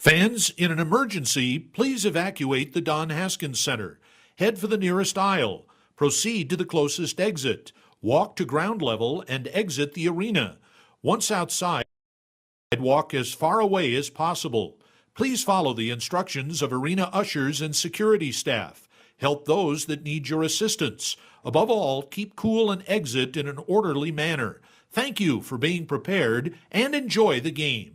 Fans, in an emergency, please evacuate the Don Haskins Center. Head for the nearest aisle. Proceed to the closest exit. Walk to ground level and exit the arena. Once outside, walk as far away as possible. Please follow the instructions of arena ushers and security staff. Help those that need your assistance. Above all, keep cool and exit in an orderly manner. Thank you for being prepared and enjoy the game.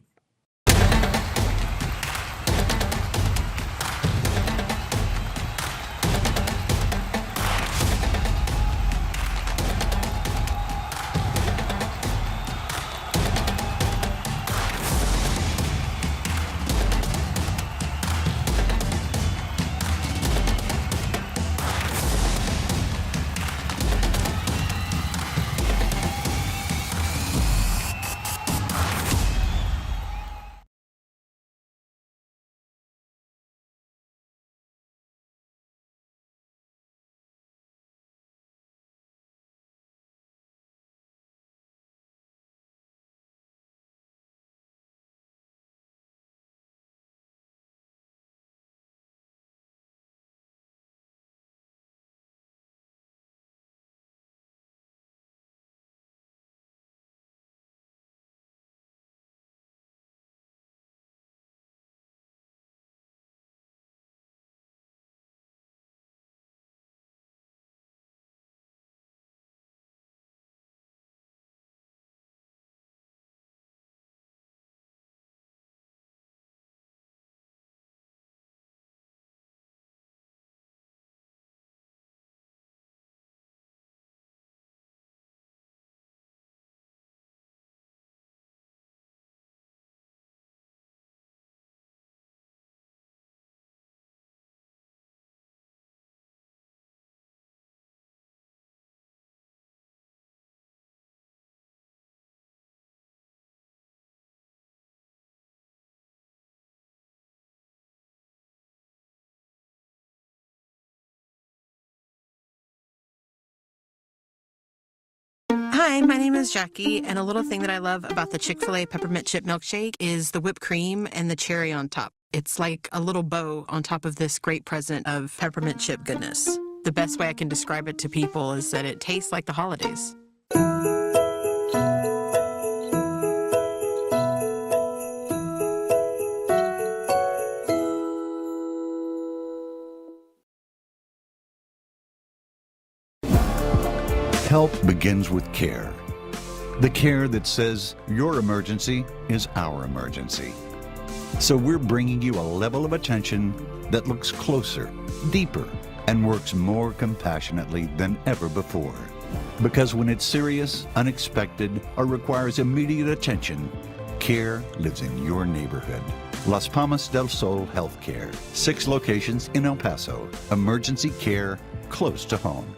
Hi, my name is Jackie, and a little thing that I love about the Chick-fil-A peppermint chip milkshake is the whipped cream and the cherry on top. It's like a little bow on top of this great present of peppermint chip goodness. The best way I can describe it to people is that it tastes like the holidays. Help begins with care. The care that says your emergency is our emergency. So we're bringing you a level of attention that looks closer, deeper, and works more compassionately than ever before. Because when it's serious, unexpected, or requires immediate attention, care lives in your neighborhood. Las Palmas del Sol Healthcare. 6 locations in El Paso. Emergency care close to home.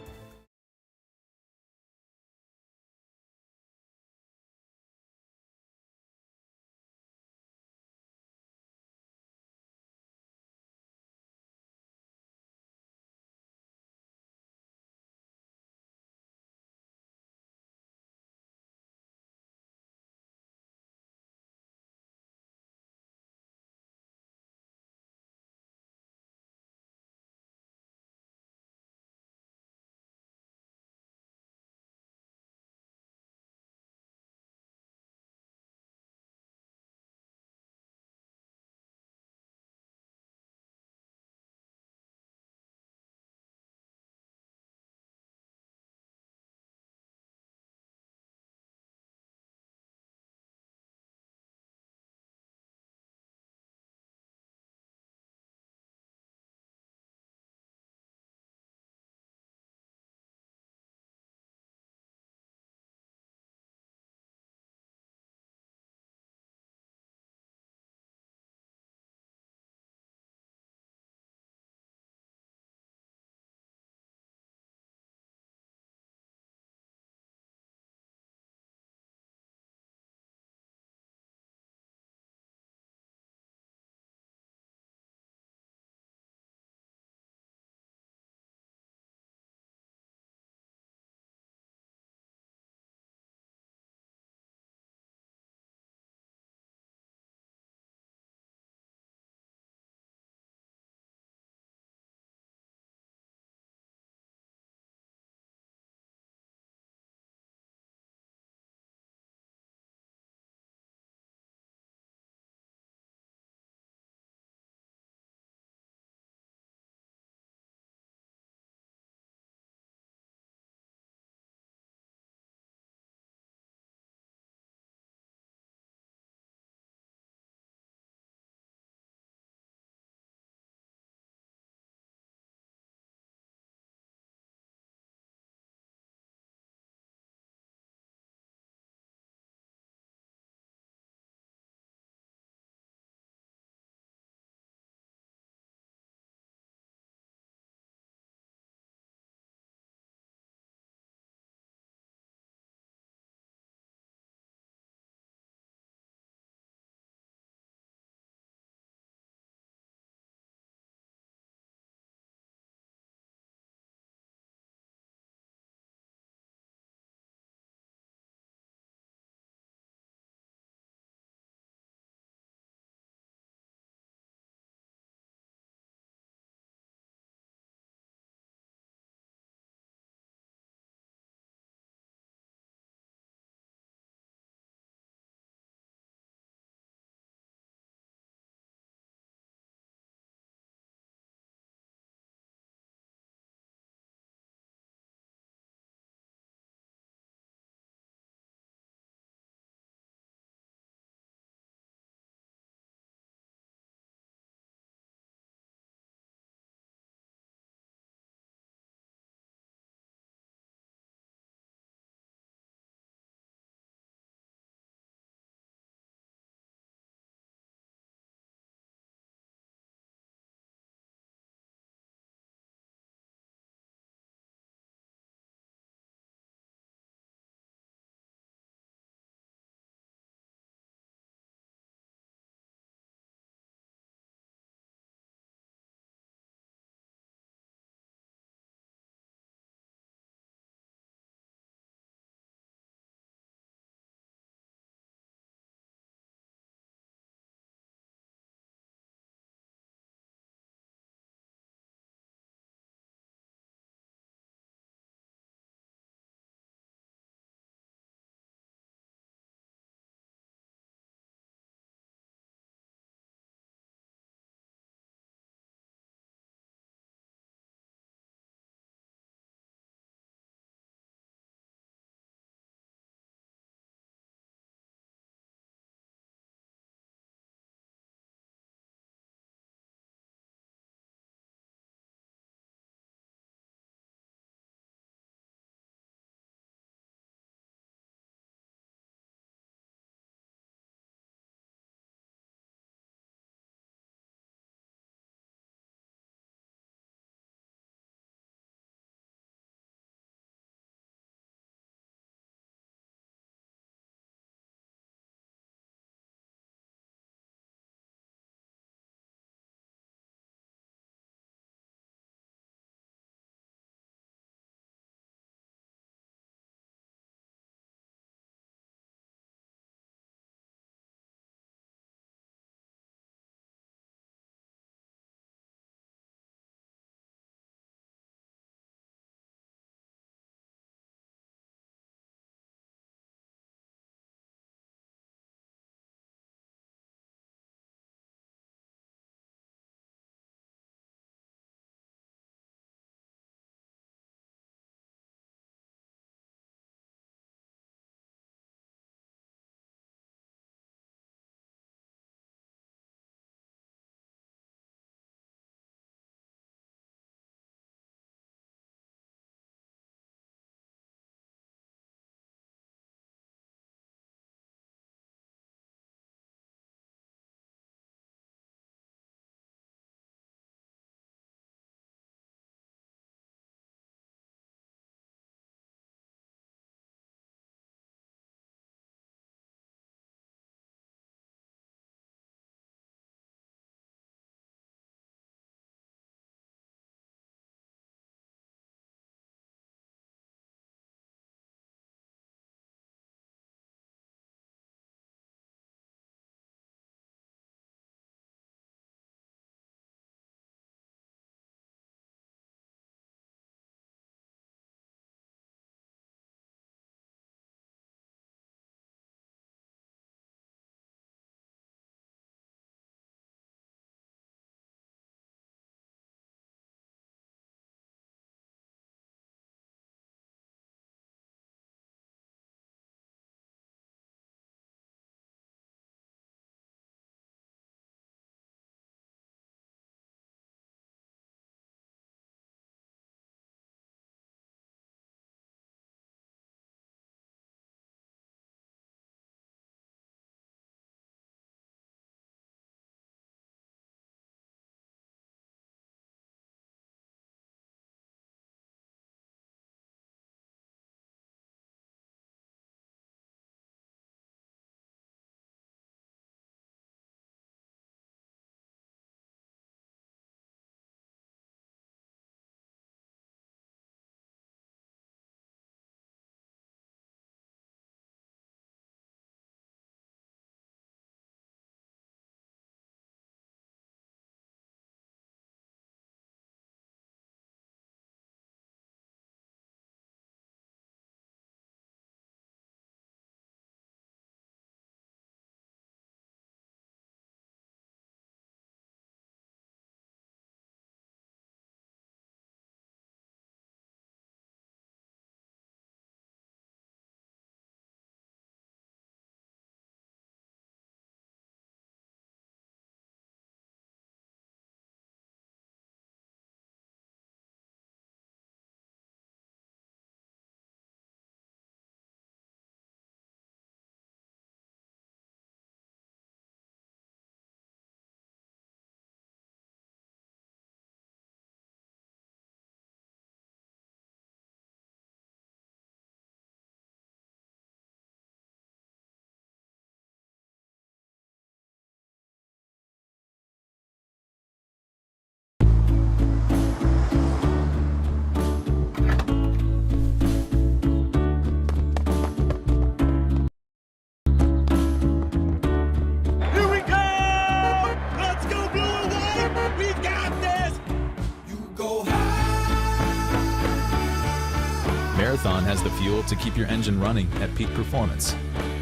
Marathon has the fuel to keep your engine running at peak performance,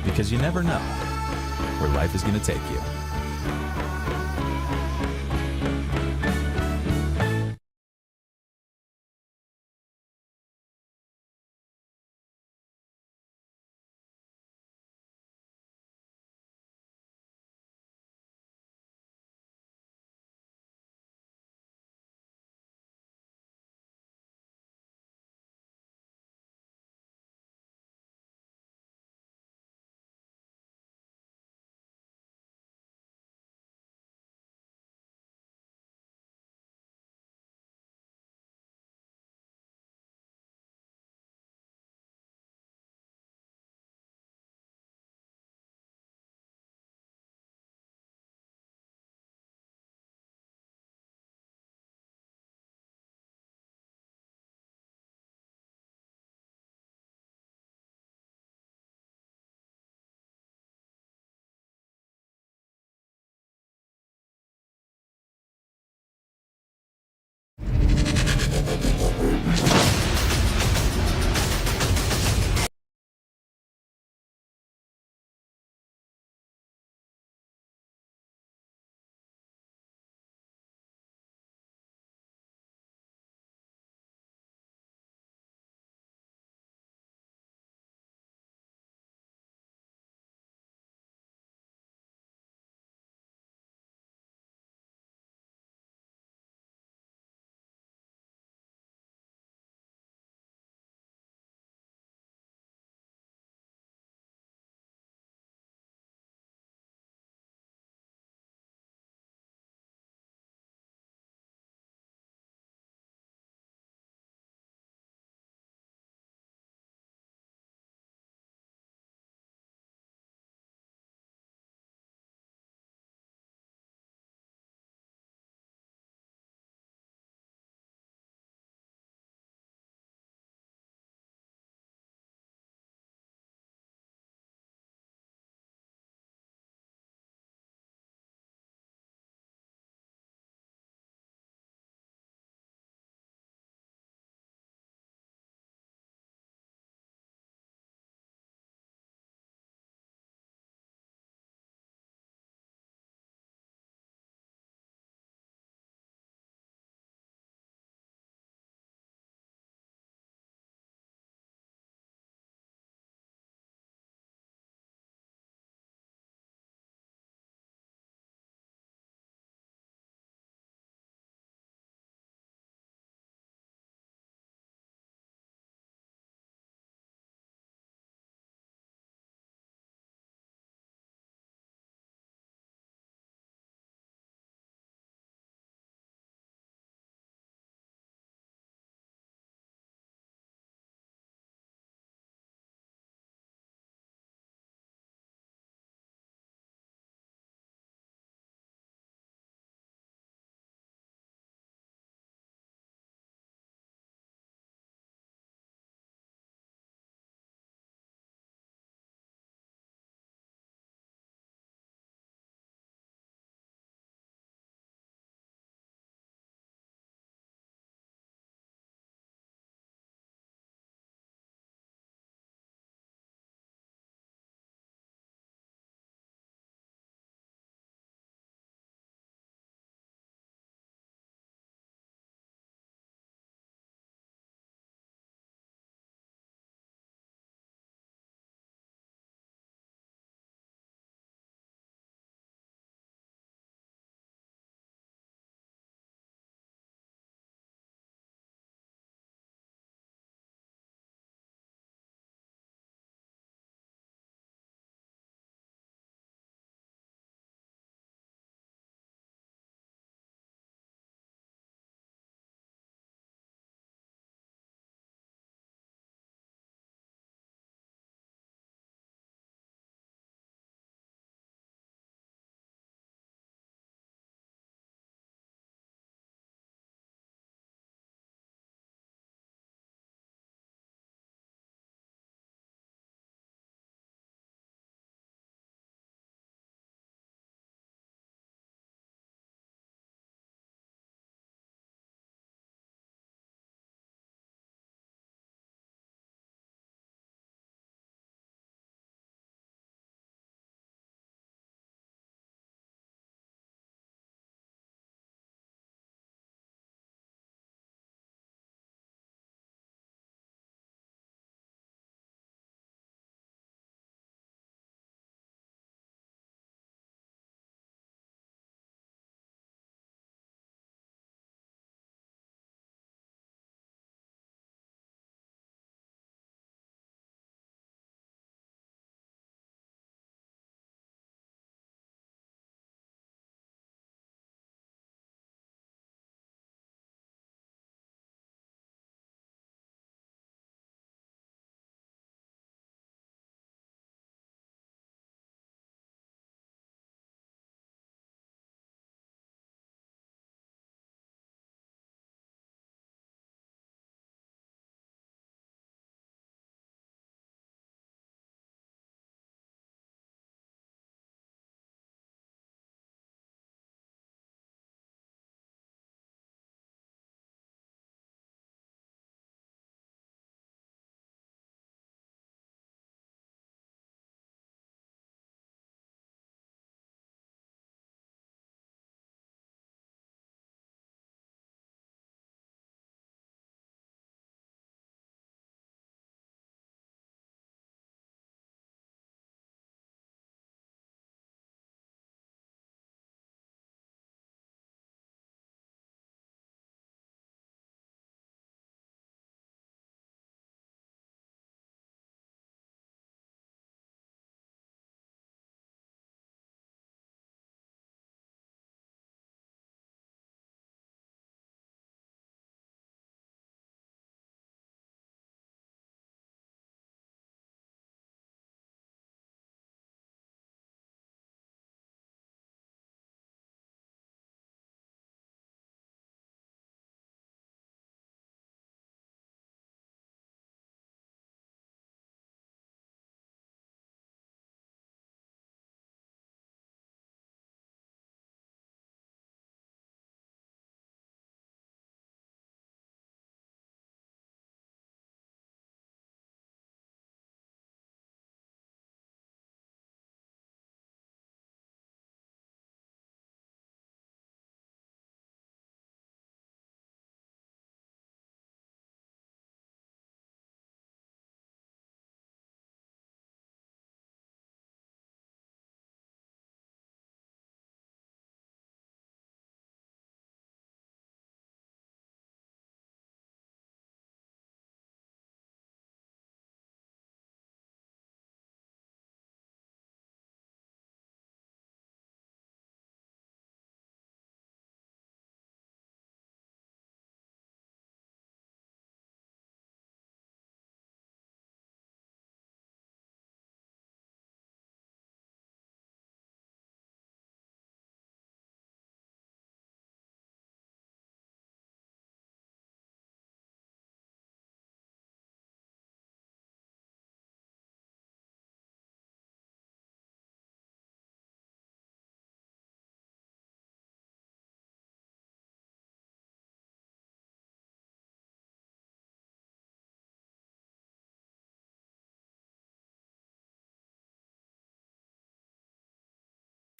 because you never know where life is going to take you.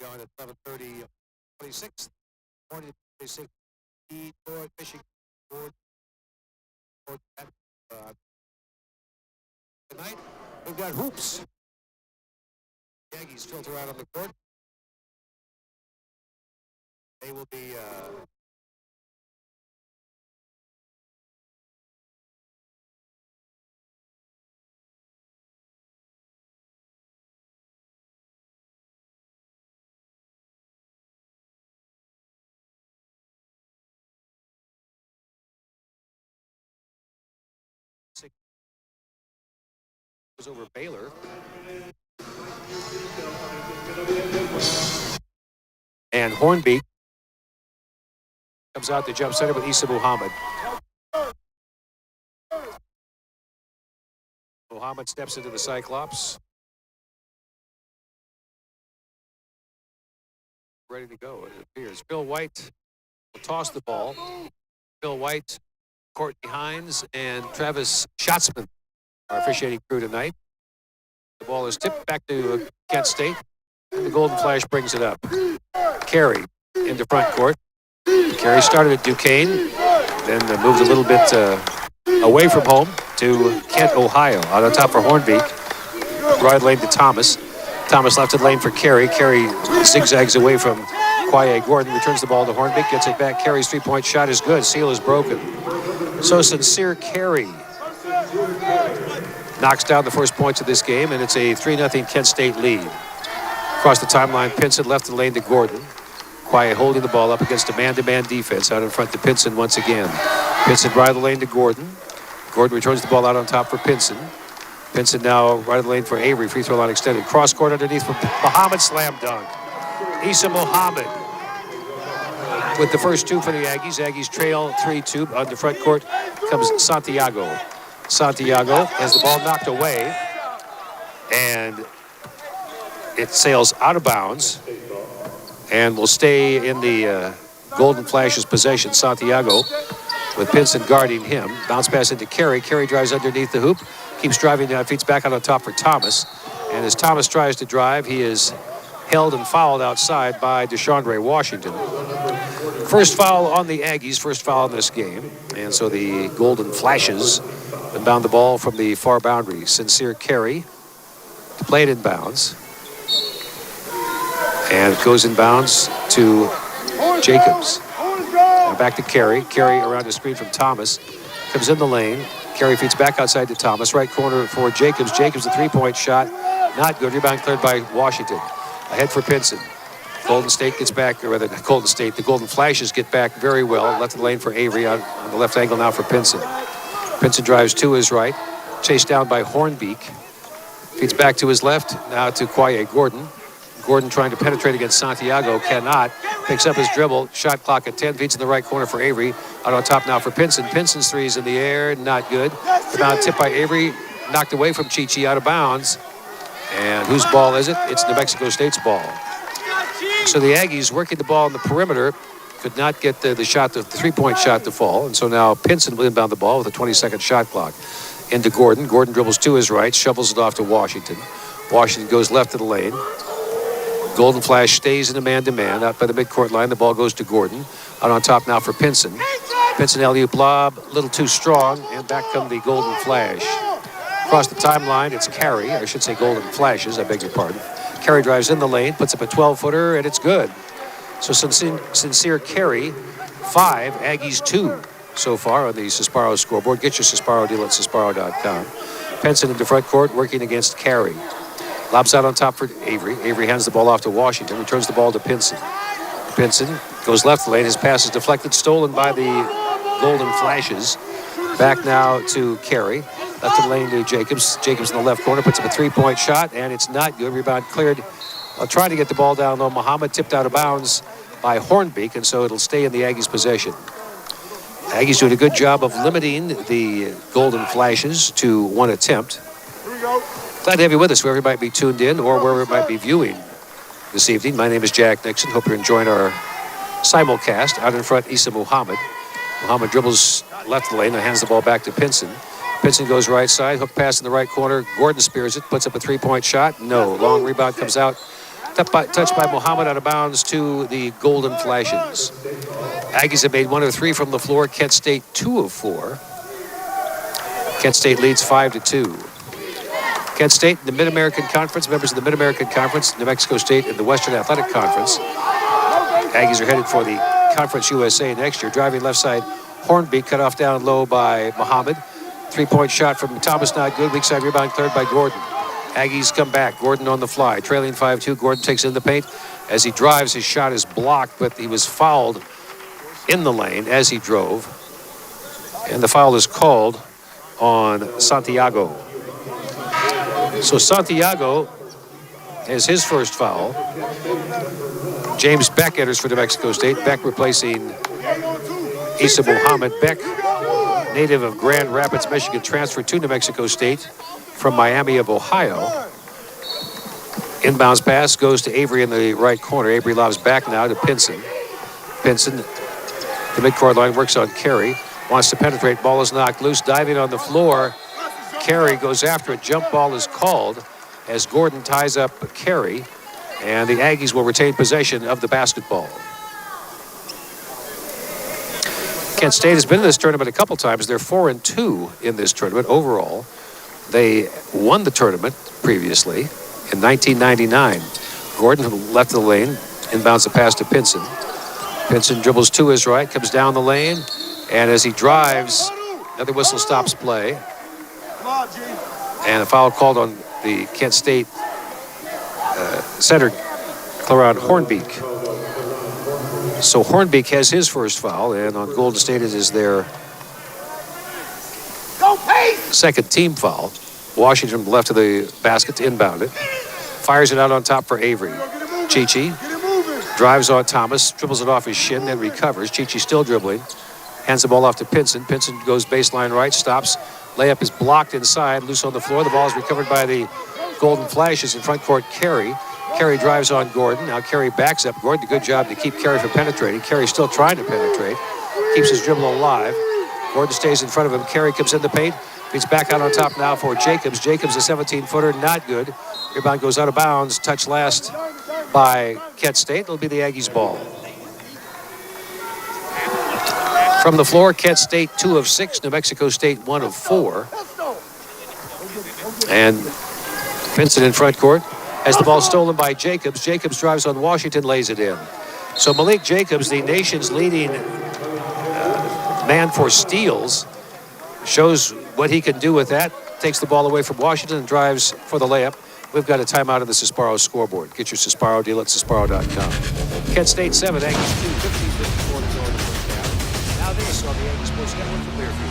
on at 11:30. 26th, 26th, Detroit, Michigan. Tonight, we've got hoops. Yankees filter out on the court. They will be over Baylor. And Hornbeak comes out to jump center with Issa Muhammad. Muhammad steps into the Cyclops. Ready to go, it appears. Bill White will toss the ball. Bill White, Courtney Hines, and Travis Schatzman our officiating crew tonight. The ball is tipped back to Kent State, and the Golden Flash brings it up. Carey into front court. Carey started at Duquesne, then moved a little bit away from home to Kent, Ohio. Out on top for Hornbeak. Right lane to Thomas. Thomas left lane for Carey. Carey zigzags away from Quaye Gordon. Returns the ball to Hornbeak. Gets it back. Carey's three-point shot is good. Seal is broken. So Sincere Carey knocks down the first points of this game, and it's a 3-0 Kent State lead. Across the timeline, Pinson left the lane to Gordon. Quaye holding the ball up against a man-to-man defense out in front to Pinson once again. Pinson right of the lane to Gordon. Gordon returns the ball out on top for Pinson. Pinson now right of the lane for Avery. Free throw line extended. Cross court underneath for Muhammad. Slam dunk. Issa Muhammad with the first two for the Aggies. Aggies trail 3-2. On the front court comes Santiago. Santiago has the ball knocked away, and it sails out of bounds and will stay in the Golden Flash's possession. Santiago with Pinson guarding him. Bounce pass into Carey. Carey drives underneath the hoop. Keeps driving down, feeds back out on top for Thomas. And as Thomas tries to drive, he is held and fouled outside by DeShondre Washington. First foul on the Aggies, first foul in this game. And so the Golden Flashes inbound the ball from the far boundary. Sincere Carey to play it in bounds. And it goes in bounds to Jacobs. Now back to Carey. Carey around the screen from Thomas. Comes in the lane. Carey feeds back outside to Thomas. Right corner for Jacobs. Jacobs, a three-point shot. Not good. Rebound cleared by Washington. Ahead for Pinson. Golden State gets back, or rather not Golden State, the Golden Flashes get back very well. Left of the lane for Avery on the left angle now for Pinson. Pinson drives to his right. Chased down by Hornbeak. Feeds back to his left. Now to Quaye Gordon. Gordon trying to penetrate against Santiago. Cannot. Picks up his dribble. Shot clock at 10. Feeds in the right corner for Avery. Out on top now for Pinson. Pinson's three's in the air. Not good. Rebound tipped by Avery. Knocked away from Chichi out of bounds. And whose ball is it? It's New Mexico State's ball. So the Aggies working the ball on the perimeter could not get the three-point shot to fall. And so now Pinson will inbound the ball with a 20-second shot clock. Into Gordon. Gordon dribbles to his right. Shovels it off to Washington. Washington goes left of the lane. Golden Flash stays in a man-to-man. Out by the midcourt line, the ball goes to Gordon. Out on top now for Pinson. Pinson alley-oop lob, a little too strong, and back come the Golden Flash. Across the timeline, it's Carey. I should say Golden Flashes, I beg your pardon. Carey drives in the lane, puts up a 12-footer, and it's good. So Sincere Carey, 5, Aggies 2 so far on the Sesparo scoreboard. Get your Sesparo deal at Sesparo.com. Pinson into front court, working against Carey. Lobs out on top for Avery. Avery hands the ball off to Washington. Returns the ball to Pinson. Pinson goes left lane. His pass is deflected, stolen by the Golden Flashes. Back now to Carey. Left of the lane to Jacobs. Jacobs in the left corner puts up a three-point shot, and it's not good. Rebound cleared. Trying to get the ball down low. Muhammad tipped out of bounds by Hornbeak, and so it'll stay in the Aggies' possession. Aggies doing a good job of limiting the Golden Flashes to one attempt. Glad to have you with us, wherever you might be tuned in or wherever you might be viewing this evening. My name is Jack Nixon. Hope you're enjoying our simulcast. Out in front, Issa Muhammad. Muhammad dribbles left the lane and hands the ball back to Pinson. Pinson goes right side, hook pass in the right corner. Gordon spears it, puts up a three-point shot. No. Long rebound comes out Touched by Muhammad out of bounds to the Golden Flashes. Aggies have made 1 of 3 from the floor. Kent State 2 of 4. Kent State leads 5-2. Kent State in the Mid-American Conference, members of the Mid-American Conference, New Mexico State in the Western Athletic Conference. Aggies are headed for the Conference USA next year. Driving left side, Hornbeak cut off down low by Muhammad. 3-point shot from Thomas, not good. Weak side rebound cleared by Gordon. Aggies come back. Gordon on the fly, trailing 5-2. Gordon takes it in the paint. As he drives, his shot is blocked, but he was fouled in the lane as he drove. And the foul is called on Santiago. So Santiago has his first foul. James Beck enters for New Mexico State. Beck replacing Issa Muhammad. Beck, native of Grand Rapids, Michigan, transferred to New Mexico State from Miami of Ohio. Inbounds pass goes to Avery in the right corner. Avery lobs back now to Pinson. Pinson, the midcourt line, works on Carey. Wants to penetrate. Ball is knocked loose. Diving on the floor. Carey goes after it. Jump ball is called as Gordon ties up Carey. And the Aggies will retain possession of the basketball. Kent State has been in this tournament a couple times. They're 4-2 in this tournament overall. They won the tournament previously in 1999. Gordon left the lane, inbounds the pass to Pinson. Pinson dribbles to his right, comes down the lane, and as he drives, another whistle stops play. And a foul called on the Kent State center, Claron Hornbeak. So Hornbeak has his first foul, and on Golden State it is their second team foul. Washington left of the basket to inbound it. Fires it out on top for Avery. Chichi drives on Thomas, dribbles it off his shin, then recovers. Chichi still dribbling. Hands the ball off to Pinson. Pinson goes baseline right, stops. Layup is blocked inside, loose on the floor. The ball is recovered by the Golden Flashes in front court. Carey. Carey drives on Gordon. Now Carey backs up. Gordon, a good job to keep Carey from penetrating. Carey still trying to penetrate. Keeps his dribble alive. Gordon stays in front of him. Carey comes in the paint. He's back out on top now for Jacobs. Jacobs, a 17-footer, not good. Rebound goes out of bounds. Touch last by Kent State. It'll be the Aggies' ball. From the floor, Kent State 2 of 6. New Mexico State 1 of 4. And Vincent in front court has the ball stolen by Jacobs. Jacobs drives on Washington, lays it in. So Malik Jacobs, the nation's leading man for steals, shows what he can do with that. Takes the ball away from Washington and drives for the layup. We've got a timeout of the Sesparo scoreboard. Get your Sesparo deal at Sesparo.com. Kent State 7, Aggies 2, 15-54 to go in the first half. Now this on the Aggies Sports Network from Clearfield.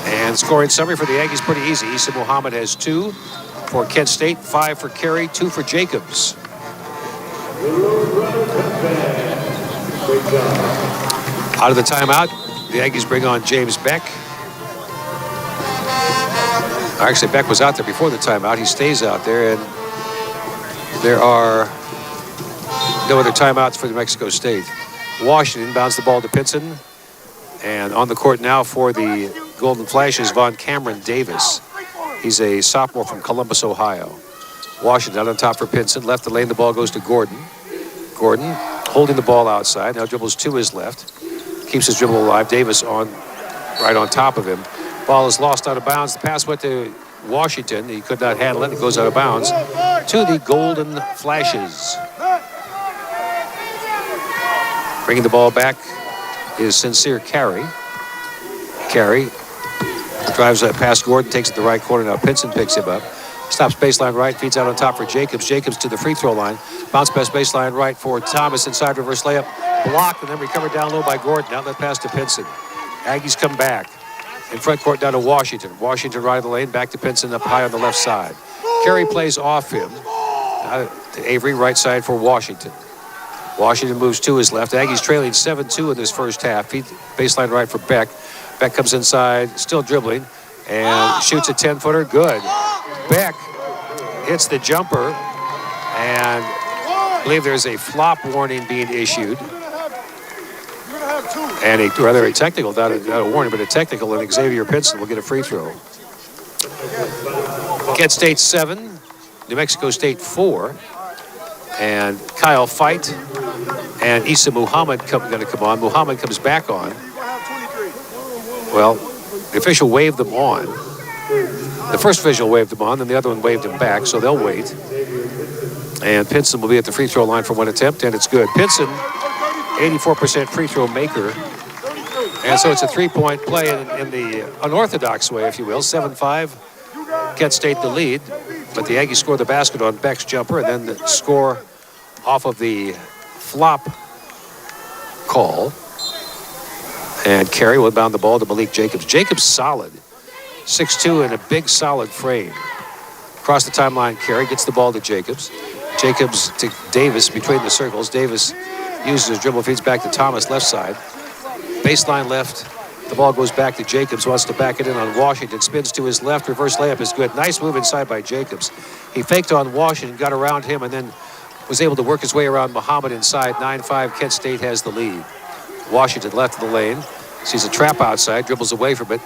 And scoring summary for the Aggies pretty easy. Issa Muhammad has 2 for Kent State, 5 for Carey, 2 for Jacobs. Out of the timeout, the Aggies bring on James Beck. Actually, Beck was out there before the timeout. He stays out there, and there are no other timeouts for New Mexico State. Washington bounds the ball to Pinson. And on the court now for the Golden Flashes, Von Cameron Davis. He's a sophomore from Columbus, Ohio. Washington out on top for Pinson. Left the lane, the ball goes to Gordon. Gordon holding the ball outside. Now dribbles to his left. Keeps his dribble alive. Davis right on top of him. Ball is lost out of bounds. The pass went to Washington. He could not handle it. It goes out of bounds to the Golden Flashes. Bringing the ball back is Sincere Carey. Carey drives past Gordon, takes it to the right corner. Now Pinson picks him up. Stops baseline right, feeds out on top for Jacobs. Jacobs to the free throw line. Bounce pass baseline right for Thomas. Inside reverse layup. Blocked and then recovered down low by Gordon. Outlet pass to Pinson. Aggies come back. In front court down to Washington. Washington right of the lane. Back to Pinson up high on the left side. Carey plays off him. To Avery, right side for Washington. Washington moves to his left. Aggies trailing 7-2 in this first half. Baseline right for Beck. Beck comes inside, still dribbling, and shoots a 10-footer. Good. Beck hits the jumper, and I believe there's a flop warning being issued. And a technical, not a warning, but a technical, and Xavier Pinson will get a free throw. Kent State 7, New Mexico State 4. And Kyle Fight and Issa Muhammad going to come on. Muhammad comes back on. Well, the official waved them on. The first official waved them on, then the other one waved him back, so they'll wait. And Pinson will be at the free throw line for one attempt, and it's good. Pinson, 84% free throw maker. And so it's a three-point play in the unorthodox way, if you will. 7-5, Kent State the lead. But the Aggies score the basket on Beck's jumper and then the score off of the flop call. And Carey will inbound the ball to Malik Jacobs. Jacobs solid. 6'2" and a big solid frame. Across the timeline, Carey gets the ball to Jacobs. Jacobs to Davis between the circles. Davis uses his dribble, feeds back to Thomas, left side. Baseline left. The ball goes back to Jacobs, wants to back it in on Washington. Spins to his left, reverse layup is good. Nice move inside by Jacobs. He faked on Washington, got around him, and then was able to work his way around Muhammad inside. 9-5, Kent State has the lead. Washington left of the lane. Sees a trap outside, dribbles away from it.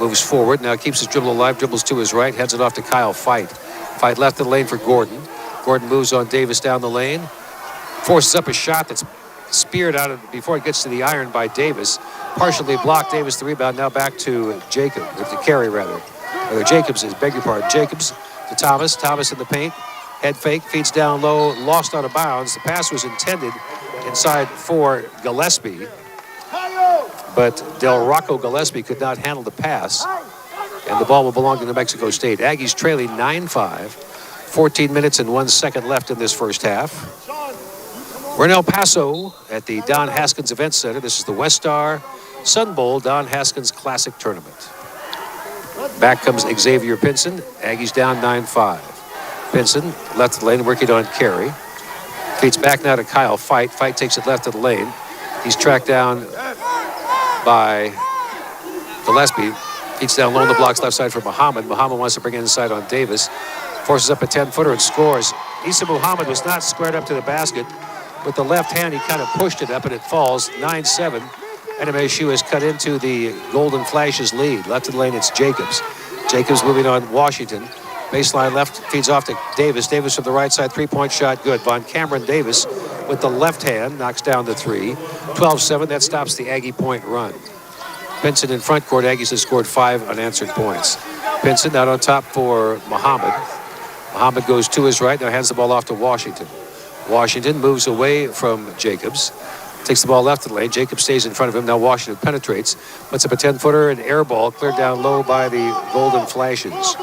Moves forward, now keeps his dribble alive, dribbles to his right, heads it off to Kyle Fight. Fight left of the lane for Gordon. Gordon moves on Davis down the lane. Forces up a shot that's speared out of before it gets to the iron by Davis. Partially blocked. Davis the rebound. Now back to Carey rather. Or Jacobs is, beg your pardon. Jacobs to Thomas. Thomas in the paint. Head fake. Feeds down low. Lost out of bounds. The pass was intended inside for Gillespie. But Del Rocco Gillespie could not handle the pass. And the ball will belong to New Mexico State. Aggies trailing 9-5. 14 minutes and 1 second left in this first half. We're in El Paso at the Don Haskins Event Center. This is the WestStar Sun Bowl Don Haskins Classic Tournament. Back comes Xavier Pinson. Aggies down 9-5. Pinson left of the lane working on Carey. Feeds back now to Kyle Fight. Fight takes it left of the lane. He's tracked down by Gillespie. Feeds down low on the blocks left side for Muhammad. Muhammad wants to bring it inside on Davis. Forces up a 10-footer and scores. Issa Muhammad was not squared up to the basket. With the left hand, he kind of pushed it up and it falls. 9-7. NMSU has cut into the Golden Flashes lead. Left of the lane, it's Jacobs. Jacobs moving on Washington. Baseline left, feeds off to Davis. Davis from the right side, three-point shot, good. Von Cameron Davis with the left hand knocks down the three. 12-7, that stops the Aggie point run. Pinson in front court. Aggies have scored 5 unanswered points. Pinson out on top for Muhammad. Muhammad goes to his right, now hands the ball off to Washington. Washington moves away from Jacobs. Takes the ball left of the lane. Jacobs stays in front of him. Now Washington penetrates. Puts up a 10-footer, an air ball cleared down low by the Golden Flashes.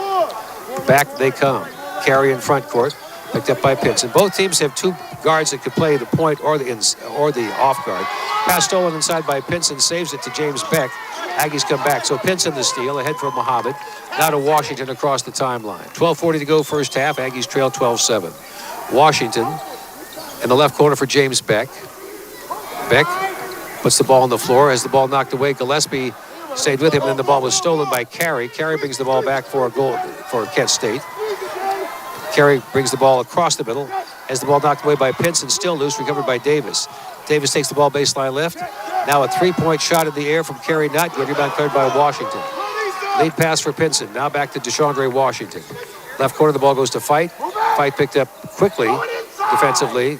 Back they come. Carey in front court. Picked up by Pinson. Both teams have 2 guards that could play the point or the off guard. Pass stolen inside by Pinson. Saves it to James Beck. Aggies come back. So Pinson the steal. Ahead for Muhammad. Now to Washington across the timeline. 12:40 to go first half. Aggies trail 12-7. Washington in the left corner for James Beck. Beck puts the ball on the floor. Has the ball knocked away. Gillespie stayed with him, and then the ball was stolen by Carey. Carey brings the ball back for a goal for Kent State. Carey brings the ball across the middle. Has the ball knocked away by Pinson. Still loose. Recovered by Davis. Davis takes the ball baseline left. Now a three-point shot in the air from Carey. Not good. Rebound cleared by Washington. Lead pass for Pinson. Now back to DeShondre Washington. Left corner, the ball goes to Fight. Fight picked up quickly, defensively.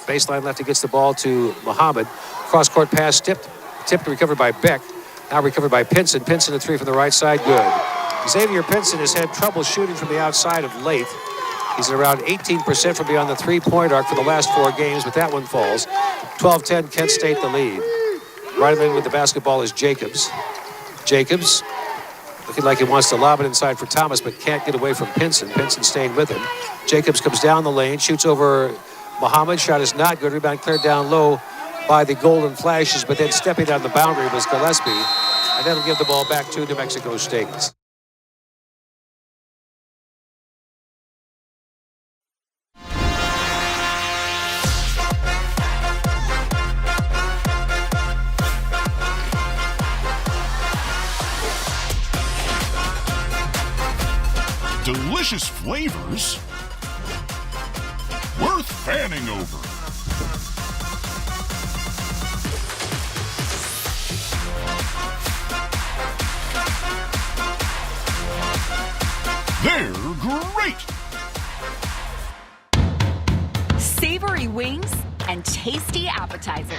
Baseline left, he gets the ball to Muhammad. Cross-court pass tipped and recovered by Beck. Now recovered by Pinson. Pinson a three from the right side, good. Xavier Pinson has had trouble shooting from the outside of late. He's at around 18% from beyond the three-point arc for the last 4 games, but that one falls. 12-10, Kent State the lead. Right in with the basketball is Jacobs. Jacobs looking like he wants to lob it inside for Thomas, but can't get away from Pinson. Pinson staying with him. Jacobs comes down the lane, shoots over Muhammad. Shot is not good. Rebound cleared down low by the Golden Flashes, but then stepping down the boundary was Gillespie. And that'll give the ball back to New Mexico State. Delicious flavors worth fanning over. They're great! Savory wings and tasty appetizers.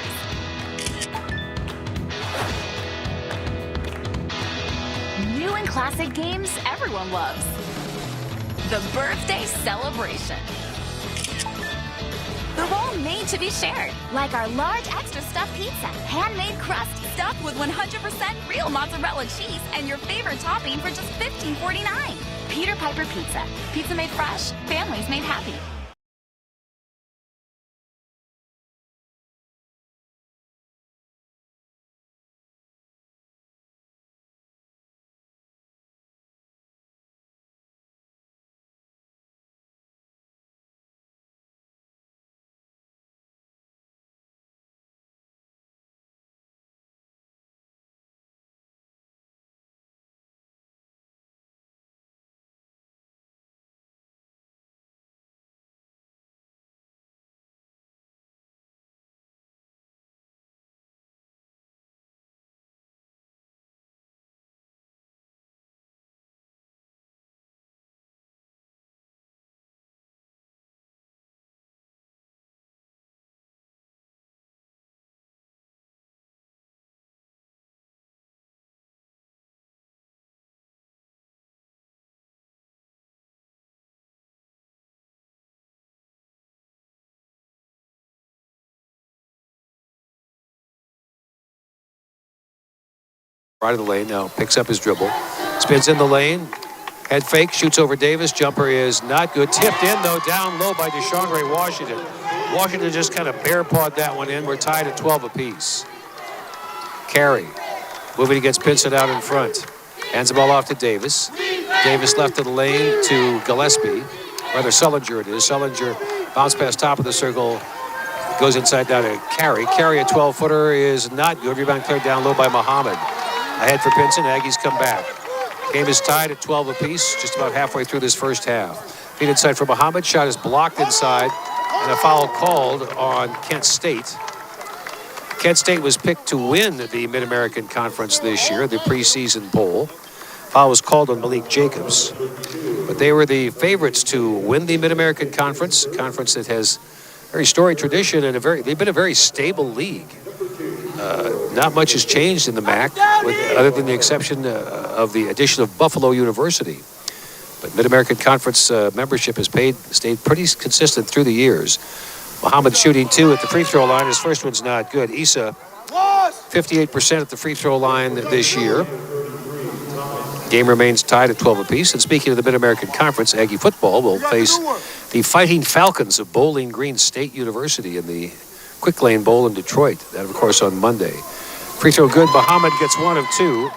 New and classic games everyone loves. The birthday celebration. They're all made to be shared, like our large extra stuffed pizza. Handmade crust stuffed with 100% real mozzarella cheese and your favorite topping for just $15.49. Peter Piper Pizza. Pizza made fresh, families made happy. Right of the lane now, picks up his dribble. Spins in the lane. Head fake, shoots over Davis. Jumper is not good. Tipped in, though, down low by DeShondre Washington. Washington just kind of bear-pawed that one in. We're tied at 12 apiece. Carey moving against Pinson out in front. Hands the ball off to Davis. Davis left of the lane to Gillespie. Rather, Sullinger it is. Sullinger bounce past top of the circle. Goes inside down to Carey. Carey, a 12-footer, is not good. Rebound cleared down low by Muhammad. Ahead for Pinson. Aggies come back. Game is tied at 12 apiece, just about halfway through this first half. Feed inside for Muhammad. Shot is blocked inside, and a foul called on Kent State. Kent State was picked to win the Mid-American Conference this year, the preseason poll. Foul was called on Malik Jacobs. But they were the favorites to win the Mid-American Conference, a conference that has very storied tradition and they've been a very stable league. Not much has changed in the MAC, other than the exception of the addition of Buffalo University. But Mid-American Conference membership has stayed pretty consistent through the years. Muhammad shooting 2 at the free throw line. His first one's not good. Issa, 58% at the free throw line this year. Game remains tied at 12 apiece. And speaking of the Mid-American Conference, Aggie football will face the Fighting Falcons of Bowling Green State University in the Quick Lane Bowl in Detroit. That, of course, on Monday. Free throw good. Muhammad gets 1 of 2.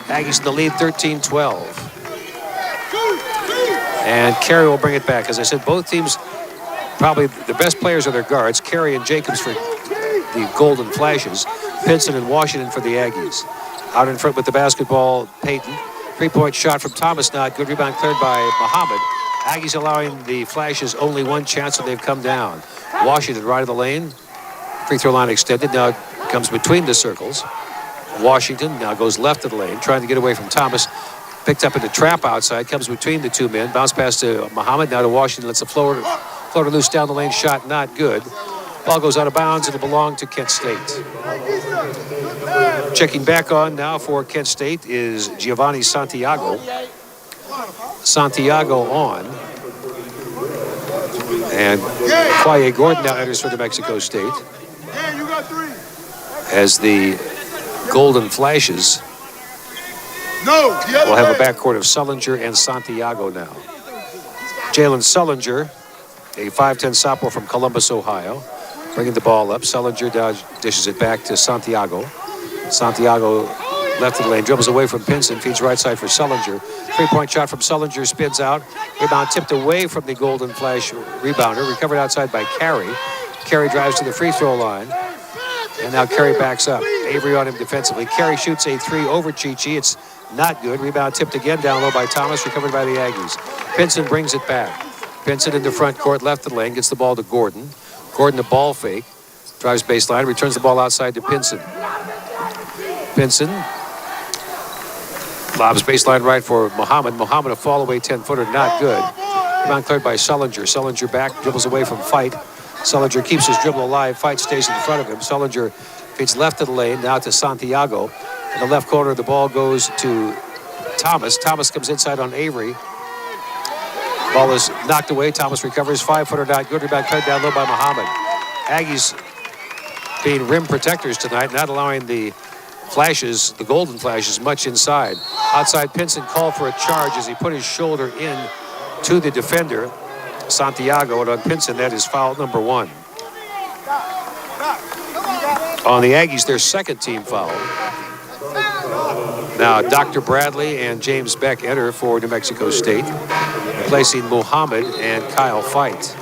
Aggies in the lead, 13-12. And Carey will bring it back. As I said, both teams, probably the best players are their guards. Carey and Jacobs for the Golden Flashes. Pinson and Washington for the Aggies. Out in front with the basketball, Payton. Three-point shot from Thomas, not good. Rebound cleared by Muhammad. Aggies allowing the Flashes only one chance, and they've come down. Washington right of the lane. Free throw line extended. Now comes between the circles. Washington now goes left of the lane, trying to get away from Thomas. Picked up in the trap outside, comes between the two men. Bounce pass to Muhammad, now to Washington. Lets the floater loose down the lane. Shot not good. Ball goes out of bounds. It'll belong to Kent State. Checking back on now for Kent State is Giovanni Santiago. Santiago on. And Quaye Gordon now enters for New Mexico State. As the Golden Flashes will have a backcourt of Sullinger and Santiago now. Jalen Sullinger, a 5'10" sophomore from Columbus, Ohio, bringing the ball up. Sullinger dishes it back to Santiago. Santiago left of the lane, dribbles away from Pinson, feeds right side for Sullinger. Three-point shot from Sullinger, spins out. Rebound tipped away from the Golden Flash rebounder, recovered outside by Carey. Carey drives to the free throw line. And now Carey backs up. Avery on him defensively. Carey shoots a three over Chichi. It's not good. Rebound tipped again down low by Thomas, recovered by the Aggies. Pinson brings it back. Pinson in the front court, left the lane, gets the ball to Gordon. Gordon a ball fake. Drives baseline, returns the ball outside to Pinson. Pinson lobs baseline right for Muhammad. Muhammad a fall away 10-footer, not good. Rebound cleared by Sullinger. Sullinger back, dribbles away from Fight. Sullinger keeps his dribble alive. Fight stays in front of him. Sullinger feeds left of the lane, now to Santiago. In the left corner, the ball goes to Thomas. Thomas comes inside on Avery. Ball is knocked away. Thomas recovers. 5-footer, not good. Rebound cleared down low by Muhammad. Aggies being rim protectors tonight, not allowing the Flashes, the Golden Flashes, much inside. Outside, Pinson called for a charge as he put his shoulder in to the defender, Santiago, and on Pinson, that is foul number 1. On the Aggies, their second team foul. Now, Dr. Bradley and James Beck enter for New Mexico State, replacing Muhammad and Kyle Fight.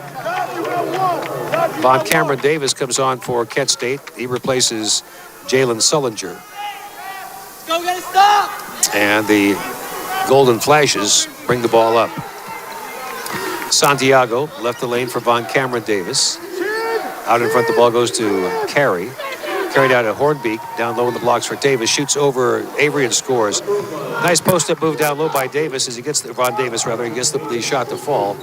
Von Cameron Davis comes on for Kent State. He replaces Jalen Sullinger. Go get it, stop! And the Golden Flashes bring the ball up. Santiago left the lane for Von Cameron Davis. Out in front, the ball goes to Carey. Carried out of Hornbeak, down low in the blocks for Davis. Shoots over Avery and scores. Nice post-up move down low by Davis as he gets Von Davis, rather, he gets the shot to fall.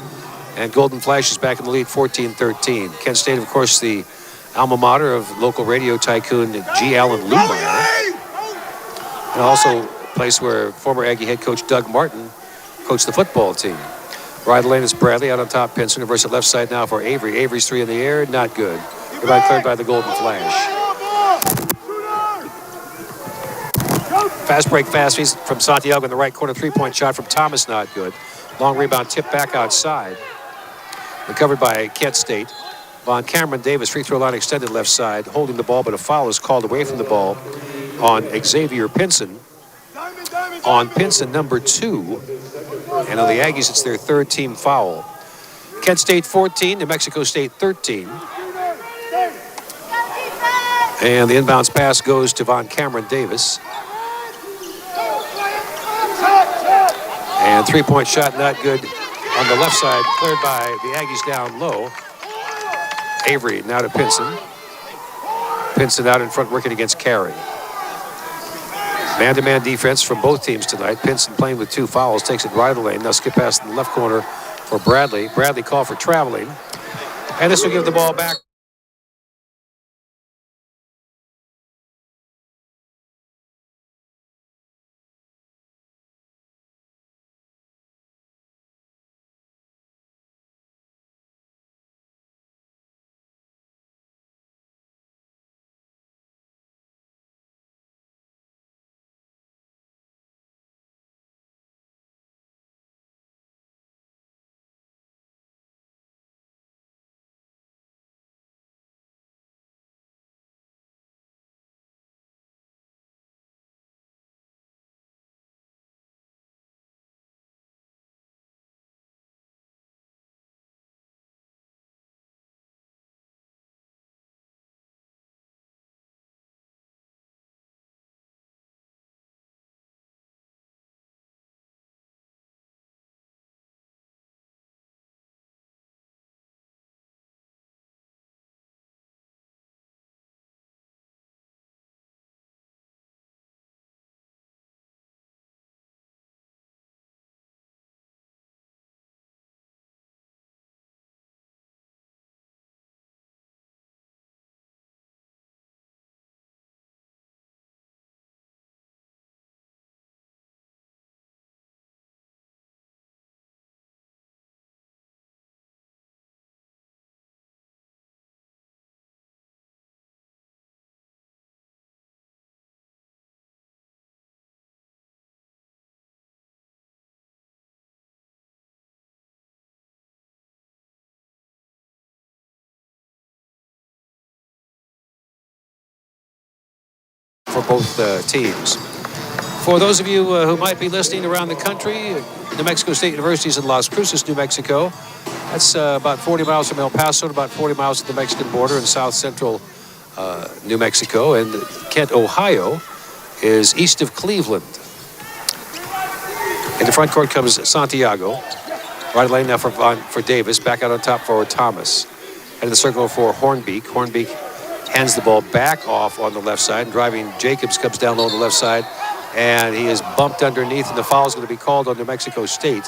And Golden Flash is back in the lead, 14-13. Kent State, of course, the alma mater of local radio tycoon G. Allen Lumeyer. And also a place where former Aggie head coach Doug Martin coached the football team. Right lane is Bradley, out on top, Pinson. Reverse it left side now for Avery. Avery's three in the air, not good. Rebound cleared by the Golden Flash. Fast break, fast feed from Santiago in the right corner. Three-point shot from Thomas, not good. Long rebound, tipped back outside. Recovered by Kent State. Von Cameron Davis, free throw line extended left side, holding the ball, but a foul is called away from the ball on Xavier Pinson. On Pinson, number 2. And on the Aggies, it's their third team foul. Kent State 14, New Mexico State 13. And the inbounds pass goes to Von Cameron Davis. And three-point shot not good on the left side, cleared by the Aggies down low. Avery now to Pinson. Pinson out in front working against Carey. Man-to-man defense from both teams tonight. Pinson playing with 2 fouls, takes it right of the lane. Now skip past in the left corner for Bradley. Bradley called for traveling. And this will give the ball back. for both teams. For those of you who might be listening around the country, New Mexico State University is in Las Cruces, New Mexico. That's about 40 miles from El Paso and about 40 miles to the Mexican border in south central New Mexico. And Kent, Ohio is east of Cleveland. In the front court comes Santiago. Right lane now for Davis. Back out on top for Thomas. And in the circle for Hornbeek. Hornbeek hands the ball back off on the left side. Driving Jacobs comes down low on the left side. And he is bumped underneath, and the foul is going to be called on New Mexico State.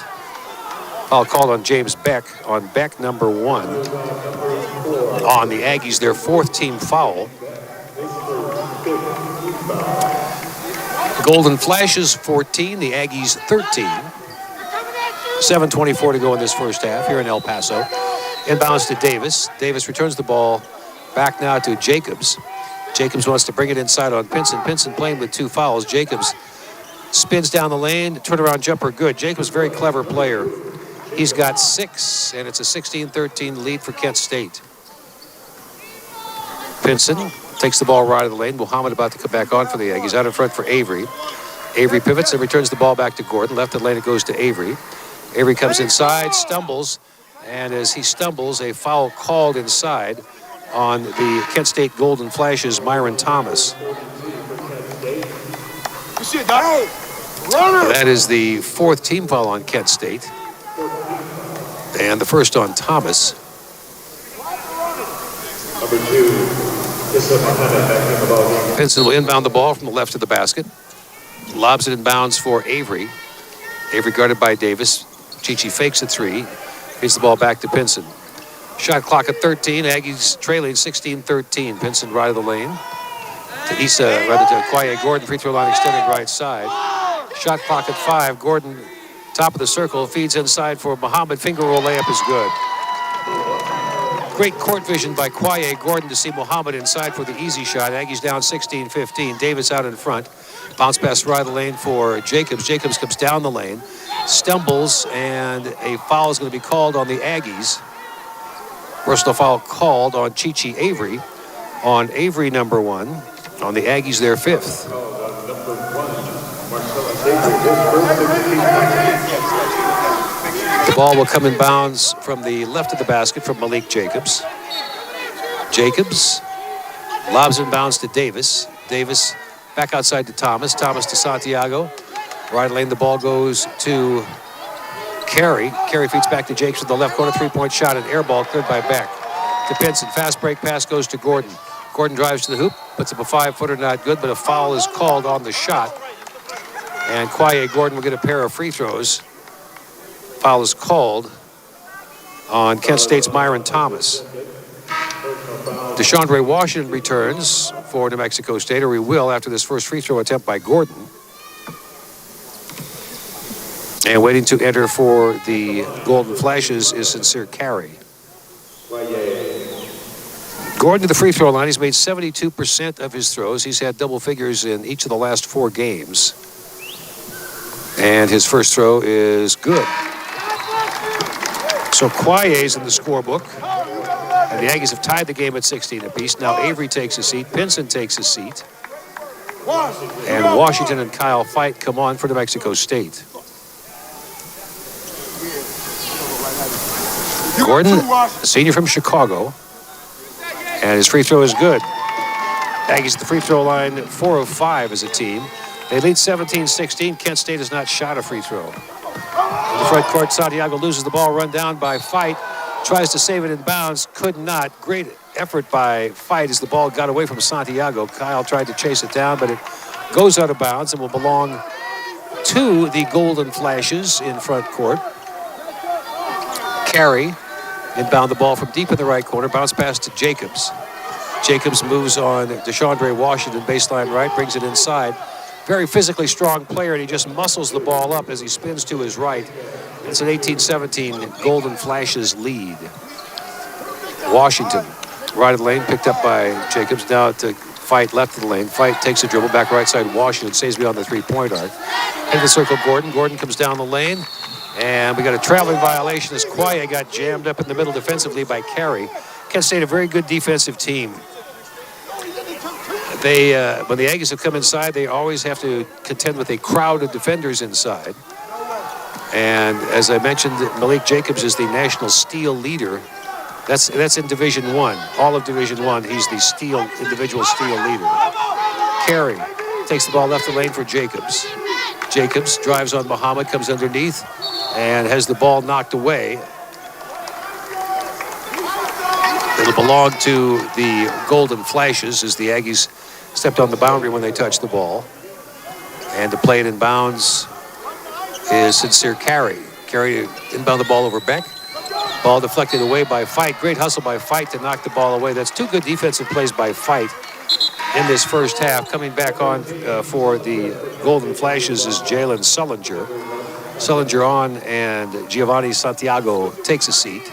Foul called on James Beck, on Beck number 1. On the Aggies, their 4th team foul. The Golden Flashes 14, the Aggies 13. 7:24 to go in this first half here in El Paso. Inbounds to Davis. Davis returns the ball back now to Jacobs. Jacobs wants to bring it inside on Pinson. Pinson playing with 2 fouls. Jacobs spins down the lane, turnaround jumper good. Jacobs, very clever player. He's got 6, and it's a 16-13 lead for Kent State. Pinson takes the ball right of the lane. Muhammad about to come back on for the Aggies. Out in front for Avery. Avery pivots and returns the ball back to Gordon. Left of the lane, it goes to Avery. Avery comes inside, stumbles, and as he stumbles, a foul called inside on the Kent State Golden Flashes, Myron Thomas. That is the 4th team foul on Kent State. And the first on Thomas. Pinson will inbound the ball from the left of the basket. Lobs it in bounds for Avery. Avery guarded by Davis. Chichi fakes a 3. Feeds the ball back to Pinson. Shot clock at 13. Aggies trailing 16-13. Pinson right of the lane. To Kwaye Gordon, free throw line extended right side. Shot clock at 5. Gordon, top of the circle, feeds inside for Muhammad. Finger roll layup is good. Great court vision by Kwaye Gordon to see Muhammad inside for the easy shot. Aggies down 16-15. Davis out in front. Bounce pass right of the lane for Jacobs. Jacobs comes down the lane, stumbles, and a foul is going to be called on the Aggies. Personal foul called on Chichi Avery. On Avery number 1. On the Aggies, their 5th. The ball will come in bounds from the left of the basket from Malik Jacobs. Jacobs lobs in bounds to Davis. Davis back outside to Thomas. Thomas to Santiago. Right lane, the ball goes to Carey. Carey feeds back to Jacobs with the left corner. 3-point shot, and air ball cleared by Beck. To Pinson. Fast break pass goes to Gordon. Gordon drives to the hoop. Puts up a 5-footer, not good, but a foul is called on the shot. And Kwaye Gordon will get a pair of free throws. Foul is called on Kent State's Myron Thomas. DeShondre Washington returns for New Mexico State, or he will after this first free throw attempt by Gordon. And waiting to enter for the Golden Flashes is Sincere Carey. Gordon to the free throw line. He's made 72% of his throws. He's had double figures in each of the last 4 games. And his first throw is good. So Kwaye's in the scorebook. And the Aggies have tied the game at 16 apiece. Now Avery takes a seat. Pinson takes a seat. And Washington and Kyle Fight come on for New Mexico State. Gordon, a senior from Chicago. And his free throw is good. Aggies at the free throw line, 4 of 5 as a team. They lead 17-16. Kent State has not shot a free throw. In the front court, Santiago loses the ball, run down by Fight. Tries to save it in bounds, could not. Great effort by Fight as the ball got away from Santiago. Kyle tried to chase it down, but it goes out of bounds and will belong to the Golden Flashes in front court. Carey inbound the ball from deep in the right corner. Bounce pass to Jacobs. Jacobs moves on DeShondre Washington, baseline right, brings it inside. Very physically strong player, and he just muscles the ball up as he spins to his right. It's an 18-17 Golden Flashes lead. Washington, right of the lane, picked up by Jacobs. Now to Fight, left of the lane. Fight takes a dribble, back right side. Washington stays beyond the 3-point arc. Into the circle, Gordon. Gordon comes down the lane. And we got a traveling violation as Kwaye got jammed up in the middle defensively by Carey. Kent State, a very good defensive team. when the Aggies have come inside, they always have to contend with a crowd of defenders inside. And as I mentioned, Malik Jacobs is the national steal leader. That's in Division I. All of Division I, he's the individual steal leader. Carey takes the ball left the lane for Jacobs. Jacobs drives on Muhammad, comes underneath, and has the ball knocked away. It'll belong to the Golden Flashes as the Aggies stepped on the boundary when they touched the ball. And to play it in bounds is Sincere Carey. Carey inbound the ball over Beck. Ball deflected away by Fight. Great hustle by Fight to knock the ball away. That's two good defensive plays by Fight in this first half. Coming back on for the Golden Flashes is Jalen Sullinger. Sullinger on, and Giovanni Santiago takes a seat.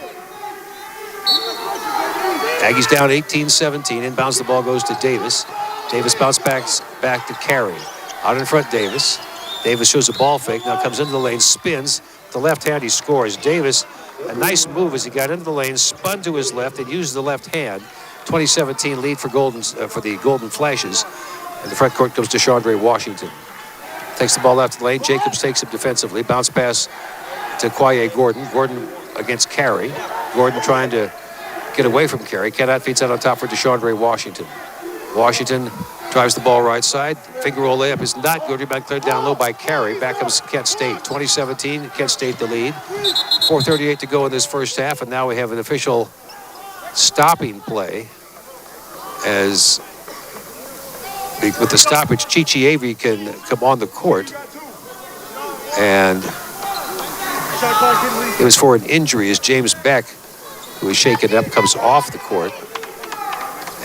Aggies down 18-17. Inbounds the ball goes to Davis. Davis bounces back to Carey. Out in front, Davis. Davis shows a ball fake. Now comes into the lane, spins. The left hand, he scores. Davis, a nice move as he got into the lane, spun to his left and used the left hand. 2017 lead for the Golden Flashes. And the front court comes to Chandre Washington. Takes the ball left the lane. Jacobs takes him defensively. Bounce pass to Kwaye Gordon. Gordon against Carey. Gordon trying to get away from Carey. Cannot, feeds out on top for DeChandre Washington. Washington drives the ball right side. Finger roll layup is not good. Rebound cleared down low by Carey. Back comes Kent State. 2017, Kent State the lead. 4:38 to go in this first half, and now we have an official stopping play as with the stoppage, Chichi Avery can come on the court. And it was for an injury as James Beck, who was shaken up, comes off the court.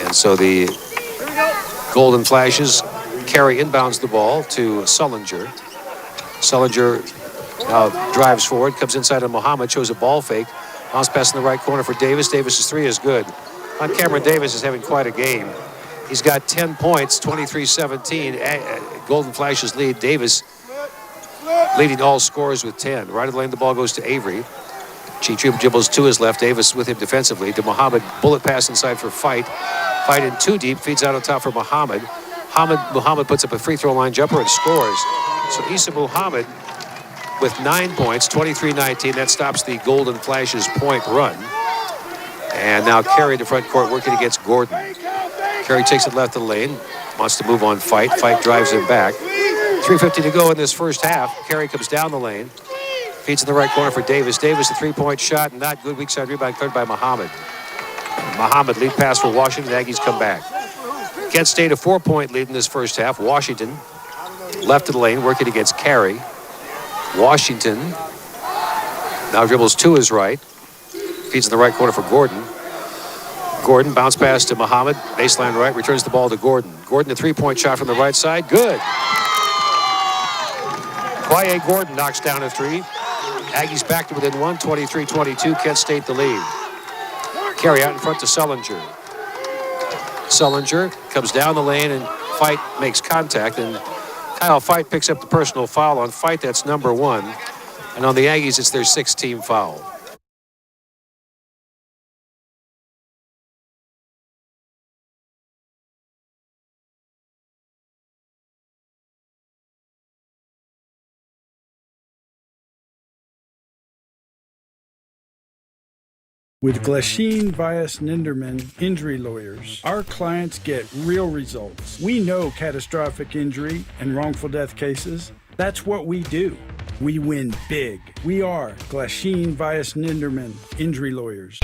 And so the Golden Flashes, Carey inbounds the ball to Sullinger. Sullinger now drives forward, comes inside of Muhammad, shows a ball fake. Bounce pass in the right corner for Davis. Davis's three is good. On Cameron Davis is having quite a game. He's got 10 points, 23-17. Golden Flashes lead. Davis leading all scorers with 10. Right of the lane, the ball goes to Avery. Chichi dribbles to his left. Davis with him defensively. To Muhammad, bullet pass inside for Fight. Fight in too deep, feeds out on top for Muhammad. Muhammad puts up a free throw line jumper and scores. So Issa Muhammad with 9 points, 23-19. That stops the Golden Flashes point run. And now Carey in the front court working against Gordon. Carey takes it left of the lane, wants to move on Fight. Fight drives him back. 3:50 to go in this first half. Carey comes down the lane. Feeds in the right corner for Davis. Davis, a three-point shot, not good. Weak side rebound cleared by Muhammad. Muhammad lead pass for Washington. Aggies come back. Kent State a 4-point lead in this first half. Washington left of the lane working against Carey. Washington now dribbles to his right. Feeds in the right corner for Gordon. Gordon bounce pass to Muhammad. Baseline right, returns the ball to Gordon. Gordon a three-point shot from the right side. Good. Kwaye Gordon knocks down a three. Aggies back to within one, 23-22. Kent State the lead. Carey out in front to Sullinger. Sullinger comes down the lane and Fight makes contact. And Kyle Fight picks up the personal foul on Fight. That's number 1. And on the Aggies, it's their 6th team foul. With Glasheen, Vyas, Ninderman Injury Lawyers, our clients get real results. We know catastrophic injury and wrongful death cases. That's what we do. We win big. We are Glasheen, Vyas, Ninderman Injury Lawyers.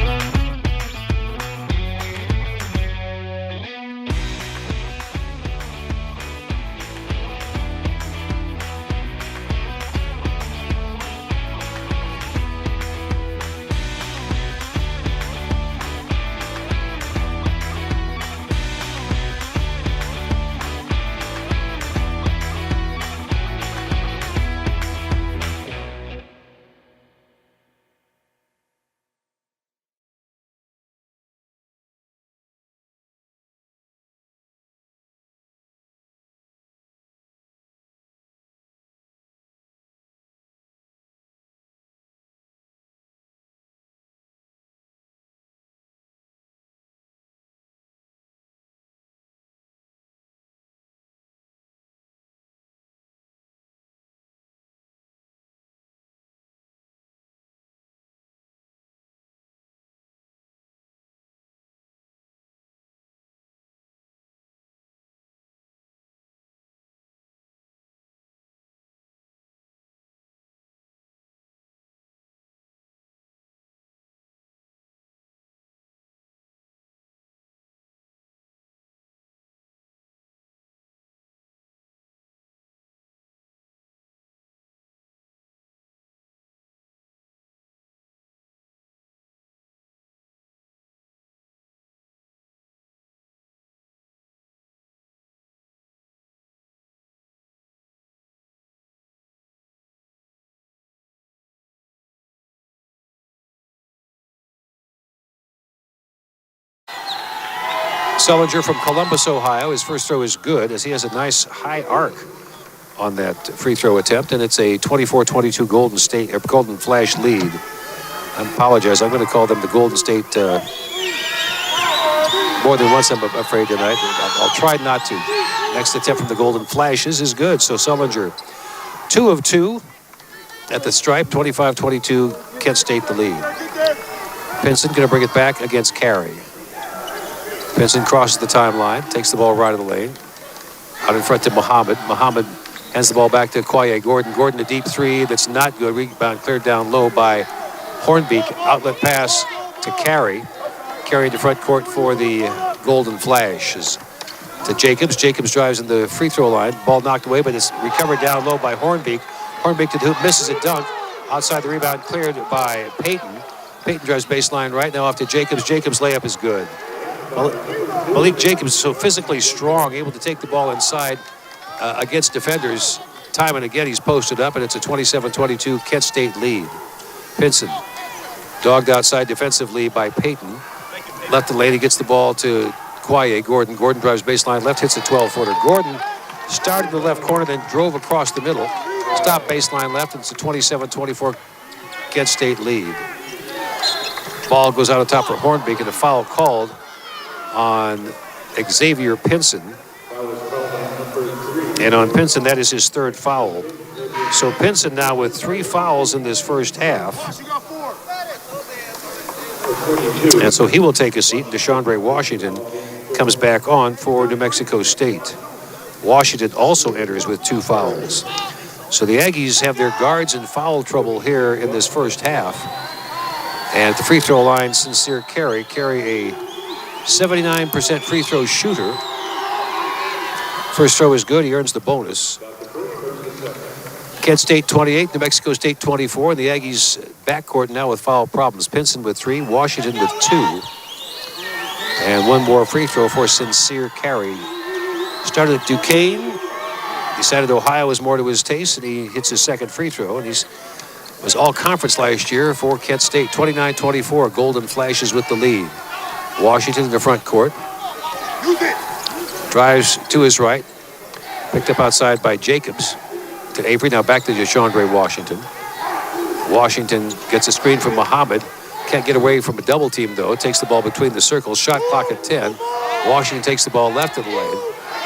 Sullinger from Columbus, Ohio. His first throw is good as he has a nice high arc on that free throw attempt, and it's a 24-22 Golden Flash lead. I apologize. I'm going to call them the Golden State more than once, I'm afraid, tonight. I'll try not to. Next attempt from the Golden Flashes is good. So Sullinger, 2 of 2 at the stripe, 25-22, Kent State the lead. Pinson going to bring it back against Carey. Pinson crosses the timeline, takes the ball right of the lane. Out in front to Muhammad. Muhammad hands the ball back to Kwaye Gordon. Gordon, a deep three that's not good. Rebound cleared down low by Hornbeek. Outlet pass to Carey. Carey in the front court for the Golden Flashes. To Jacobs. Jacobs drives in the free throw line. Ball knocked away, but it's recovered down low by Hornbeek. Hornbeek to the hoop, misses a dunk. Outside the rebound, cleared by Payton. Payton drives baseline right now off to Jacobs. Jacobs' layup is good. Malik Jacobs is so physically strong, able to take the ball inside against defenders. Time and again, he's posted up, and it's a 27-22 Kent State lead. Pinson, dogged outside defensive lead by Payton. Left the lane, he gets the ball to Kwaye Gordon. Gordon drives baseline left, hits a 12-footer. Gordon started in the left corner, then drove across the middle. Stopped baseline left, and it's a 27-24 Kent State lead. Ball goes out on top for Hornbeek, and a foul called on Xavier Pinson. And on Pinson, that is his third foul. So Pinson now with 3 fouls in this first half. And so he will take a seat. DeShondre Washington comes back on for New Mexico State. Washington also enters with 2 fouls. So the Aggies have their guards in foul trouble here in this first half. And at the free throw line, Sincere Carey, a 79% free throw shooter. First throw is good. He earns the bonus. Kent State 28, New Mexico State 24, and the Aggies backcourt now with foul problems. Pinson with 3, Washington with 2. And 1 more free throw for Sincere Carey. Started at Duquesne, decided Ohio was more to his taste, and he hits his second free throw, and he's was all conference last year for Kent State. 29-24, Golden Flashes with the lead. Washington in the front court. Drives to his right. Picked up outside by Jacobs. To Avery, now back to DeShondre Washington. Washington gets a screen from Muhammad. Can't get away from a double team, though. Takes the ball between the circles. Shot clock at 10. Washington takes the ball left of the lane.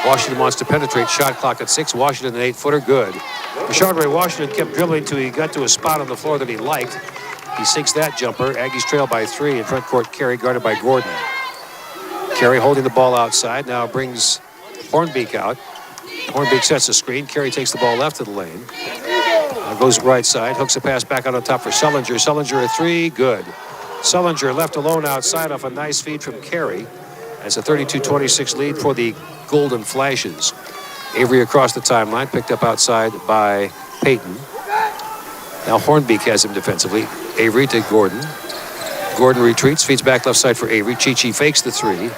Washington wants to penetrate. Shot clock at 6. Washington an 8-footer, good. DeShondre Washington kept dribbling till he got to a spot on the floor that he liked. He sinks that jumper. Aggies trail by 3 in front court. Carey guarded by Gordon. Carey holding the ball outside. Now brings Hornbeek out. Hornbeek sets a screen. Carey takes the ball left of the lane. Goes right side. Hooks a pass back out on top for Sullinger. Sullinger a 3. Good. Sullinger left alone outside off a nice feed from Carey. It's a 32-26 lead for the Golden Flashes. Avery across the timeline. Picked up outside by Payton. Now Hornbeek has him defensively. Avery to Gordon. Gordon retreats. Feeds back left side for Avery. Chichi fakes the 3.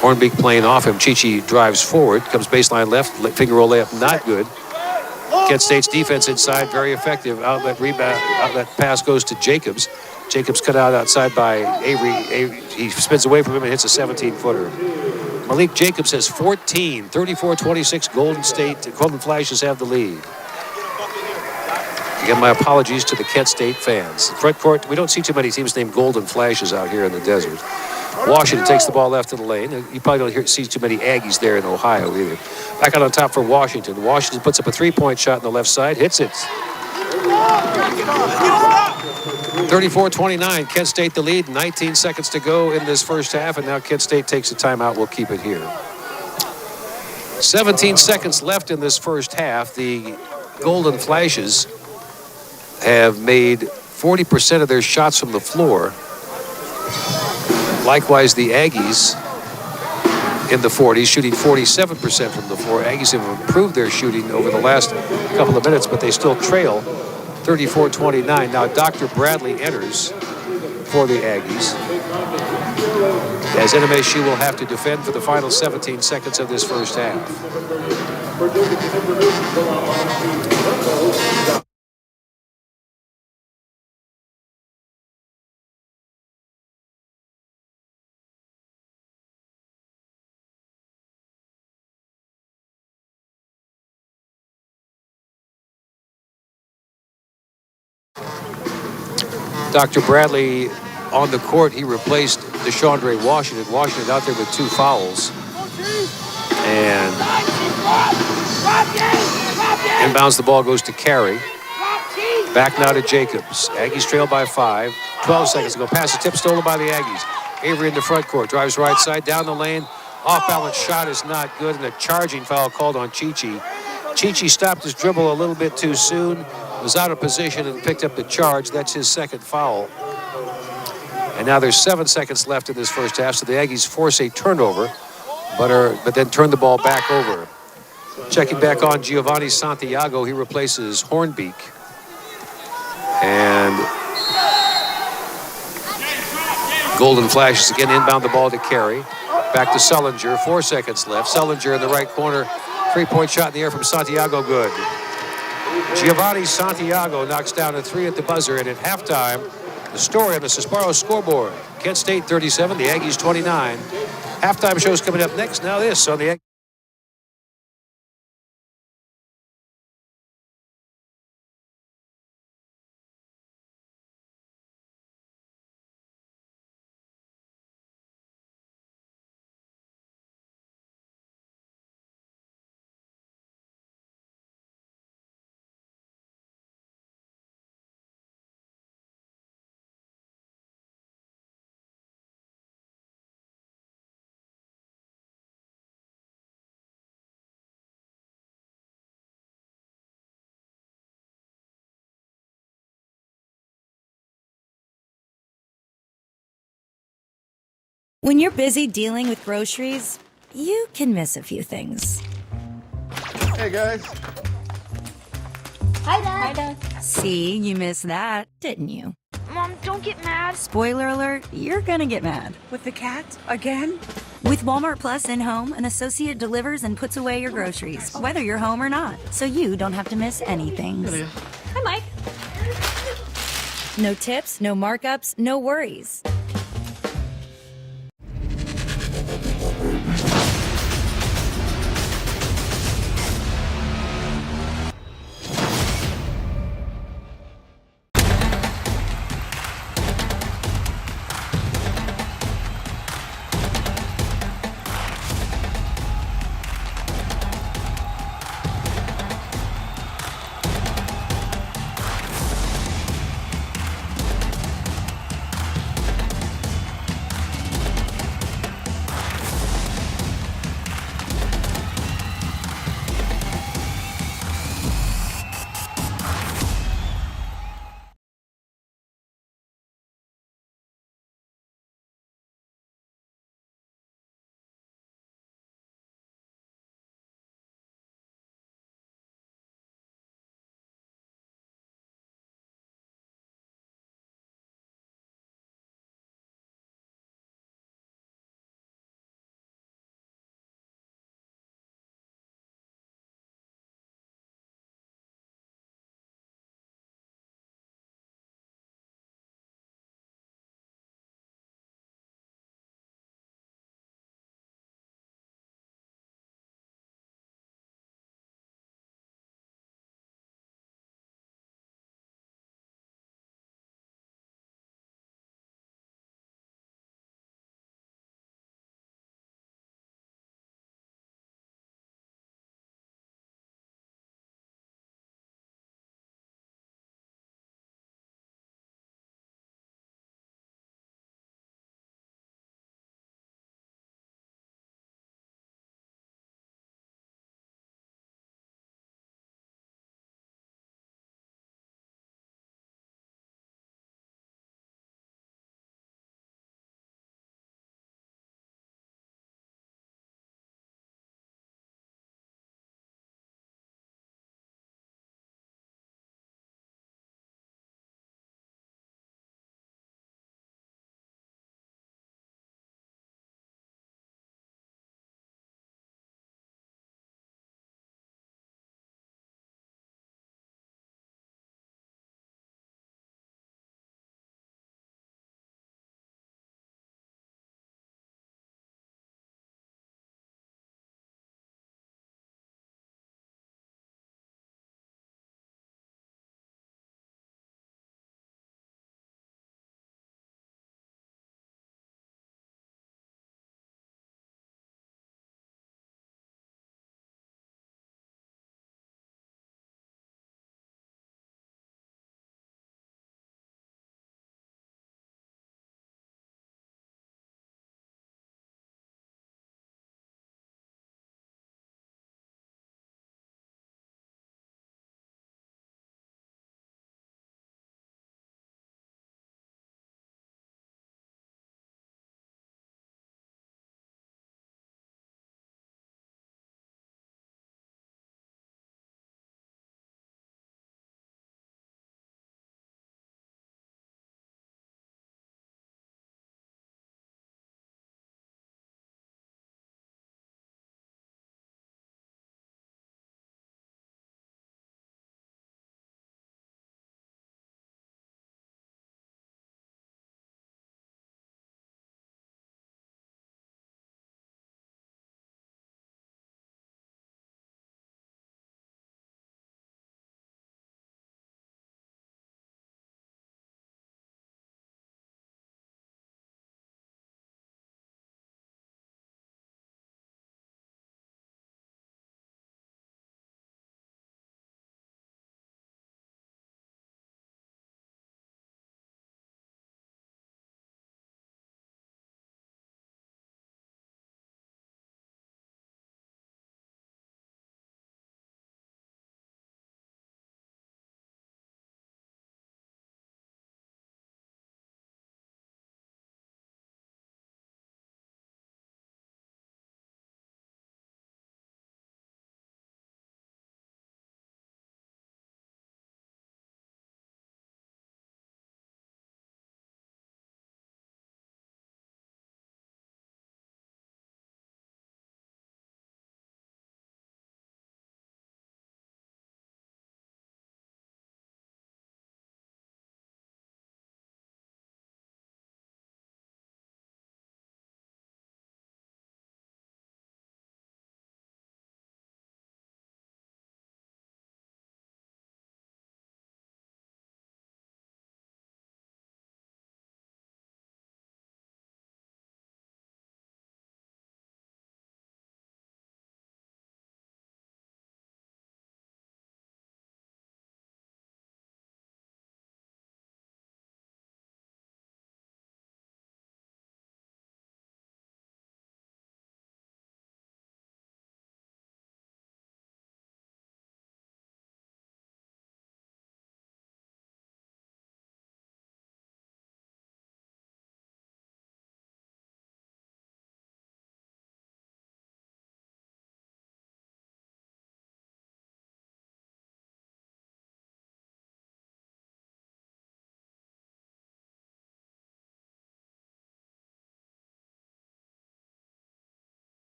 Hornbeek playing off him. Chichi drives forward. Comes baseline left. Finger roll layup not good. Kent State's defense inside very effective. Outlet rebound. Outlet pass goes to Jacobs. Jacobs cut out outside by Avery. He spins away from him and hits a 17-footer. Malik Jacobs has 14. 34-26 Golden Flashes have the lead. Again, my apologies to the Kent State fans. Front court, we don't see too many teams named Golden Flashes out here in the desert. Washington takes the ball left of the lane. You probably don't see too many Aggies there in Ohio either. Back out on top for Washington. Washington puts up a 3-point shot on the left side. Hits it. 34-29. Kent State the lead. 19 seconds to go in this first half. And now Kent State takes a timeout. We'll keep it here. 17 seconds left in this first half. The Golden Flashes have made 40% of their shots from the floor. Likewise, the Aggies in the 40s, shooting 47% from the floor. Aggies have improved their shooting over the last couple of minutes, but they still trail 34-29. Now, Dr. Bradley enters for the Aggies, as NMSU will have to defend for the final 17 seconds of this first half. Dr. Bradley on the court. He replaced DeShondre Washington. Washington out there with 2 fouls. And inbounds, the ball goes to Carey. Back now to Jacobs. Aggies trail by 5. 12 seconds to go. Pass the tip stolen by the Aggies. Avery in the front court. Drives right side. Down the lane. Off-balance shot is not good. And a charging foul called on Chichi. Chichi stopped his dribble a little bit too soon. Was out of position and picked up the charge. That's his second foul. And now there's 7 seconds left in this first half. So the Aggies force a turnover. But then turn the ball back over. Checking back on Giovanni Santiago. He replaces Hornbeek. And Golden flashes again, inbound the ball to Carey. Back to Sullinger, 4 seconds left. Sullinger in the right corner, 3-point shot in the air from Santiago, good. Giovanni Santiago knocks down a 3 at the buzzer, and at halftime, the story on the Sesbaro scoreboard. Kent State 37, the Aggies 29. Halftime show's coming up next. Now this on the When you're busy dealing with groceries, you can miss a few things. Hey, guys. Hi, Dad. Hi, Dad. See, you missed that, didn't you? Mom, don't get mad. Spoiler alert, you're gonna get mad. With the cat? Again? With Walmart Plus in-home, an associate delivers and puts away your groceries, whether you're home or not, so you don't have to miss anything. Hi, Mike. No tips, no markups, no worries.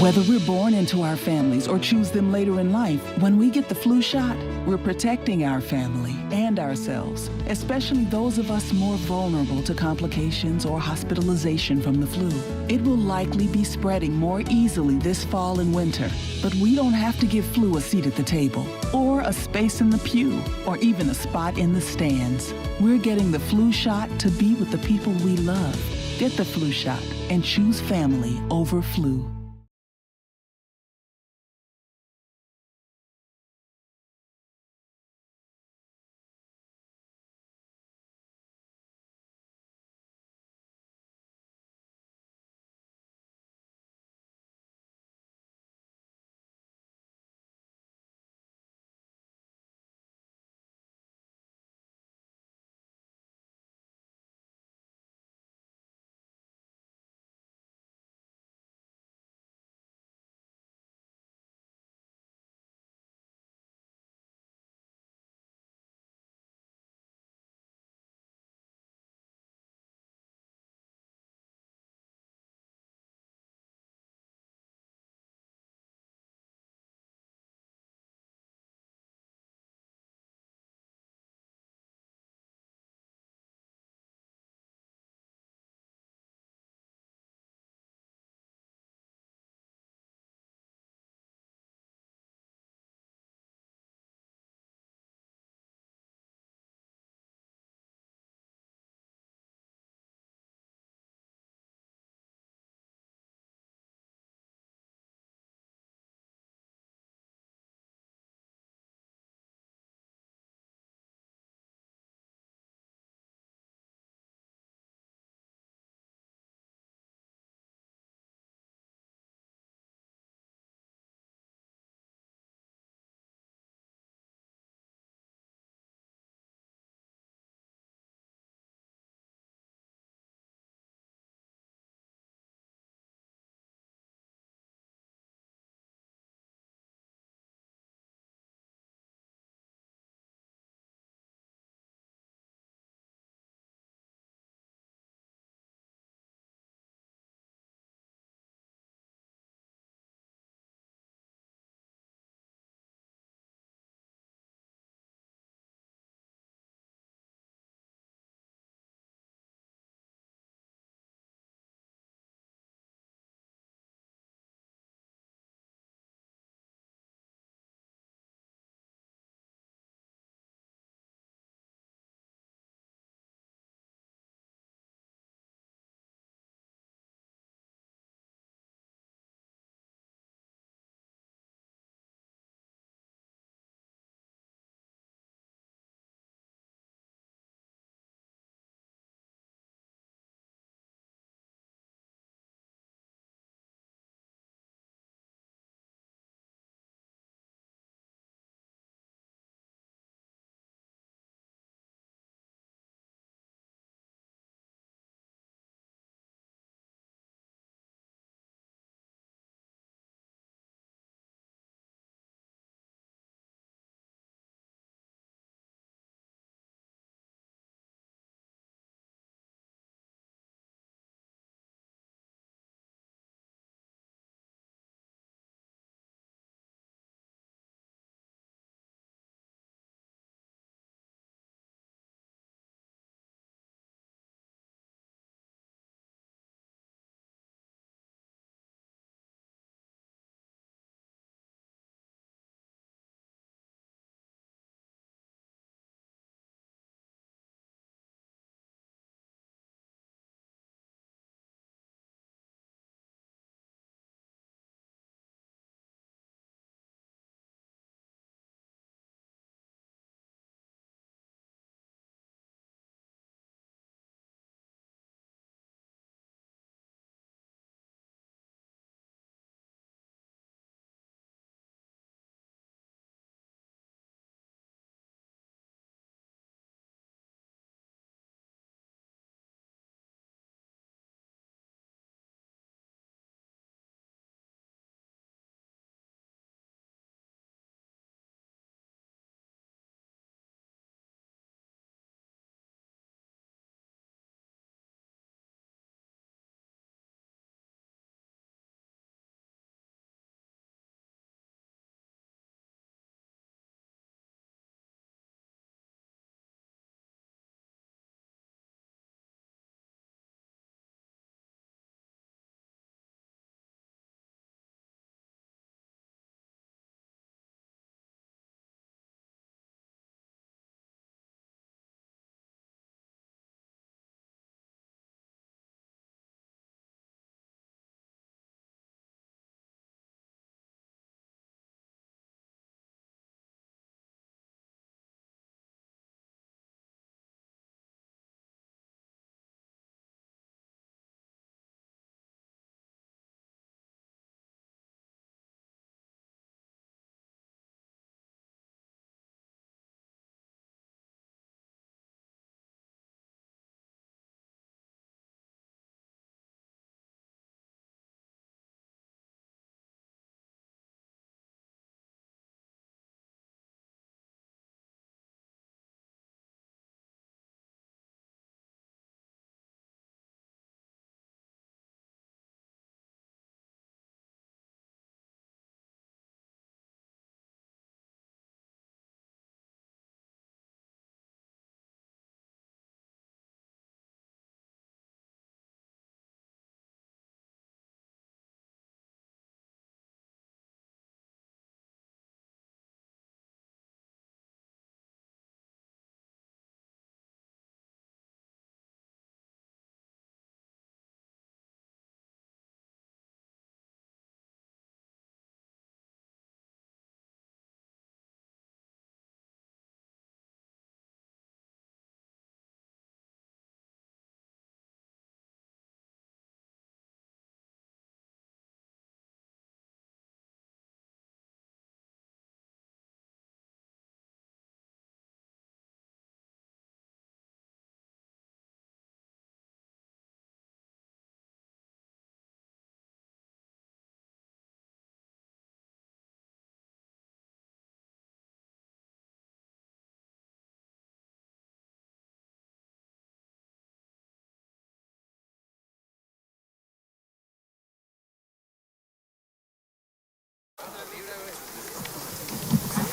Whether we're born into our families or choose them later in life, when we get the flu shot, we're protecting our family and ourselves, especially those of us more vulnerable to complications or hospitalization from the flu. It will likely be spreading more easily this fall and winter, but we don't have to give flu a seat at the table, or a space in the pew, or even a spot in the stands. We're getting the flu shot to be with the people we love. Get the flu shot and choose family over flu.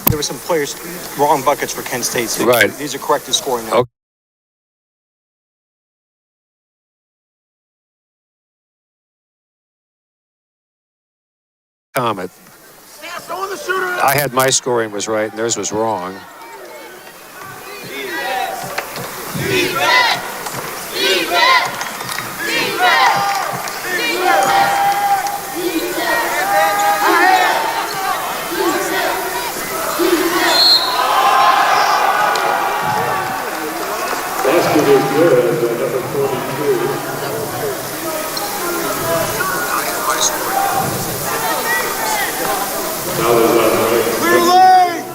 there were some players, wrong buckets for Kent State. So Right. These are corrected scoring now. Okay. Comment. I had my scoring was right and theirs was wrong. Basket is good, number 42. Clear lane!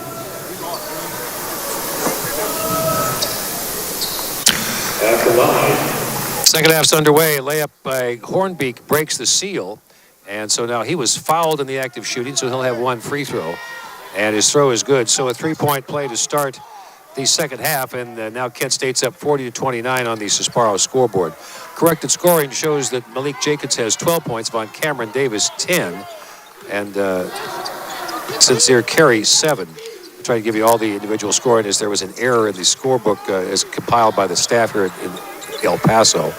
At the line. Second half's underway. Layup by Hornbeek breaks the seal. And so now he was fouled in the act of shooting, so he'll have one free throw. And his throw is good. So a three-point play to start the second half. And now Kent State's up 40-29 on the Sesparo scoreboard. Corrected scoring shows that Malik Jacobs has 12 points, Von Cameron Davis 10, and Sincere Carey 7. I'll try to give you all the individual scoring as there was an error in the scorebook as compiled by the staff here in El Paso.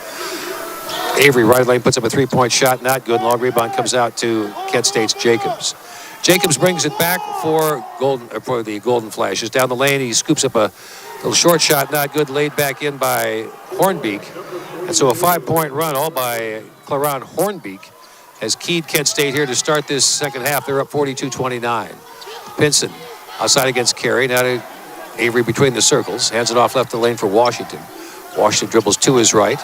Avery, right lane, puts up a three-point shot, not good. Long rebound comes out to Kent State's Jacobs. Jacobs brings it back for the Golden Flashes. Down the lane, he scoops up a little short shot, not good, laid back in by Hornbeek. And so a 5-point run all by Claron Hornbeek has keyed Kent State here to start this second half. They're up 42-29. Pinson outside against Carey. Now to Avery between the circles. Hands it off left the lane for Washington. Washington dribbles to his right.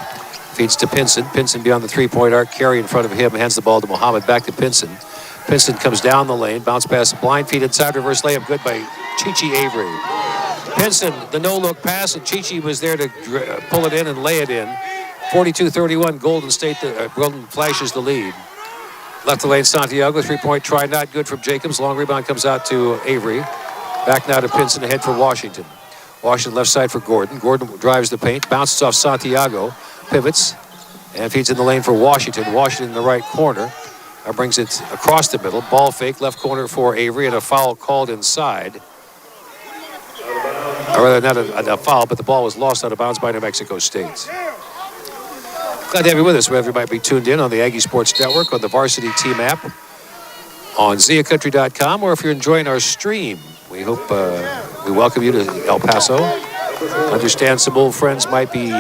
Feeds to Pinson. Pinson beyond the three-point arc. Carey in front of him. Hands the ball to Muhammad. Back to Pinson. Pinson comes down the lane. Bounce pass. Blind feed inside. Reverse layup. Good by Chichi Avery. Pinson, the no-look pass, and Chichi was there to pull it in and lay it in. 42-31. Golden Flashes the lead. Left the lane, Santiago. Three-point try. Not good from Jacobs. Long rebound comes out to Avery. Back now to Pinson. Ahead for Washington. Washington left side for Gordon. Gordon drives the paint. Bounces off Santiago. Pivots. And feeds in the lane for Washington. Washington in the right corner. Brings it across the middle. Ball fake. Left corner for Avery. And a foul called inside. Or rather, not a foul, but the ball was lost out of bounds by New Mexico State. Glad to have you with us wherever you might be tuned in on the Aggie Sports Network, on the Varsity Team app, on ZiaCountry.com, or if you're enjoying our stream, we hope we welcome you to El Paso. Understand some old friends might be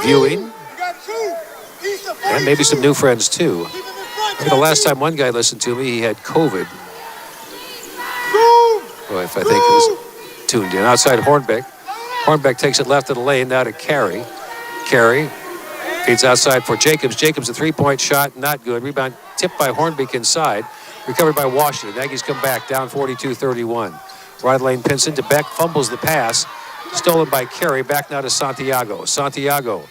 viewing, and maybe some new friends too. I think the last time one guy listened to me, he had COVID. Well, if I think it was tuned in. Outside Hornbeck. Hornbeck takes it left of the lane, now to Carey. Carey feeds outside for Jacobs. Jacobs, a three-point shot, not good. Rebound tipped by Hornbeck inside. Recovered by Washington. Aggies come back, down 42-31. Right lane, Pinson to Beck, fumbles the pass. Stolen by Carey, back now to Santiago. Santiago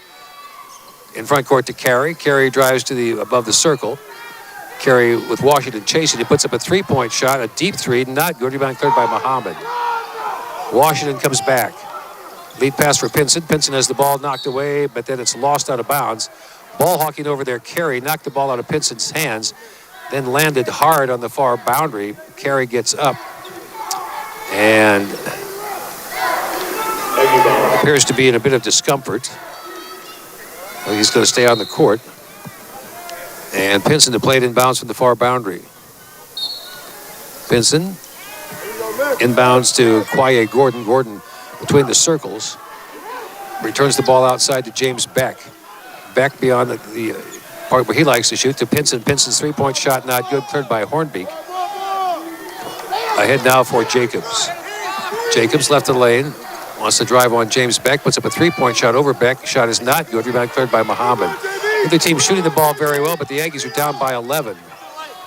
in front court to Carey. Carey drives to above the circle. Carey with Washington chasing. He puts up a three-point shot, a deep three, not good. Rebound cleared by Muhammad. Washington comes back. Lead pass for Pinson. Pinson has the ball knocked away, but then it's lost out of bounds. Ball hawking over there. Carey knocked the ball out of Pinson's hands, then landed hard on the far boundary. Carey gets up and appears to be in a bit of discomfort. Well, he's going to stay on the court. And Pinson to play it inbounds from the far boundary. Pinson inbounds to Kwaye Gordon. Gordon between the circles. Returns the ball outside to James Beck. Beck beyond the part where he likes to shoot to Pinson. Pinson's three-point shot not good, cleared by Hornbeek. Ahead now for Jacobs. Jacobs left the lane. Wants to drive on James Beck. Puts up a three-point shot over Beck. Shot is not good. Rebound cleared by Muhammad. The team shooting the ball very well, but the Aggies are down by 11.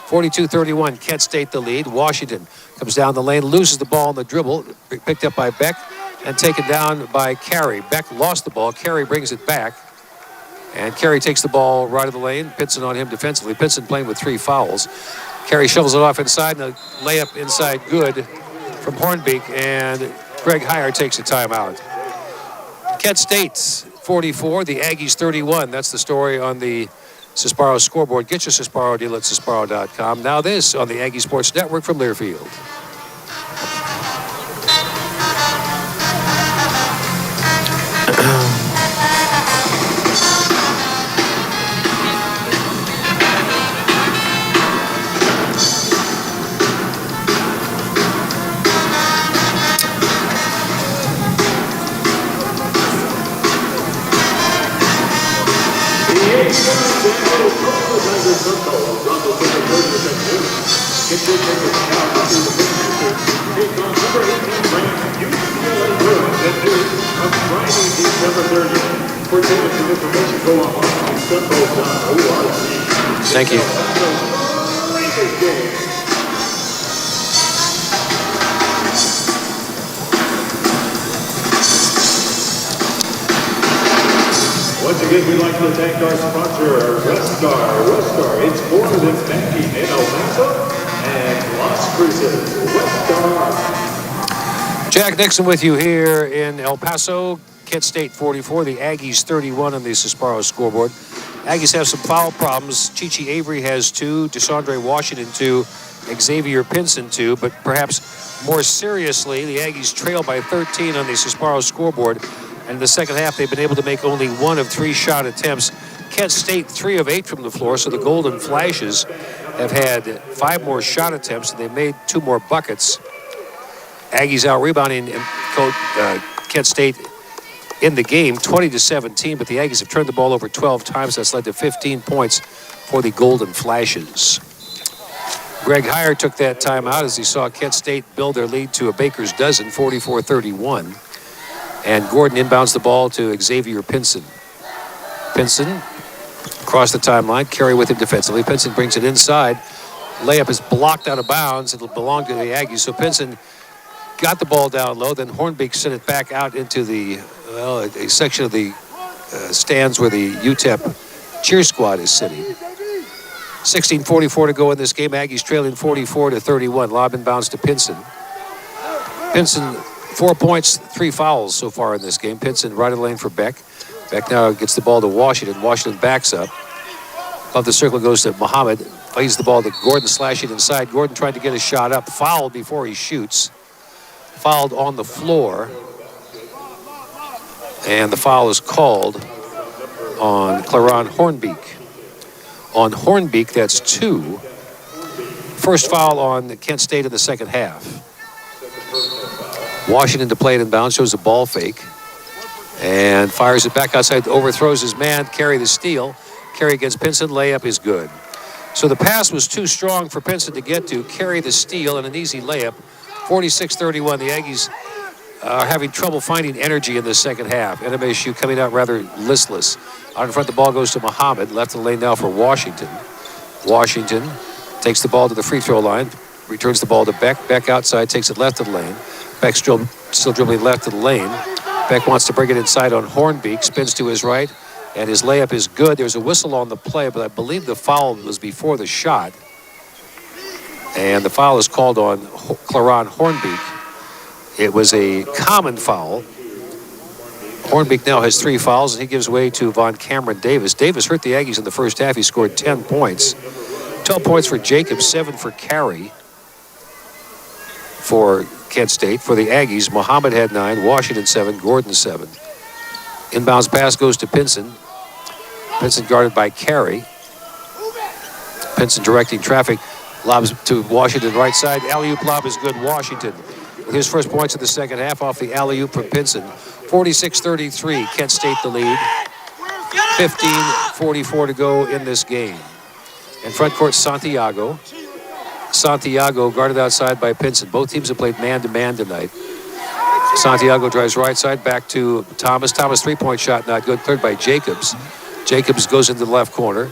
42-31, Kent State the lead. Washington comes down the lane, loses the ball on the dribble. Picked up by Beck and taken down by Carey. Beck lost the ball. Carey brings it back. And Carey takes the ball right of the lane. Pinson on him defensively. Pinson playing with 3 fouls. Carey shovels it off inside, and a layup inside good from Hornbeek. And Greg Heyer takes a timeout. Kent State 44, the Aggies 31. That's the story on the Sesparo scoreboard. Get your Sesparo deal at Sesparo.com. Now this on the Aggie Sports Network from Learfield. 30. For tickets and information, go online to sunbolt.org. Thank you. Once again, we'd like to thank our sponsor, WestStar. WestStar, it's more than banking in El Paso and Las Cruces. WestStar. Jack Nixon with you here in El Paso. Kent State 44, the Aggies 31 on the Sesbaro scoreboard. Aggies have some foul problems. Chichi Avery has 2, DeSandre Washington 2, Xavier Pinson 2, but perhaps more seriously, the Aggies trail by 13 on the Sesbaro scoreboard. And in the second half, they've been able to make only 1 of 3 shot attempts. Kent State 3 of 8 from the floor, so the Golden Flashes have had 5 more shot attempts, and they've made 2 more buckets. Aggies out rebounding Kent State in the game, 20-17, but the Aggies have turned the ball over 12 times. That's led to 15 points for the Golden Flashes. Greg Heyer took that timeout as he saw Kent State build their lead to a baker's dozen, 44-31. And Gordon inbounds the ball to Xavier Pinson. Pinson across the timeline, Carey with him defensively. Pinson brings it inside. Layup is blocked out of bounds. It'll belong to the Aggies. So Pinson got the ball down low. Then Hornbeek sent it back out into the, a section of the stands where the UTEP cheer squad is sitting. 16:44 to go in this game. Aggies trailing 44-31. Lob inbounds to Pinson. Pinson, 4 points, 3 fouls so far in this game. Pinson right in the lane for Beck. Beck now gets the ball to Washington. Washington backs up. Above the circle goes to Muhammad. Plays the ball to Gordon, slashing inside. Gordon tried to get a shot up. Fouled before he shoots. Fouled on the floor. And the foul is called on Claron Hornbeek. On Hornbeek, that's 2. First foul on Kent State in the second half. Washington to play it inbounds, shows a ball fake, and fires it back outside, overthrows his man. Carey the steal. Carey against Pinson, layup is good. So the pass was too strong for Pinson to get to. Carey the steal and an easy layup. 46-31. The Aggies are having trouble finding energy in the second half. NMSU coming out rather listless. Out in front, the ball goes to Muhammad. Left of the lane now for Washington. Washington takes the ball to the free throw line. Returns the ball to Beck. Beck outside, takes it left of the lane. Beck still dribbling left of the lane. Beck wants to bring it inside on Hornbeek. Spins to his right, and his layup is good. There's a whistle on the play, but I believe the foul was before the shot. And the foul is called on Claron Hornbeek. It was a common foul. Hornbeek now has 3 fouls, and he gives way to Von Cameron Davis. Davis hurt the Aggies in the first half. He scored 10 points. 12 points for Jacobs, 7 for Carey. For Kent State. For the Aggies, Muhammad had 9, Washington 7, Gordon 7. Inbounds pass goes to Pinson. Pinson guarded by Carey. Pinson directing traffic. Lobs to Washington right side. Alley-oop lob is good. Washington with his first points of the second half off the alley-oop from Pinson. 46-33. Kent State the lead. 15:44 to go in this game. In front court, Santiago. Santiago guarded outside by Pinson. Both teams have played man-to-man tonight. Santiago drives right side back to Thomas. Thomas 3-point shot not good. Cleared by Jacobs. Jacobs goes into the left corner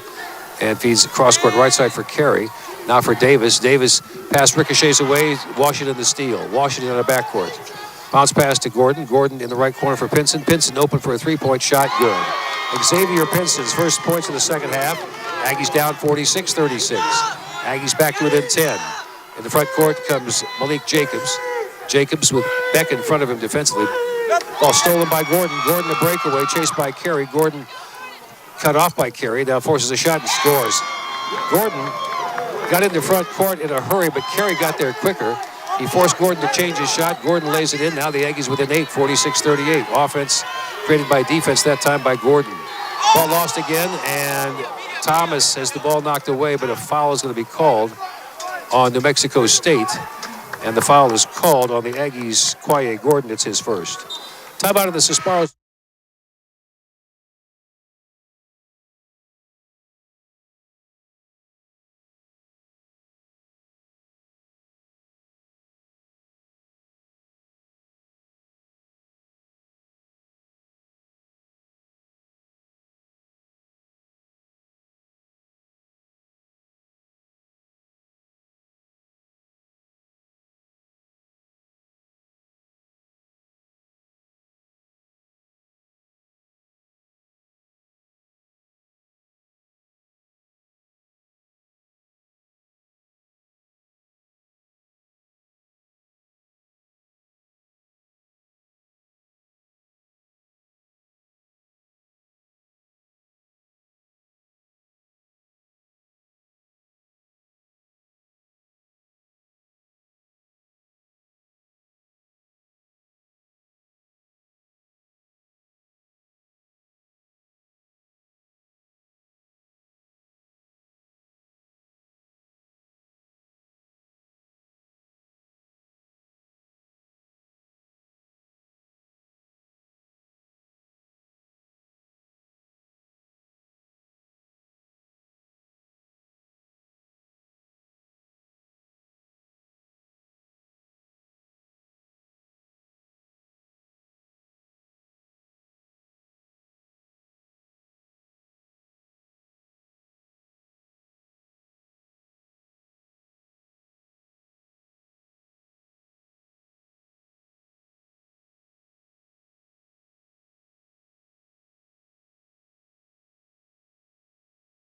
and feeds cross court right side for Carey. Now for Davis. Davis pass ricochets away. Washington the steal. Washington on the backcourt. Bounce pass to Gordon. Gordon in the right corner for Pinson. Pinson open for a 3-point shot. Good. Xavier Pinson's first points in the second half. Aggies down 46-36. Aggies back to within 10. In the front court comes Malik Jacobs. Jacobs with Beck in front of him defensively. Ball stolen by Gordon. Gordon a breakaway, chased by Carey. Gordon cut off by Carey. Now forces a shot and scores. Gordon got into front court in a hurry, but Carey got there quicker. He forced Gordon to change his shot. Gordon lays it in. Now the Aggies within 8, 46-38. Offense created by defense, that time by Gordon. Ball lost again, and Thomas has the ball knocked away, but a foul is going to be called on New Mexico State. And the foul is called on the Aggies' Quaye Gordon. It's his first. Timeout of the Sesbaro.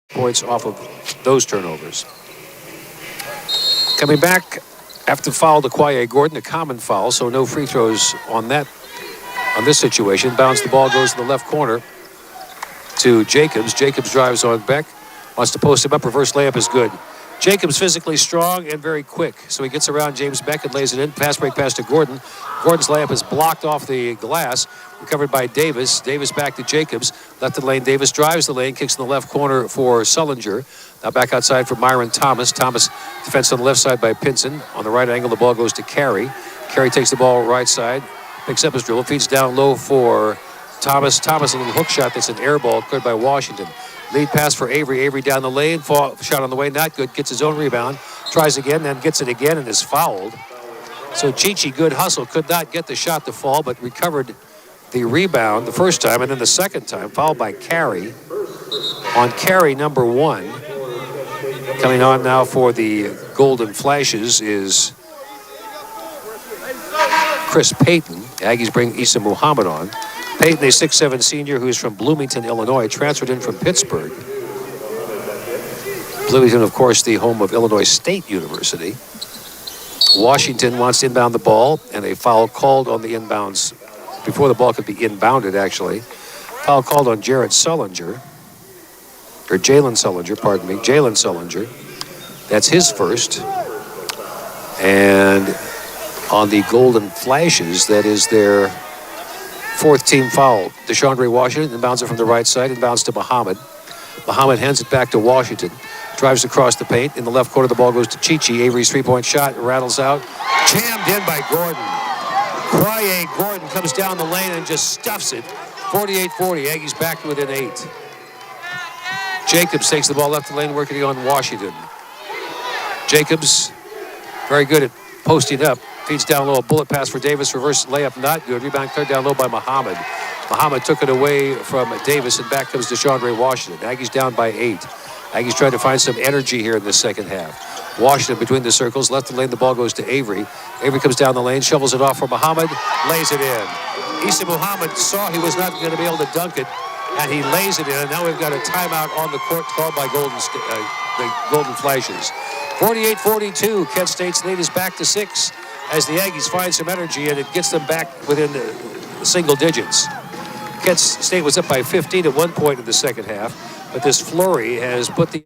points off of those turnovers. Coming back after the foul to Quaye Gordon, a common foul, so no free throws on this situation. Bounce the ball, goes to the left corner to Jacobs. Jacobs drives on Beck, wants to post him up. Reverse layup is good. Jacobs physically strong and very quick, so he gets around James Beck and lays it in. Pass break pass to Gordon. Gordon's layup is blocked off the glass, recovered by Davis. Davis back to Jacobs. Left the lane. Davis drives the lane, kicks in the left corner for Sullinger. Now back outside for Myron Thomas. Thomas defense on the left side by Pinson. On the right angle, the ball goes to Carey. Carey takes the ball right side, picks up his dribble, feeds down low for Thomas. Thomas, a little hook shot that's an air ball cleared by Washington. Lead pass for Avery. Avery down the lane. Shot on the way, not good. Gets his own rebound. Tries again, then gets it again and is fouled. So Chichi, good hustle, could not get the shot to fall, but recovered the rebound the first time, and then the second time, fouled by Carey. On Carey, number 1. Coming on now for the Golden Flashes is Chris Payton. The Aggies bring Issa Muhammad on. Payton, a 6'7" senior who's from Bloomington, Illinois, transferred in from Pittsburgh. Bloomington, of course, the home of Illinois State University. Washington wants to inbound the ball, and a foul called on the inbounds before the ball could be inbounded, actually. Foul called on Jalen Sullinger. Jalen Sullinger. That's his first. And on the Golden Flashes, that is their 4th team foul. DeChandre Washington inbounds it from the right side, inbounds to Muhammad. Muhammad hands it back to Washington. Drives across the paint. In the left corner, the ball goes to Chichi. Avery's three-point shot rattles out. Jammed in by Gordon. Quaye Gordon comes down the lane and just stuffs it. 48-40. Aggies back within 8. Jacobs takes the ball left the lane, working on Washington. Jacobs, very good at posting up. Feeds down low, a bullet pass for Davis. Reverse layup, not good. Rebound cleared down low by Muhammad. Muhammad took it away from Davis, and back comes DeChandre Washington. Aggies down by 8. Aggies trying to find some energy here in the second half. Washington between the circles, left the lane, the ball goes to Avery. Avery comes down the lane, shovels it off for Muhammad, lays it in. Issa Muhammad saw he was not going to be able to dunk it, and he lays it in. And now we've got a timeout on the court called by the Golden Flashes. 48-42, Kent State's lead is back to 6 as the Aggies find some energy, and it gets them back within single digits. Kent State was up by 15 at one point in the second half, but this flurry has put the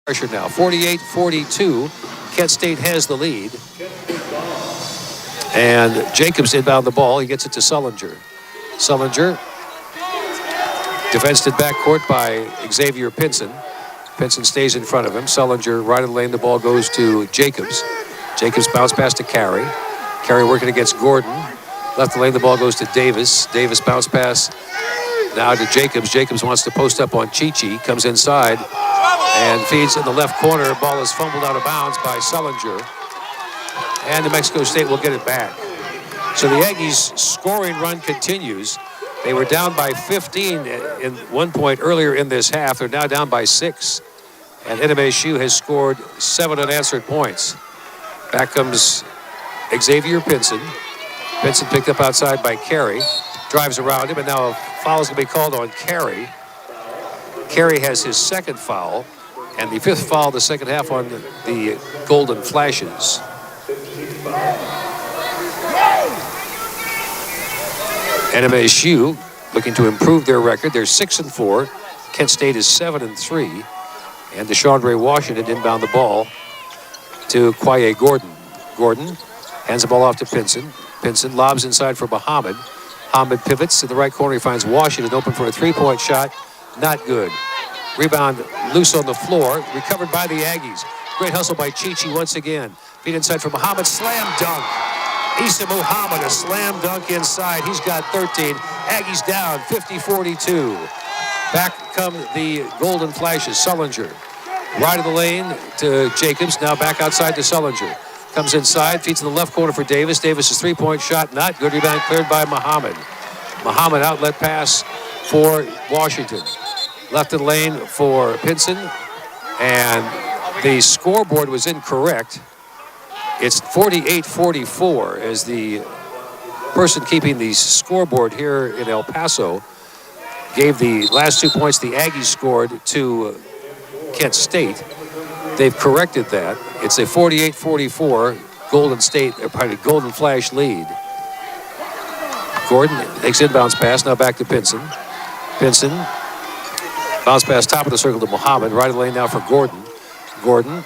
pressure now. 48-42. Kent State has the lead. And Jacobs inbound the ball. He gets it to Sullinger. Sullinger defensed in backcourt by Xavier Pinson. Pinson stays in front of him. Sullinger right in the lane. The ball goes to Jacobs. Jacobs bounce pass to Carey. Carey working against Gordon. Left the lane. The ball goes to Davis. Davis bounce pass now to Jacobs. Jacobs wants to post up on Chichi. Comes inside and feeds in the left corner. Ball is fumbled out of bounds by Sullinger. And New Mexico State will get it back. So the Aggies' scoring run continues. They were down by 15 in one point earlier in this half. They're now down by 6. And NMSU has scored 7 unanswered points. Back comes Xavier Pinson. Pinson picked up outside by Carey. Drives around him, and now a foul is going to be called on Carey. Carey has his second foul, and the 5th foul of the second half on the Golden Flashes. NMSU looking to improve their record. They're 6-4. Kent State is 7-3. And DeShondre Washington inbound the ball to Kwaye Gordon. Gordon hands the ball off to Pinson. Pinson lobs inside for Muhammad. Muhammad pivots to the right corner. He finds Washington open for a three-point shot. Not good. Rebound loose on the floor. Recovered by the Aggies. Great hustle by Chichi once again. Feed inside for Muhammad. Slam dunk. Issa Muhammad, a slam dunk inside. He's got 13. Aggies down 50-42. Back come the Golden Flashes. Sullinger. Right of the lane to Jacobs. Now back outside to Sullinger. Comes inside, feeds in the left corner for Davis. Davis' three-point shot, not good. Rebound cleared by Muhammad. Muhammad outlet pass for Washington. Left of the lane for Pinson. And the scoreboard was incorrect. It's 48-44 as the person keeping the scoreboard here in El Paso gave the last 2 points the Aggies scored to Kent State. They've corrected that. It's a 48-44 Golden Flash lead. Gordon takes inbounds pass, now back to Pinson. Pinson, bounce pass top of the circle to Muhammad. Right of the lane now for Gordon. Gordon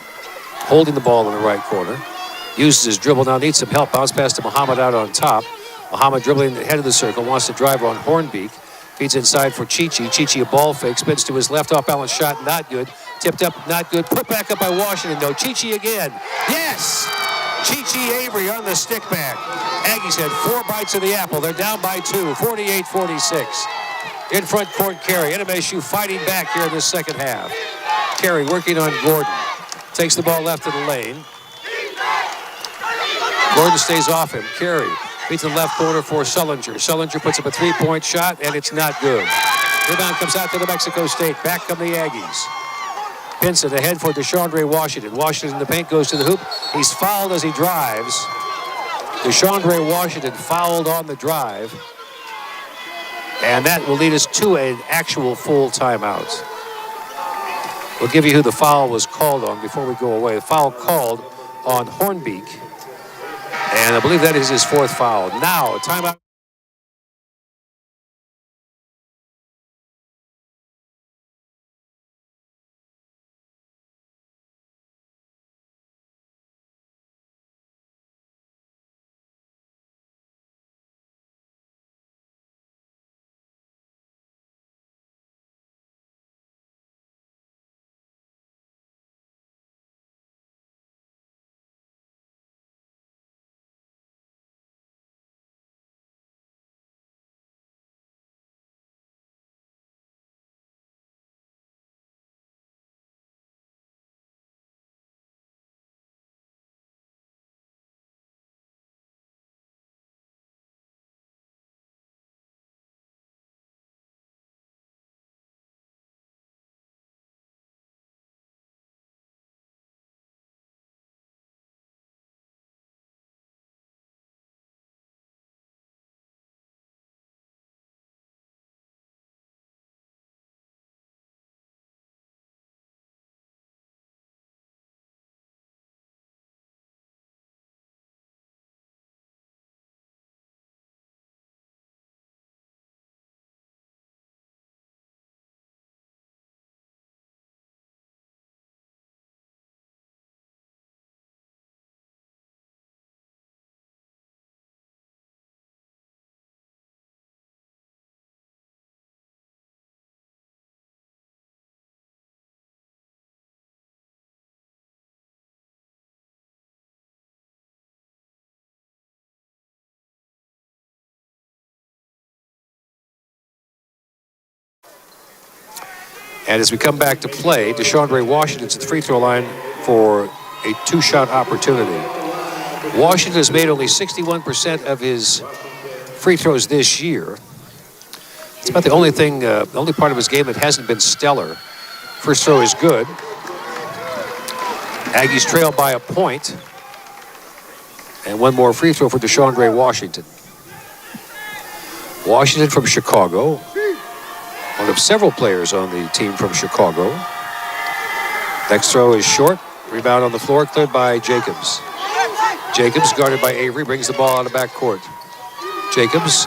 holding the ball in the right corner. Uses his dribble, now needs some help. Bounce pass to Muhammad out on top. Muhammad dribbling the head of the circle, wants to drive on Hornbeak. Feeds inside for Chichi. Chichi a ball fake, spins to his left, off balance shot, not good. Tipped up, not good. Put back up by Washington, though. Chichi again. Yes! Chichi Avery on the stick back. Aggies had 4 bites of the apple. They're down by 2, 48-46. In front court, Carey. NMSU fighting back here in the second half. Carey working on Gordon. Takes the ball left of the lane. Gordon stays off him. Carey beats the left corner for Sullinger. Sullinger puts up a three-point shot, and it's not good. Rebound comes out to New Mexico State. Back come the Aggies. Pinson ahead for DeShondre Washington. Washington in the paint, goes to the hoop. He's fouled as he drives. DeShondre Washington fouled on the drive. And that will lead us to an actual full timeout. We'll give you who the foul was called on before we go away. The foul called on Hornbeak. And I believe that is his 4th foul. Now, timeout. And as we come back to play, DeShondre Washington's at the free throw line for a 2-shot opportunity. Washington has made only 61% of his free throws this year. It's about the only thing, the only part of his game that hasn't been stellar. First throw is good. Aggies trail by a point. And one more free throw for DeShondre Washington. Washington from Chicago. one of several players on the team from Chicago. Next throw is short. Rebound on the floor, cleared by Jacobs. Jacobs, guarded by Avery, brings the ball out of backcourt. Jacobs,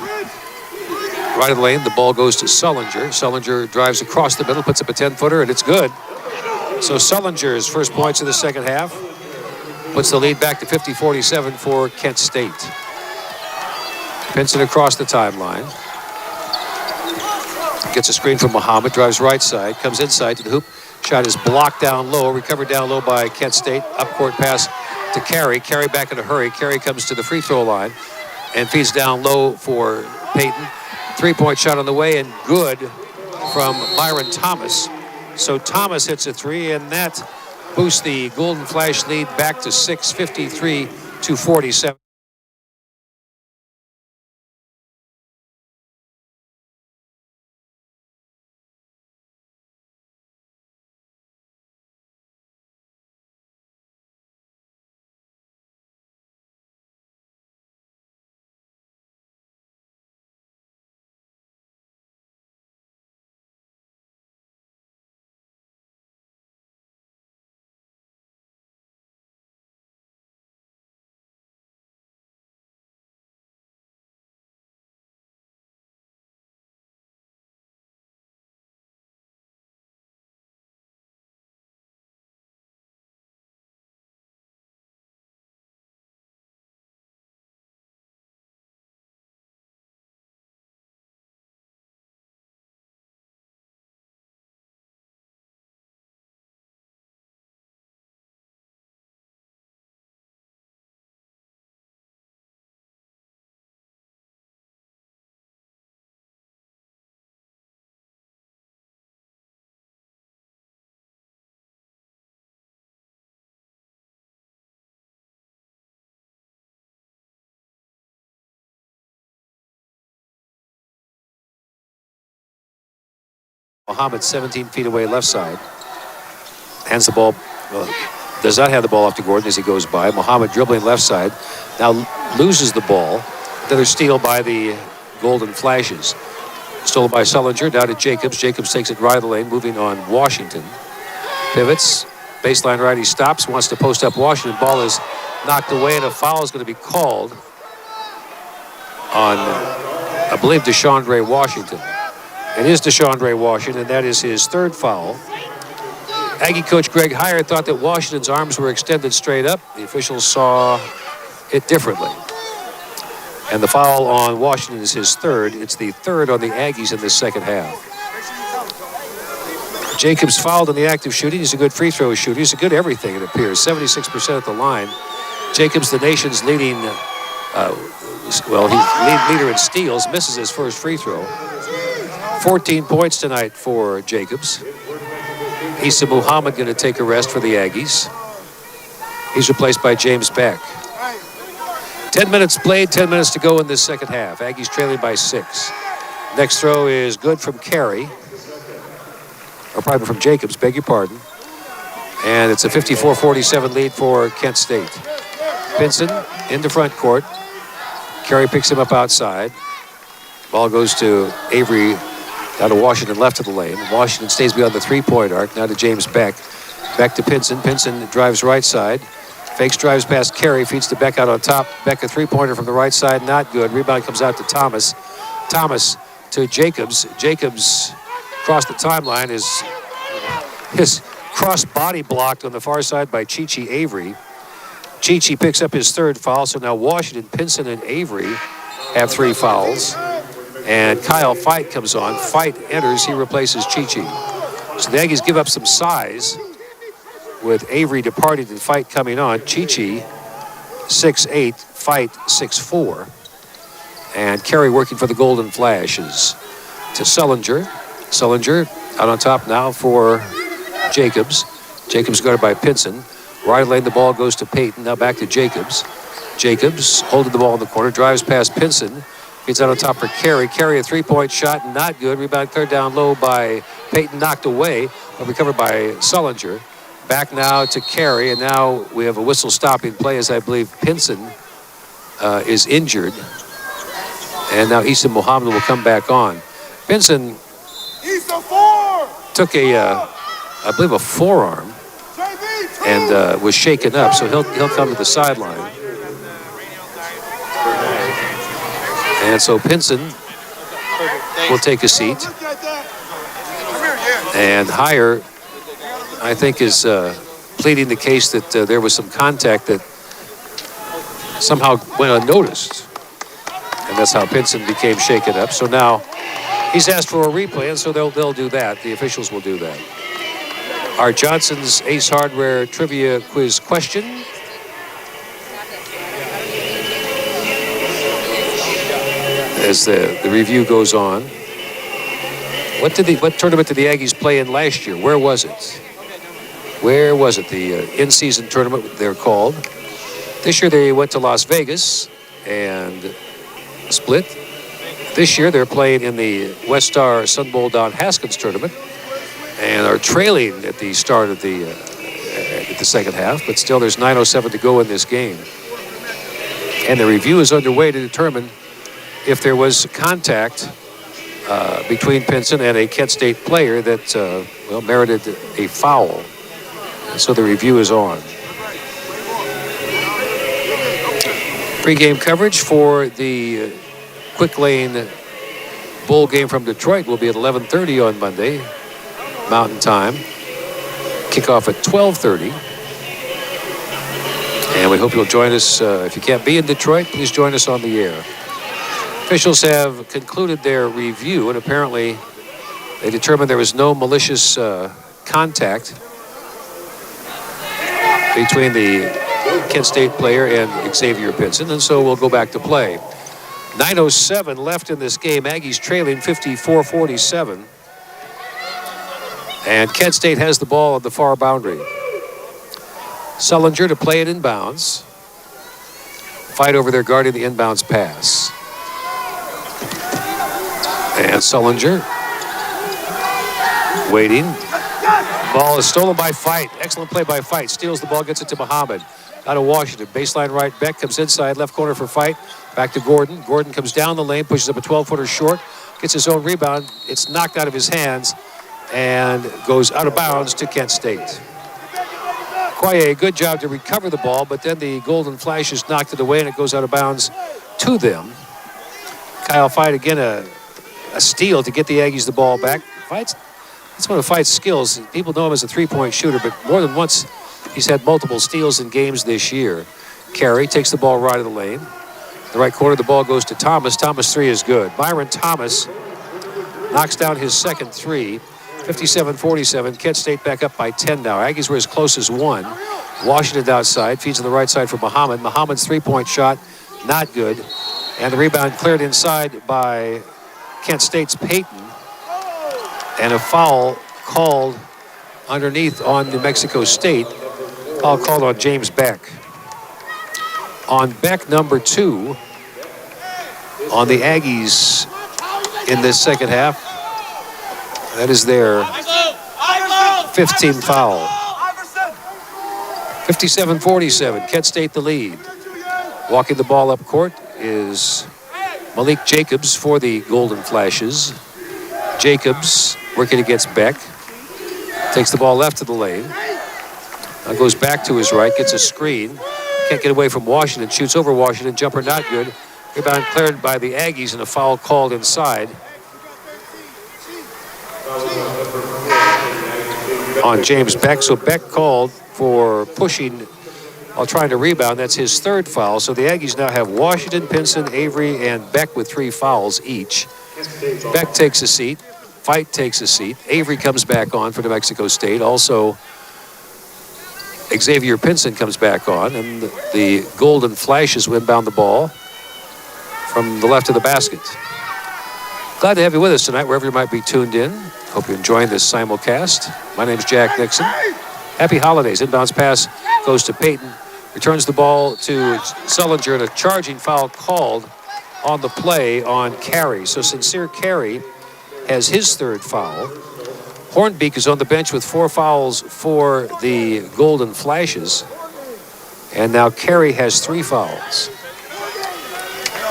right of the lane, the ball goes to Sullinger. Sullinger drives across the middle, puts up a 10-footer, and it's good. So Sullinger's first points in the second half puts the lead back to 50-47 for Kent State. Pinson across the timeline. Gets a screen from Muhammad, drives right side, comes inside to the hoop. Shot is blocked down low, recovered down low by Kent State. Up-court pass to Carey. Carey back in a hurry. Carey comes to the free throw line and feeds down low for Payton. Three-point shot on the way, and good from Myron Thomas. So Thomas hits a three, and that boosts the Golden Flash lead back to 6, 53-47. Muhammad 17 feet away left side. Hands the ball, does not have the ball off to Gordon as he goes by. Muhammad dribbling left side. Now loses the ball. Another steal by the Golden Flashes. Stolen by Sullinger, down to Jacobs. Jacobs takes it right of the lane, moving on Washington. Pivots, baseline right, he stops, wants to post up Washington. Ball is knocked away, and a foul is going to be called on, I believe, DeShondre Washington. It is DeShondre Washington, and that is his third foul. Aggie coach Greg Heyer thought that Washington's arms were extended straight up. The officials saw it differently. And the foul on Washington is his third. It's the third on the Aggies in this second half. Jacobs fouled in the act of shooting. He's a good free throw shooter. He's a good everything, it appears. 76% at the line. Jacobs, the nation's leading, he's leader in steals, misses his first free throw. 14 points tonight for Jacobs. Issa Muhammad going to take a rest for the Aggies. He's replaced by James Beck. 10 minutes played, 10 minutes to go in this second half. Aggies trailing by 6. Next throw is good from Carey. Or pardon, from Jacobs, beg your pardon. And it's a 54-47 lead for Kent State. Pinson into front court. Carey picks him up outside. Ball goes to Avery. Down to Washington left of the lane. Washington stays beyond the three-point arc. Now to James Beck. Back to Pinson. Pinson drives right side. Fakes, drives past Carey. Feeds to Beck out on top. Beck a three-pointer from the right side. Not good. Rebound comes out to Thomas. Thomas to Jacobs. Jacobs across the timeline is his cross body blocked on the far side by Chichi Avery. Chichi picks up his third foul. So now Washington, Pinson, and Avery have 3 fouls. And Kyle Fight comes on. Fight enters. He replaces Chichi. So the Aggies give up some size with Avery departing and Fight coming on. Chichi, 6'8", Fight, 6'4". And Carey working for the Golden Flashes. To Sullinger. Sullinger out on top now for Jacobs. Jacobs guarded by Pinson. Right lane, the ball goes to Payton. Now back to Jacobs. Jacobs holding the ball in the corner. Drives past Pinson. Gets out on top for Carey. Carey, a three-point shot, not good. Rebound cleared down low by Payton, knocked away, but recovered by Sullinger. Back now to Carey, and now we have a whistle stopping play as I believe Pinson is injured. And now Issa Muhammad will come back on. Pinson took I believe a forearm and was shaken up, so he'll come to the sideline. And so Pinson will take a seat. And Heyer, I think, is pleading the case that there was some contact that somehow went unnoticed. And that's how Pinson became shaken up. So now he's asked for a replay, and so they'll do that. The officials will do that. Art Johnson's Ace Hardware Trivia Quiz question. As the review goes on. What tournament did the Aggies play in last year? Where was it? Where was it? The in-season tournament, they're called. This year they went to Las Vegas and split. This year they're playing in the WestStar Sun Bowl Don Haskins tournament and are trailing at the start of the second half, but still there's 9:07 to go in this game. And the review is underway to determine if there was contact between Pinson and a Kent State player that merited a foul. And so the review is on. Pre-game coverage for the Quick Lane Bowl game from Detroit will be at 11:30 on Monday, Mountain Time. Kickoff at 12:30. And we hope you'll join us. If you can't be in Detroit, please join us on the air. Officials have concluded their review, and apparently they determined there was no malicious contact between the Kent State player and Xavier Pinson, and so we'll go back to play. 9:07 left in this game. Aggies trailing 54-47. And Kent State has the ball on the far boundary. Sullinger to play it inbounds. Fight over there guarding the inbounds pass. And Sullinger waiting. Ball is stolen by Fight. Excellent play by Fight. Steals the ball, gets it to Muhammad. Out of Washington. Baseline right. Beck comes inside. Left corner for Fight. Back to Gordon. Gordon comes down the lane. Pushes up a 12-footer short. Gets his own rebound. It's knocked out of his hands. And goes out of bounds to Kent State. Quaye, good job to recover the ball. But then the Golden Flashes knocked it away. And it goes out of bounds to them. Kyle Fight again a steal to get the Aggies the ball back. That's one of Fight's skills. People know him as a three-point shooter, but more than once he's had multiple steals in games this year. Carey takes the ball right of the lane. The right corner, the ball goes to Thomas. Thomas' three is good. Byron Thomas knocks down his second three. 57-47. Kent State back up by 10 now. Aggies were as close as one. Washington outside. Feeds on the right side for Muhammad. Muhammad's three-point shot, not good. And the rebound cleared inside by Kent State's Payton. And a foul called underneath on New Mexico State. Foul called on James Beck. On Beck, number 2, on the Aggies in this second half. That is their 15th foul. 57-47, Kent State the lead. Walking the ball up court is Malik Jacobs for the Golden Flashes. Jacobs working against Beck. Takes the ball left to the lane. Now goes back to his right, gets a screen. Can't get away from Washington, shoots over Washington, jumper not good. Rebound cleared by the Aggies and a foul called inside on James Beck. So Beck called for pushing while trying to rebound. That's his third foul. So the Aggies now have Washington, Pinson, Avery, and Beck with 3 fouls each. Beck takes a seat. Fight takes a seat. Avery comes back on for New Mexico State. Also, Xavier Pinson comes back on, and the Golden Flashes will inbound the ball from the left of the basket. Glad to have you with us tonight, wherever you might be tuned in. Hope you're enjoying this simulcast. My name's Jack Nixon. Happy holidays. Inbounds pass goes to Payton. Returns the ball to Sullinger, and a charging foul called on the play on Carey. So Sincere Carey has his third foul. Hornbeak is on the bench with 4 fouls for the Golden Flashes. And now Carey has 3 fouls.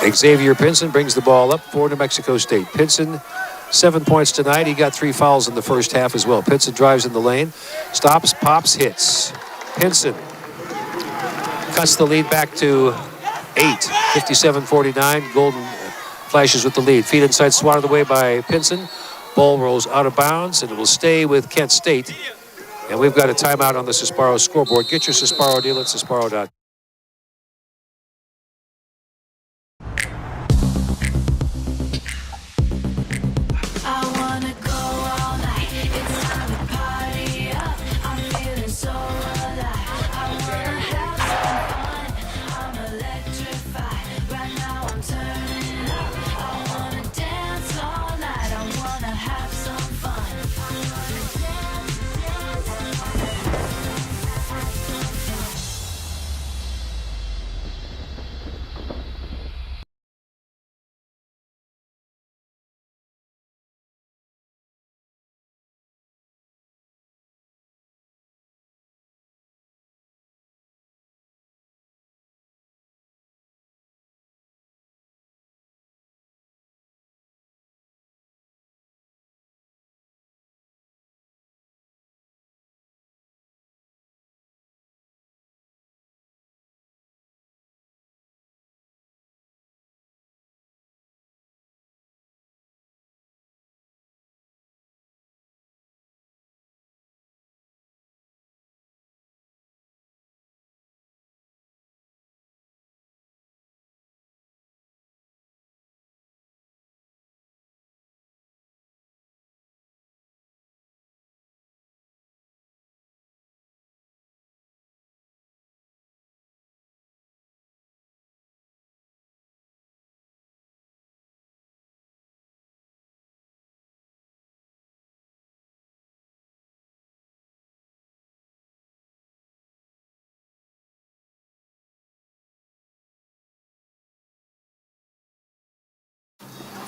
Xavier Pinson brings the ball up for New Mexico State. Pinson 7 points tonight. He got 3 fouls in the first half as well. Pinson drives in the lane, stops, pops, hits. Pinson cuts the lead back to 8, 57-49. Golden Flashes with the lead. Feet inside, swatted away by Pinson. Ball rolls out of bounds, and it will stay with Kent State. And we've got a timeout on the Sesparo scoreboard. Get your Sesparo deal at Sesparo.com.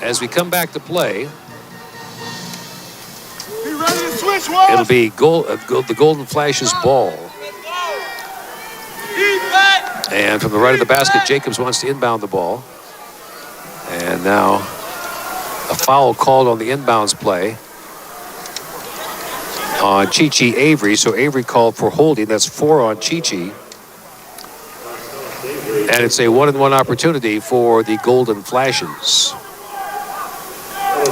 As we come back to play, it'll be the Golden Flashes ball. And from the right of the basket, Jacobs wants to inbound the ball. And now a foul called on the inbounds play on Chi-Chi Avery. So Avery called for holding. That's 4 on Chi-Chi. And it's a 1-and-1 opportunity for the Golden Flashes. To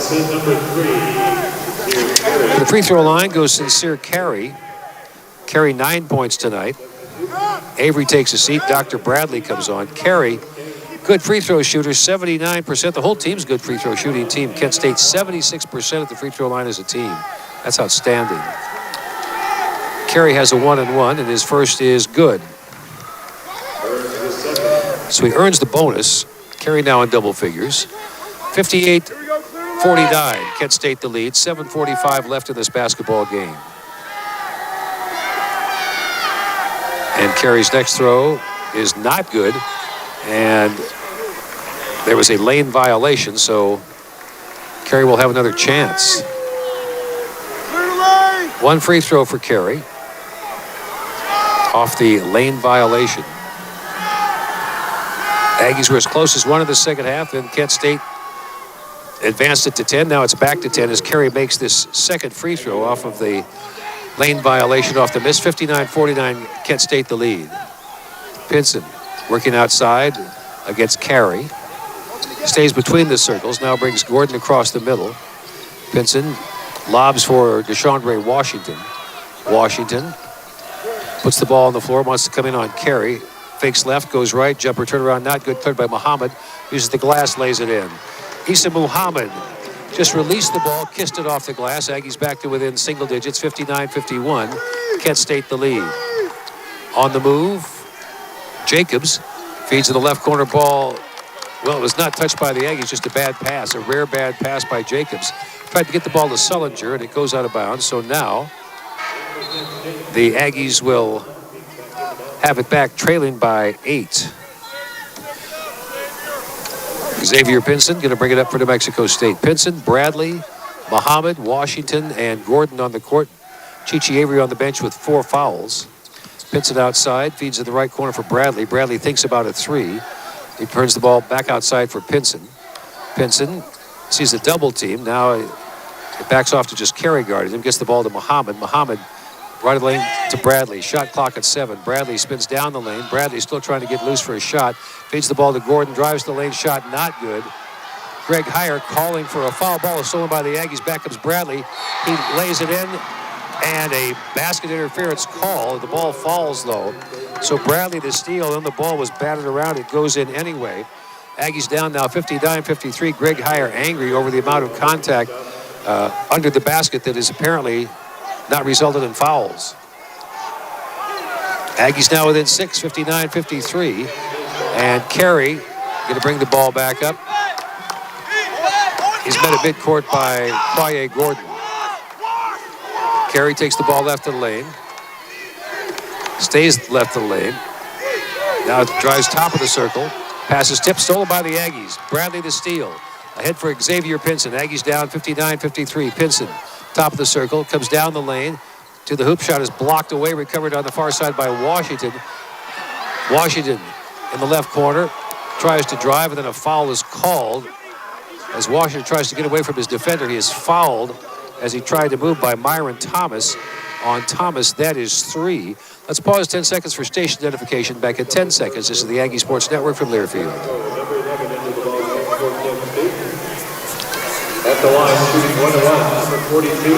the free throw line goes Sincere Carey. Carey 9 points tonight. Avery takes a seat. Dr. Bradley comes on. Carey, good free throw shooter, 79%. The whole team's good free throw shooting team. Kent State 76% at the free throw line as a team. That's outstanding. Carey has a 1-and-1, and his first is good. So he earns the bonus. Carey now in double figures. 58-49. Kent State the lead. 7:45 left in this basketball game. And Carey's next throw is not good. And there was a lane violation, so Carey will have another chance. One free throw for Carey off the lane violation. Aggies were as close as one in the second half, then Kent State advanced it to 10. Now it's back to 10 as Carey makes this second free throw off of the lane violation off the miss. 59-49, Kent State the lead. Pinson working outside against Carey. Stays between the circles, now brings Gordon across the middle. Pinson lobs for DeShondre Washington. Washington puts the ball on the floor, wants to come in on Carey. Fakes left, goes right, jumper turnaround, not good, cleared by Muhammad. Uses the glass, lays it in. Issa Muhammad just released the ball, kissed it off the glass. Aggies back to within single digits, 59-51. Kent State the lead. On the move, Jacobs feeds to the left corner ball. Well, it was not touched by the Aggies, just a bad pass, a rare bad pass by Jacobs. Tried to get the ball to Sullinger, and it goes out of bounds. So now the Aggies will have it back, trailing by 8. Xavier Pinson going to bring it up for New Mexico State. Pinson, Bradley, Muhammad, Washington, and Gordon on the court. Chi-Chi Avery on the bench with 4 fouls. Pinson outside, feeds in the right corner for Bradley. Bradley thinks about a 3. He turns the ball back outside for Pinson. Pinson sees a double team. Now It backs off to just Carey guarding him. Gets the ball to Muhammad. Muhammad right of the lane to Bradley. Shot clock at 7. Bradley spins down the lane. Bradley still trying to get loose for a shot. Feeds the ball to Gordon. Drives the lane. Shot not good. Greg Heyer calling for a foul. Ball is stolen by the Aggies. Back comes Bradley. He lays it in. And a basket interference call. The ball falls, though. So Bradley to steal, and the ball was batted around. It goes in anyway. Aggies down now 59-53. Greg Heyer angry over the amount of contact under the basket that is apparently not resulted in fouls. Aggies now within 6, 59-53. And Carey going to bring the ball back up. He's met at midcourt by Quaye Gordon. Carey takes the ball left of the lane. Stays left of the lane. Now it drives top of the circle. Passes tip, stolen by the Aggies. Bradley to steal. Ahead for Xavier Pinson. Aggies down 59-53. Pinson, top of the circle, comes down the lane to the hoop. Shot is blocked away, recovered on the far side by Washington. Washington in the left corner tries to drive, and then a foul is called. As Washington tries to get away from his defender, he is fouled as he tried to move by Myron Thomas. On Thomas, that is 3. Let's pause 10 seconds for station identification. Back in 10 seconds. This is the Aggie Sports Network from Learfield. At the line, shooting 1-1, number 42,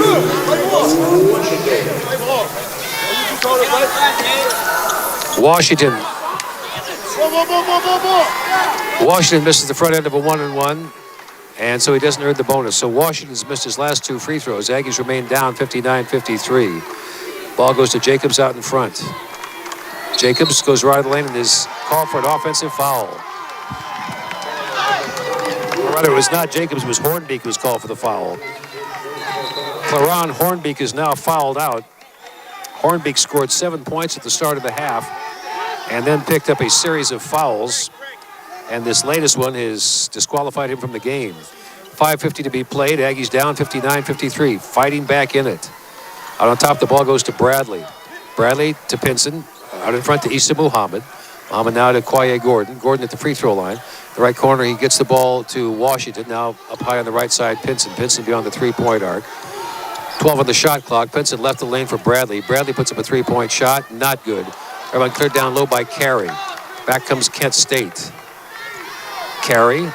Washington. Washington misses the front end of a 1-and-1, and so he doesn't earn the bonus. So Washington's missed his last 2 free throws. Aggies remain down 59-53. Ball goes to Jacobs out in front. Jacobs goes right of the lane and is called for an offensive foul. Rather, it was not Jacobs, it was Hornbeek who was called for the foul. Claron Hornbeek is now fouled out. Hornbeek scored 7 points at the start of the half and then picked up a series of fouls. And this latest one has disqualified him from the game. 5:50 to be played. Aggies down 59-53. Fighting back in it. Out on top, the ball goes to Bradley. Bradley to Pinson. Out in front to Issa Muhammad. Muhammad now to Quaye Gordon. Gordon at the free throw line. The right corner, he gets the ball to Washington. Now up high on the right side, Pinson. Pinson beyond the three-point arc. 12 on the shot clock. Pinson left the lane for Bradley. Bradley puts up a three-point shot. Not good. Everyone cleared down low by Carey. Back comes Kent State. Carey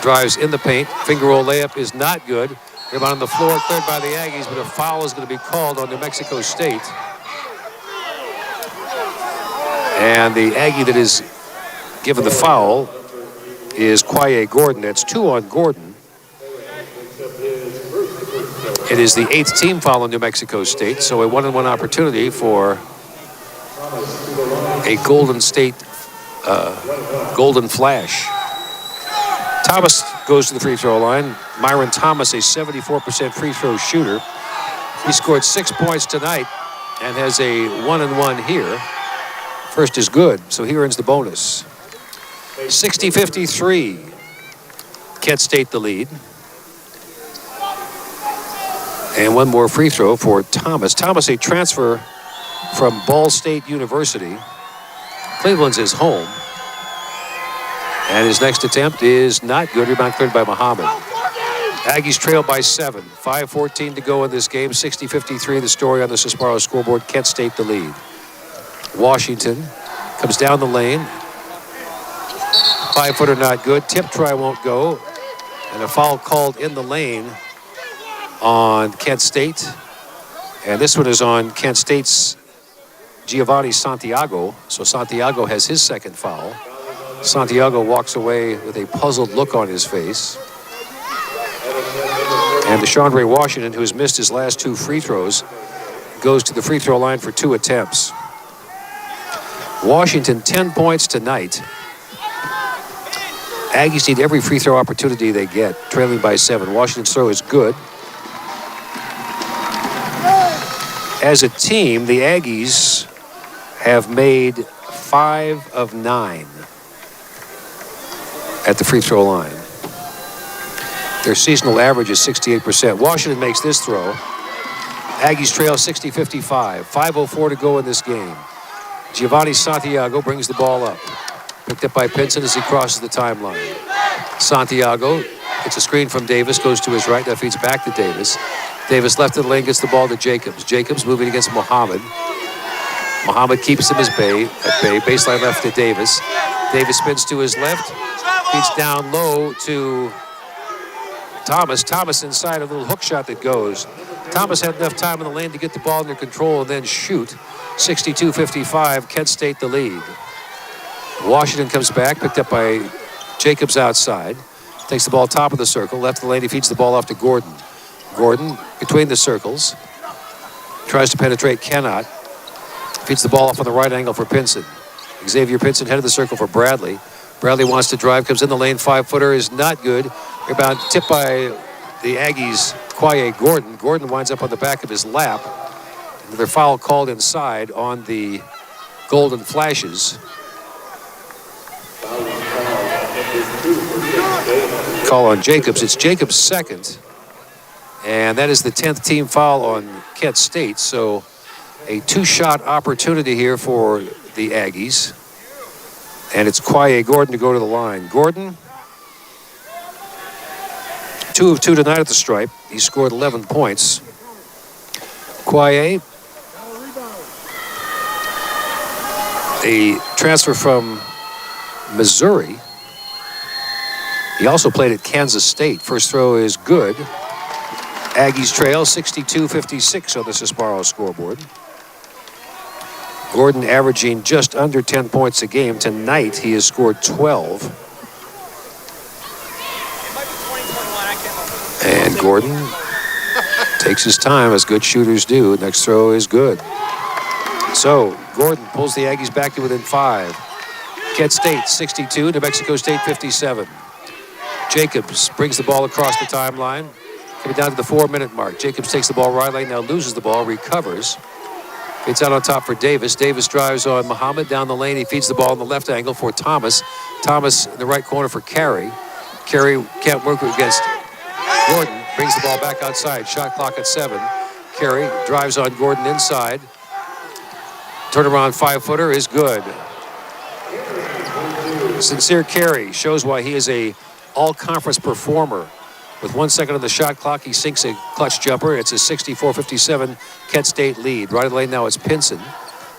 drives in the paint. Finger roll layup is not good. Rebound on the floor, cleared by the Aggies, but a foul is going to be called on New Mexico State. And the Aggie that is given the foul is Quaye Gordon. That's 2 on Gordon. It is the 8th team foul on New Mexico State, so a 1-on-1 opportunity for a Golden State Golden Flash. Thomas goes to the free throw line. Myron Thomas, a 74% free throw shooter. He scored 6 points tonight and has a 1-and-1 here. First is good, so he earns the bonus. 60-53. Kent State the lead. And one more free throw for Thomas. Thomas, a transfer from Ball State University. Cleveland's his home. And his next attempt is not good. Rebound cleared by Muhammad. Aggies trail by 7. 5:14 to go in this game. 60-53 the story on the Sparrow scoreboard. Kent State the lead. Washington comes down the lane. 5-footer not good. Tip try won't go. And a foul called in the lane on Kent State. And this one is on Kent State's Giovanni Santiago. So Santiago has his second foul. Santiago walks away with a puzzled look on his face. And DeShondre Washington, who has missed his last 2 free throws, goes to the free throw line for 2 attempts. Washington 10 points tonight. Aggies need every free throw opportunity they get, trailing by 7. Washington's throw is good. As a team, the Aggies have made 5 of 9 at the free throw line. Their seasonal average is 68%. Washington makes this throw. Aggies trail 60-55. 5:04 to go in this game. Giovanni Santiago brings the ball up. Picked up by Pinson as he crosses the timeline. Santiago Gets a screen from Davis, goes to his right, now feeds back to Davis. Davis left of the lane, gets the ball to Jacobs. Jacobs moving against Muhammad. Muhammad keeps him at bay. Baseline left to Davis. Davis spins to his left, feeds down low to Thomas. Thomas inside, a little hook shot that goes. Thomas had enough time in the lane to get the ball under control and then shoot. 62-55, Kent State the lead. Washington comes back, picked up by Jacobs outside. Takes the ball top of the circle, left of the lane, he feeds the ball off to Gordon. Gordon between the circles. Tries to penetrate, cannot. Feeds the ball off on the right angle for Pinson. Xavier Pinson head of the circle for Bradley. Bradley wants to drive, comes in the lane, 5-footer is not good. Rebound tipped by the Aggies, Quaye Gordon. Gordon winds up on the back of his lap. Another foul called inside on the Golden Flashes. Call on Jacobs. It's Jacobs' second. And that is the 10th team foul on Kent State. So a two-shot opportunity here for the Aggies. And it's Quaye Gordon to go to the line. Gordon, 2 of 2 tonight at the stripe. He scored 11 points. Quaye, a transfer from Missouri. He also played at Kansas State. First throw is good. Aggies trail 62-56 on the Sesbaro scoreboard. Gordon averaging just under 10 points a game. Tonight, he has scored 12. And Gordon takes his time, as good shooters do. Next throw is good. So, Gordon pulls the Aggies back to within 5. Kent State 62, New Mexico State 57. Jacobs brings the ball across the timeline. Coming down to the 4-minute mark. Jacobs takes the ball right lane, now loses the ball, recovers. It's out on top for Davis. Davis drives on Muhammad down the lane. He feeds the ball in the left angle for Thomas. Thomas in the right corner for Carey. Carey can't work against Gordon. Brings the ball back outside. Shot clock at 7. Carey drives on Gordon inside. Turnaround 5-footer is good. Sincere Carey shows why he is a all-conference performer. With 1 second on the shot clock, he sinks a clutch jumper. It's a 64-57 Kent State lead. Right of the lane now it's Pinson.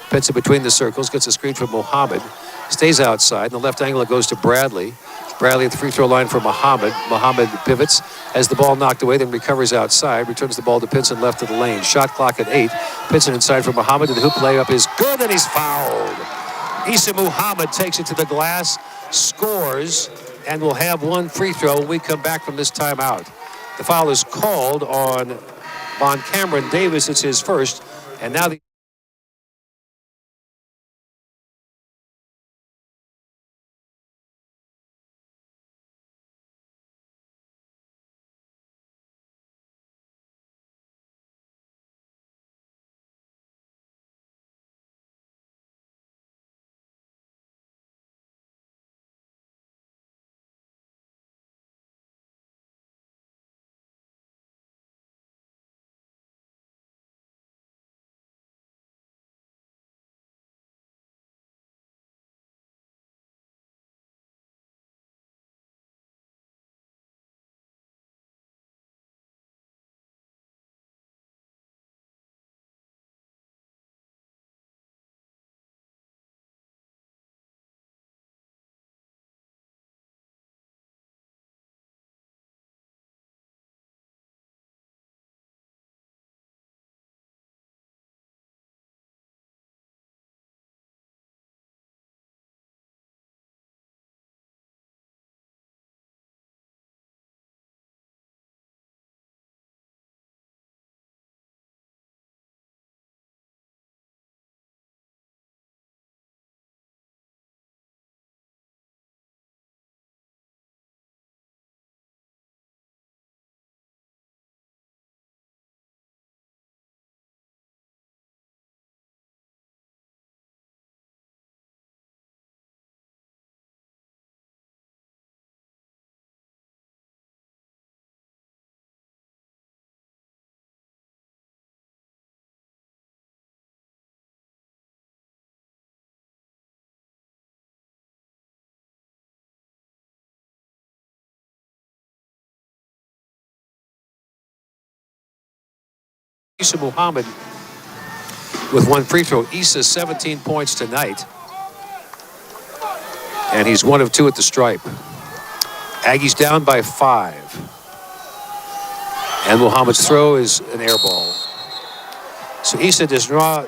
Pinson between the circles, gets a screen from Muhammad. Stays outside. In the left angle, it goes to Bradley. Bradley at the free throw line for Muhammad. Muhammad pivots, has the ball knocked away, then recovers outside. Returns the ball to Pinson left of the lane. Shot clock at 8. Pinson inside for Muhammad, and the hoop layup is good, and he's fouled. Issa Muhammad takes it to the glass, scores, and will have one free throw when we come back from this timeout. The foul is called on Cameron Davis. It's his first, and now the Issa Muhammad with 1 free throw. Issa 17 points tonight. And he's 1 of 2 at the stripe. Aggies down by 5. And Muhammad's throw is an air ball. So Issa does draw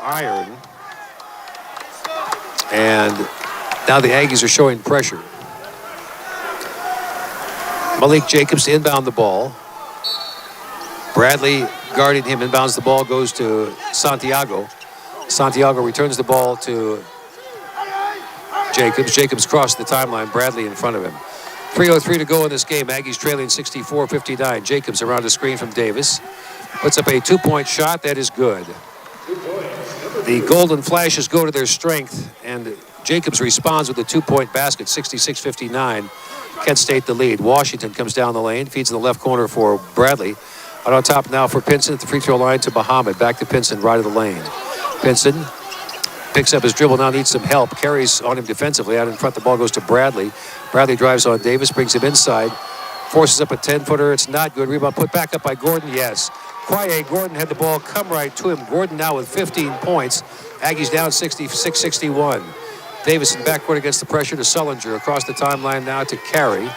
iron. And now the Aggies are showing pressure. Malik Jacobs to inbound the ball. Bradley guarding him, inbounds the ball, goes to Santiago. Santiago returns the ball to Jacobs. Jacobs crossed the timeline, Bradley in front of him. 3:03 to go in this game. Aggies trailing 64-59. Jacobs around the screen from Davis. Puts up a 2-point shot. That is good. The Golden Flashes go to their strength, and Jacobs responds with a 2-point basket, 66-59. Kent State the lead. Washington comes down the lane, feeds in the left corner for Bradley. Out on top now for Pinson at the free throw line to Muhammad. Back to Pinson, right of the lane. Pinson picks up his dribble, now needs some help. Carries on him defensively. Out in front, the ball goes to Bradley. Bradley drives on Davis, brings him inside. Forces up a 10-footer. It's not good. Rebound put back up by Gordon. Yes. Quaye Gordon had the ball come right to him. Gordon now with 15 points. Aggies down 66-61. Davis in backcourt against the pressure to Sullinger. Across the timeline now to Carey.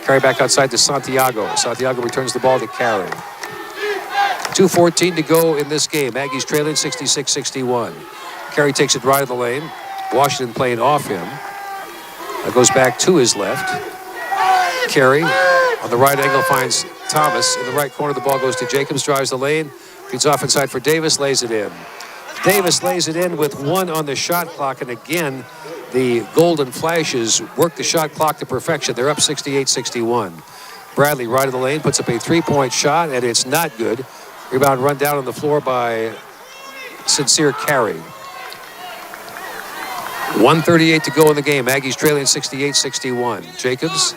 Carey back outside to Santiago. Santiago returns the ball to Carey. 2:14 to go in this game. Aggies trailing 66-61. Carey takes it right of the lane. Washington playing off him. That goes back to his left. Carey on the right angle finds Thomas. In the right corner, the ball goes to Jacobs, drives the lane. Feeds off inside for Davis, lays it in. Davis lays it in with 1 on the shot clock. And again, the Golden Flashes work the shot clock to perfection. They're up 68-61. Bradley right of the lane puts up a 3-point shot, and it's not good. Rebound run down on the floor by Sincere Carey. 1:38 to go in the game. Aggies trailing 68-61. Jacobs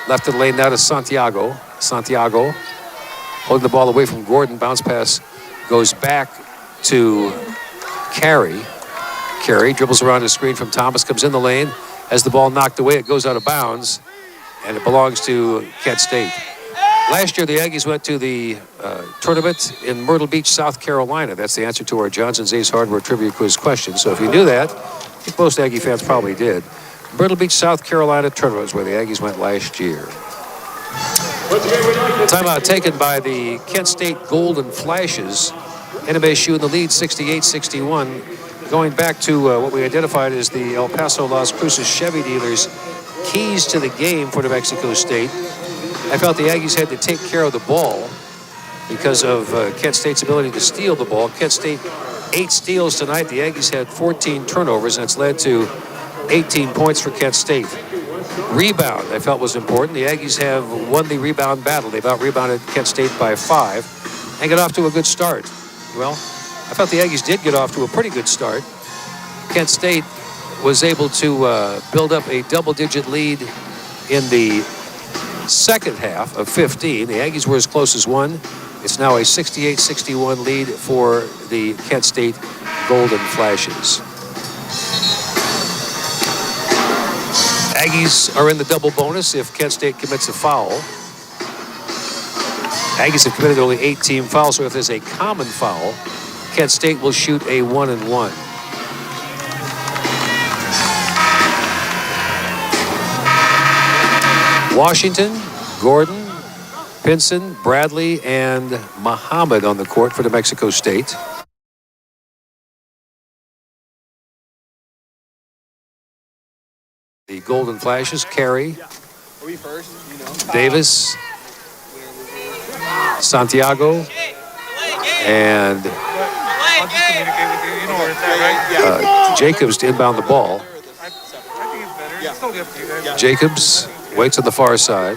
left of the lane now to Santiago. Santiago holding the ball away from Gordon. Bounce pass goes back to Carey. Carey dribbles around the screen from Thomas, comes in the lane. Has the ball knocked away, it goes out of bounds, and it belongs to Kent State. Last year, the Aggies went to the tournament in Myrtle Beach, South Carolina. That's the answer to our Johnson's Ace Hardware Trivia Quiz question. So if you knew that, I think most Aggie fans probably did. Myrtle Beach, South Carolina tournament was where the Aggies went last year. Timeout taken by the Kent State Golden Flashes. NMSU in the lead, 68-61. Going back to what we identified as the El Paso Las Cruces Chevy dealers' keys to the game for New Mexico State. I felt the Aggies had to take care of the ball because of Kent State's ability to steal the ball. Kent State 8 steals tonight. The Aggies had 14 turnovers, and it's led to 18 points for Kent State. Rebound, I felt, was important. The Aggies have won the rebound battle. They've out-rebounded Kent State by 5 and got off to a good start. Well, I thought the Aggies did get off to a pretty good start. Kent State was able to build up a double-digit lead in the second half of 15. The Aggies were as close as 1. It's now a 68-61 lead for the Kent State Golden Flashes. Aggies are in the double bonus if Kent State commits a foul. Aggies have committed only 8 team fouls, so if there's a common foul, Kent State will shoot a 1-and-1. Washington, Gordon, Pinson, Bradley, and Muhammad on the court for New Mexico State. The Golden Flashes, Carey, Davis, Santiago, and Jacobs to inbound the ball. Jacobs waits on the far side.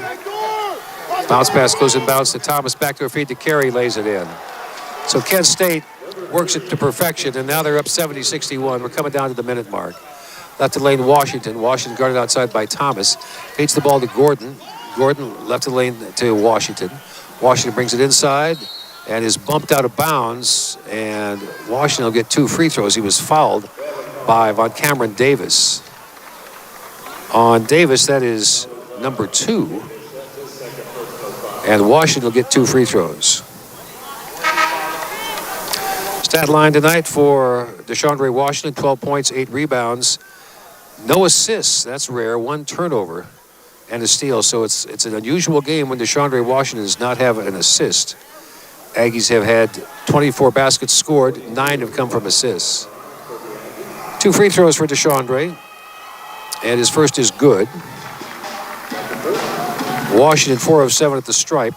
Bounce pass goes inbounds to Thomas, back to her feet to Carey, lays it in. So Kent State works it to perfection, and now they're up 70-61. We're coming down to the minute mark. Left to lane Washington. Washington guarded outside by Thomas. Feeds the ball to Gordon. Gordon left to lane to Washington. Washington brings it inside and is bumped out of bounds, and Washington will get 2 free throws. He was fouled by Von Cameron Davis. On Davis, that is number 2. And Washington will get 2 free throws. Stat line tonight for DeChandre Washington, 12 points, 8 rebounds, no assists. That's rare. 1 turnover and a steal. So it's an unusual game when DeChandre Washington does not have an assist. Aggies have had 24 baskets scored. 9 have come from assists. 2 free throws for DeChandre. And his first is good. Washington 4 of 7 at the stripe.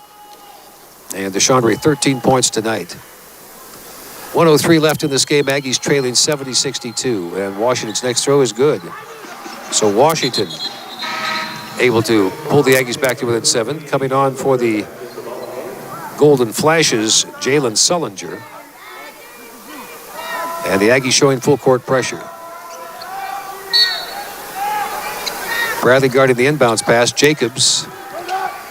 And DeChandre 13 points tonight. 1:03 left in this game. Aggies trailing 70-62. And Washington's next throw is good. So Washington able to pull the Aggies back to within 7. Coming on for the Golden Flashes, Jalen Sullinger. And the Aggies showing full court pressure. Bradley guarding the inbounds pass. Jacobs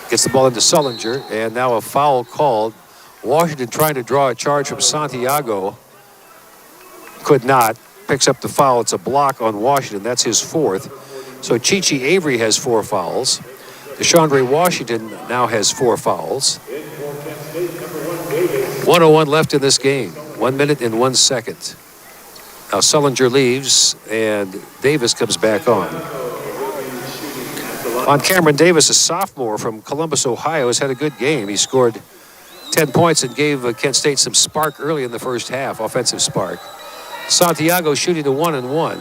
gets the ball into Sullinger, and now a foul called. Washington trying to draw a charge from Santiago. Could not. Picks up the foul. It's a block on Washington. That's his 4th. So Chichi Avery has 4 fouls. DeChandre Washington now has 4 fouls. 1:01 left in this game. 1 minute and 1 second. Now Sullinger leaves, and Davis comes back on. Cameron Davis, a sophomore from Columbus, Ohio, has had a good game. He scored 10 points and gave Kent State some spark early in the first half, offensive spark. Santiago shooting to 1-1.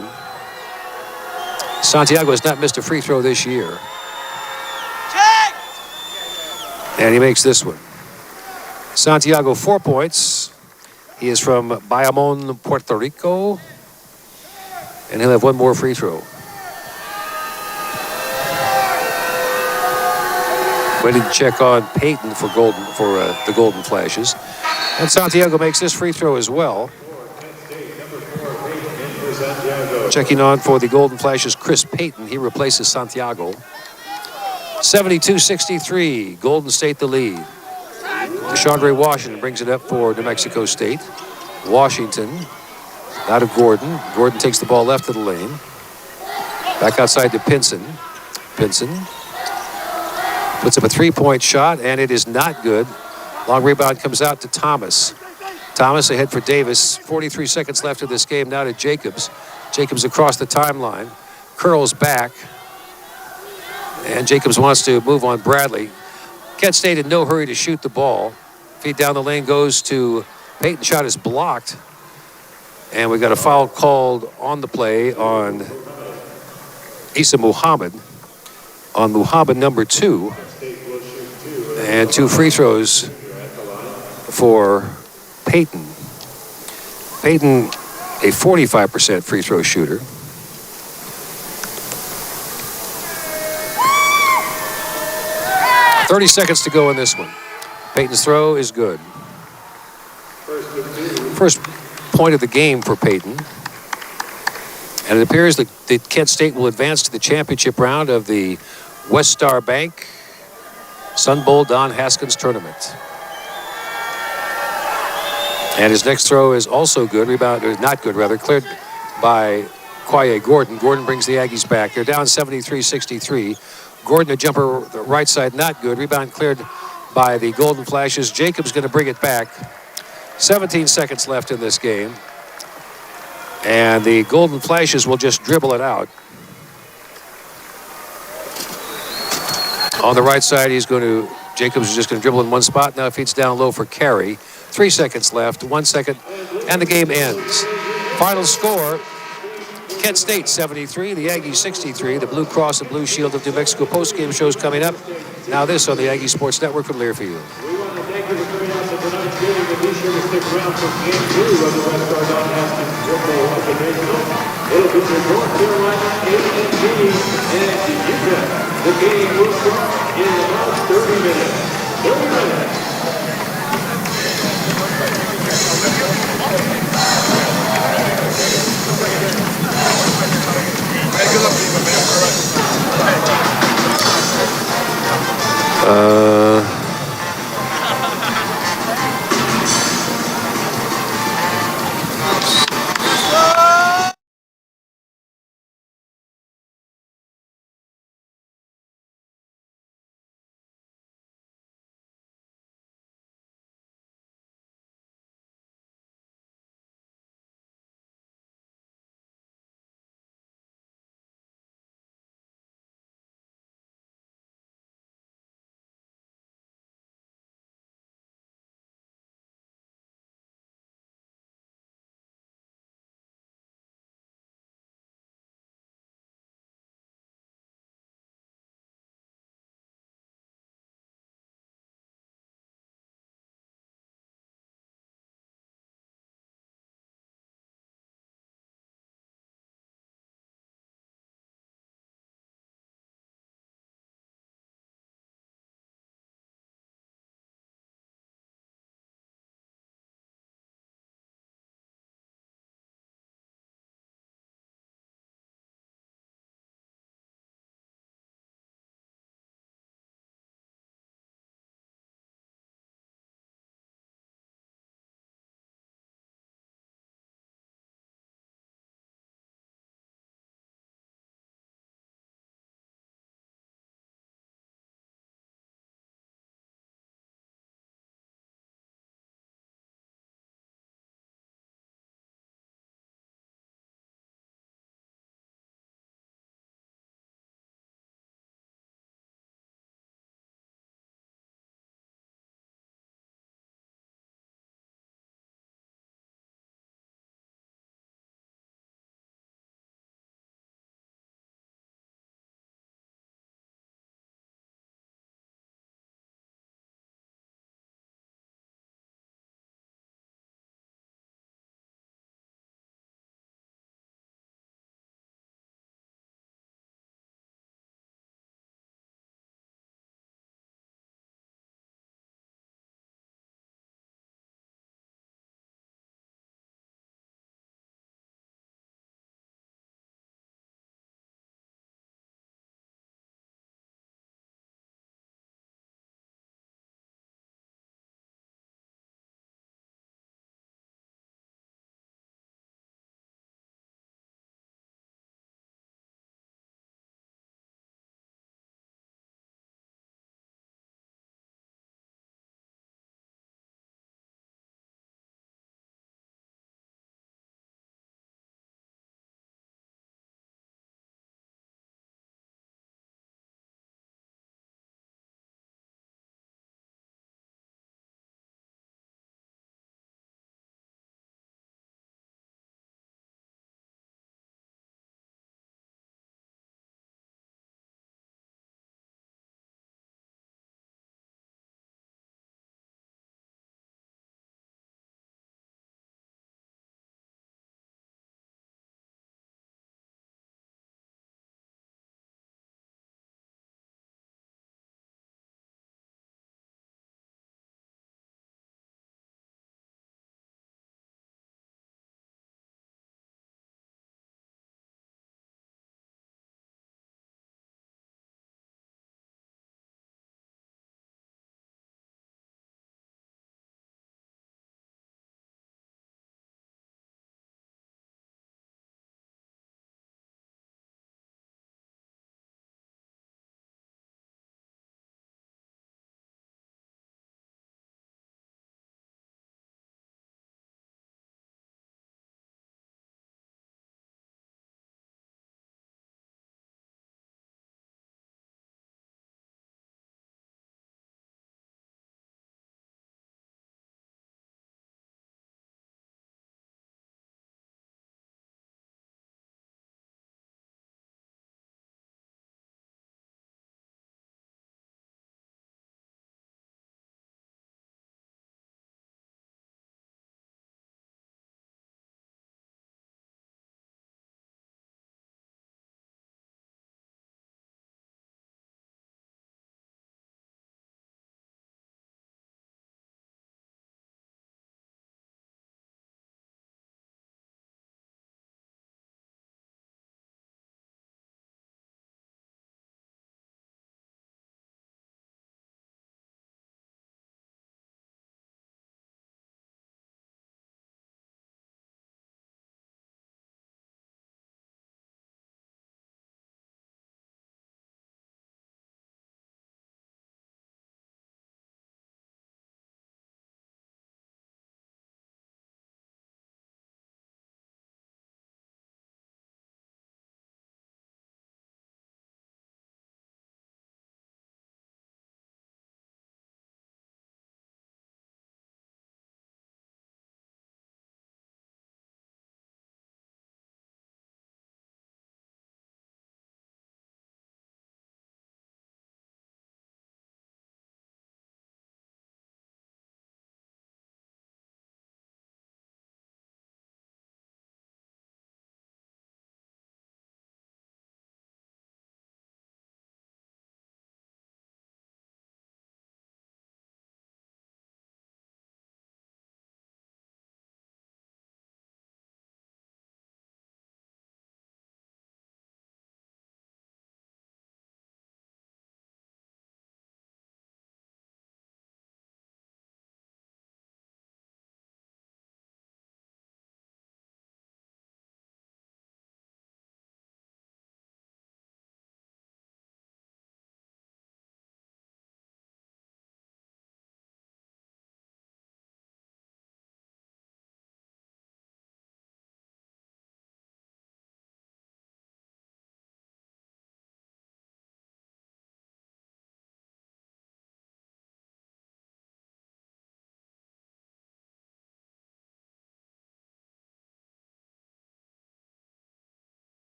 Santiago has not missed a free throw this year. And he makes this one. Santiago 4 points. He is from Bayamon, Puerto Rico. And he'll have 1 more free throw. Waiting to check on Peyton for the Golden Flashes. And Santiago makes this free throw as well. Checking on for the Golden Flashes, Chris Peyton. He replaces Santiago. 72-63, Golden State the lead. DeChandre Washington brings it up for New Mexico State. Washington out of Gordon. Gordon takes the ball left of the lane. Back outside to Pinson. Pinson puts up a 3-point shot, and it is not good. Long rebound comes out to Thomas. Thomas ahead for Davis. 43 seconds left of this game. Now to Jacobs. Jacobs across the timeline. Curls back. And Jacobs wants to move on Bradley. Kent State in no hurry to shoot the ball. Feed down the lane goes to Peyton. Shot is blocked. And we got a foul called on the play on Issa Muhammad. On Muhammad number 2. And 2 free throws for Peyton. Peyton, a 45% free throw shooter. .30 seconds to go in this one. Peyton's throw is good. First point of the game for Peyton. And it appears that Kent State will advance to the championship round of the WestStar Bank Sun Bowl Don Haskins tournament. And his next throw is also good. Rebound, or not good rather, cleared by Kwaye Gordon. Gordon brings the Aggies back. They're down 73-63. Gordon, a jumper the right side, not good. Rebound cleared by the Golden Flashes. Jacobs going to bring it back. 17 seconds left in this game. And the Golden Flashes will just dribble it out. On the right side, Jacobs is just going to dribble in one spot. Now feeds down low for Carey. 3 seconds left, 1 second, and the game ends. Final score, Kent State 73, the Aggies 63. The Blue Cross and Blue Shield of New Mexico postgame shows coming up. Now this on the Aggie Sports Network from Learfield. We want to thank you for coming out to tonight's game, and be sure to stick around for game 2 of the WestStar Don Haskins Football Invitational. It'll feature North Carolina, A&T, and UTEP. The game will start in about 30 minutes. 30 minutes.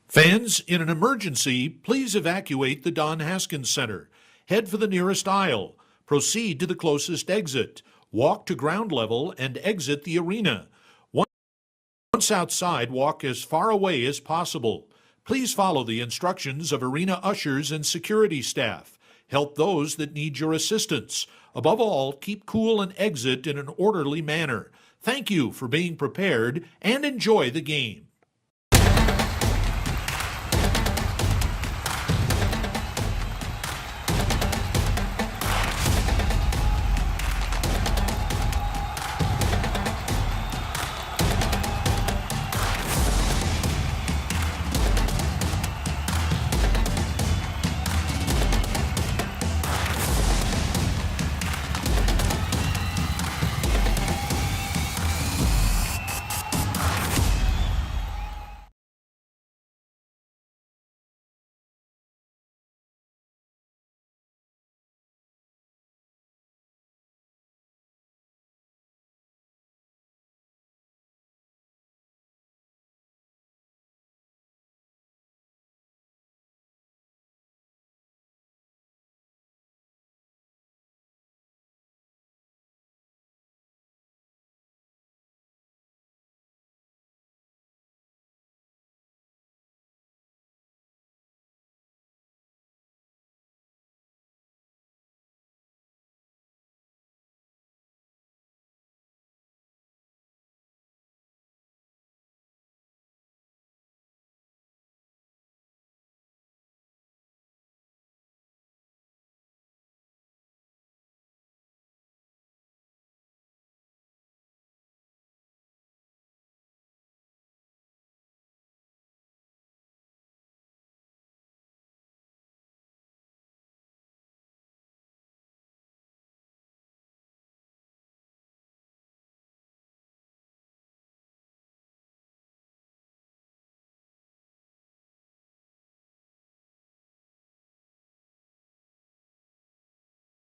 Fans, in an emergency, please evacuate the Don Haskins Center. Head for the nearest aisle. Proceed to the closest exit. Walk to ground level and exit the arena. Once outside, walk as far away as possible. Please follow the instructions of arena ushers and security staff. Help those that need your assistance. Above all, keep cool and exit in an orderly manner. Thank you for being prepared and enjoy the game.